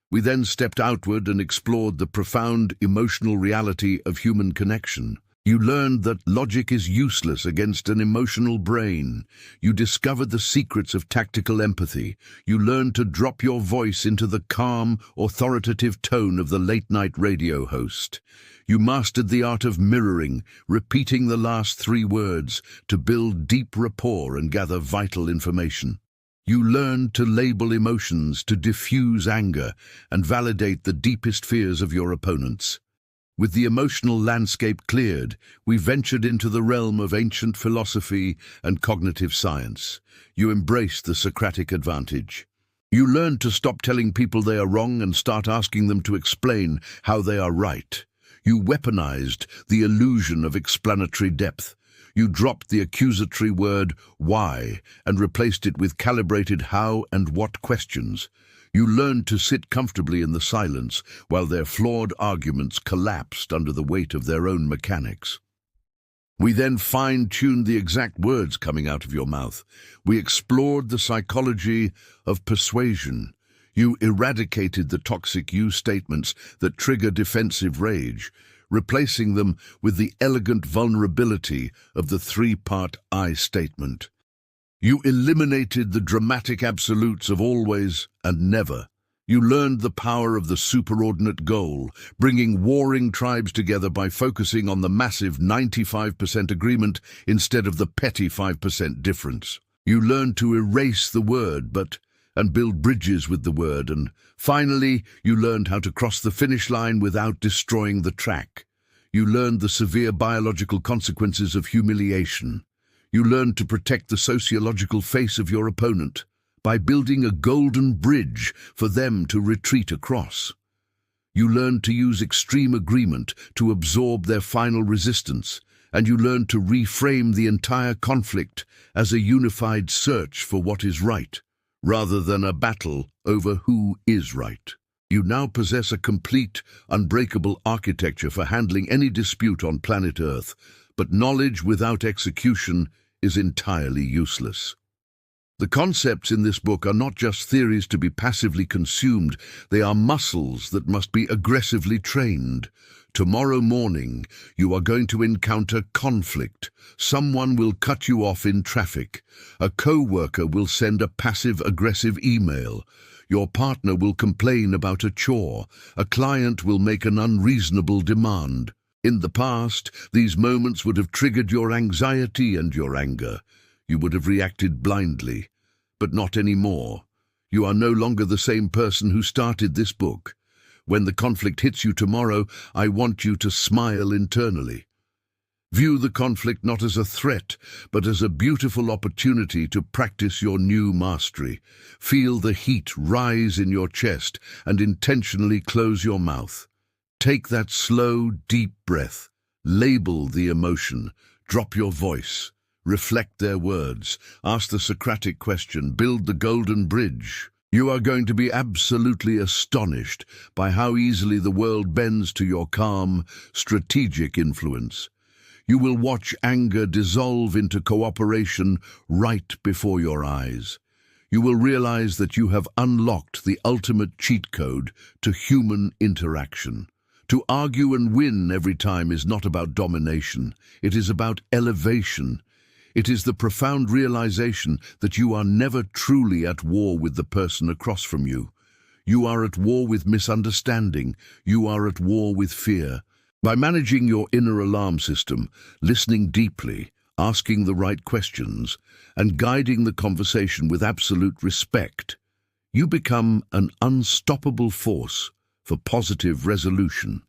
S1: We then stepped outward and explored the profound emotional reality of human connection. You learned that logic is useless against an emotional brain. You discovered the secrets of tactical empathy. You learned to drop your voice into the calm, authoritative tone of the late-night radio host. You mastered the art of mirroring, repeating the last 3 words to build deep rapport and gather vital information. You learned to label emotions, to diffuse anger, and validate the deepest fears of your opponents. With the emotional landscape cleared, we ventured into the realm of ancient philosophy and cognitive science. You embraced the Socratic advantage. You learned to stop telling people they are wrong and start asking them to explain how they are right. You weaponized the illusion of explanatory depth. You dropped the accusatory word why and replaced it with calibrated how and what questions. You learned to sit comfortably in the silence while their flawed arguments collapsed under the weight of their own mechanics. We then fine-tuned the exact words coming out of your mouth. We explored the psychology of persuasion. You eradicated the toxic you statements that trigger defensive rage, replacing them with the elegant vulnerability of the 3-part I statement. You eliminated the dramatic absolutes of always and never. You learned the power of the superordinate goal, bringing warring tribes together by focusing on the massive 95% agreement instead of the petty 5% difference. You learned to erase the word and build bridges with the word, and finally, you learned how to cross the finish line without destroying the track. You learned the severe biological consequences of humiliation. You learned to protect the sociological face of your opponent by building a golden bridge for them to retreat across. You learned to use extreme agreement to absorb their final resistance, and you learned to reframe the entire conflict as a unified search for what is right, rather than a battle over who is right. You now possess a complete, unbreakable architecture for handling any dispute on planet Earth, but knowledge without execution is entirely useless. The concepts in this book are not just theories to be passively consumed, they are muscles that must be aggressively trained. Tomorrow morning, you are going to encounter conflict. Someone will cut you off in traffic. A co-worker will send a passive-aggressive email. Your partner will complain about a chore. A client will make an unreasonable demand. In the past, these moments would have triggered your anxiety and your anger. You would have reacted blindly, but not anymore. You are no longer the same person who started this book. When the conflict hits you tomorrow, I want you to smile internally. View the conflict not as a threat, but as a beautiful opportunity to practice your new mastery. Feel the heat rise in your chest and intentionally close your mouth. Take that slow, deep breath. Label the emotion. Drop your voice. Reflect their words. Ask the Socratic question. Build the golden bridge. You are going to be absolutely astonished by how easily the world bends to your calm, strategic influence. You will watch anger dissolve into cooperation right before your eyes. You will realize that you have unlocked the ultimate cheat code to human interaction. To argue and win every time is not about domination. It is about elevation. It is the profound realization that you are never truly at war with the person across from you. You are at war with misunderstanding. You are at war with fear. By managing your inner alarm system, listening deeply, asking the right questions, and guiding the conversation with absolute respect, you become an unstoppable force for positive resolution.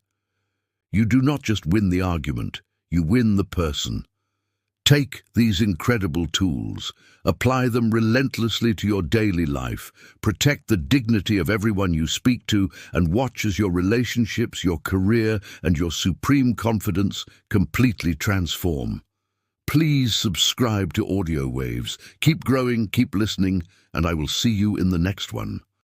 S1: You do not just win the argument, you win the person. Take these incredible tools, apply them relentlessly to your daily life, protect the dignity of everyone you speak to, and watch as your relationships, your career, and your supreme confidence completely transform. Please subscribe to Audio Waves. Keep growing, keep listening, and I will see you in the next one.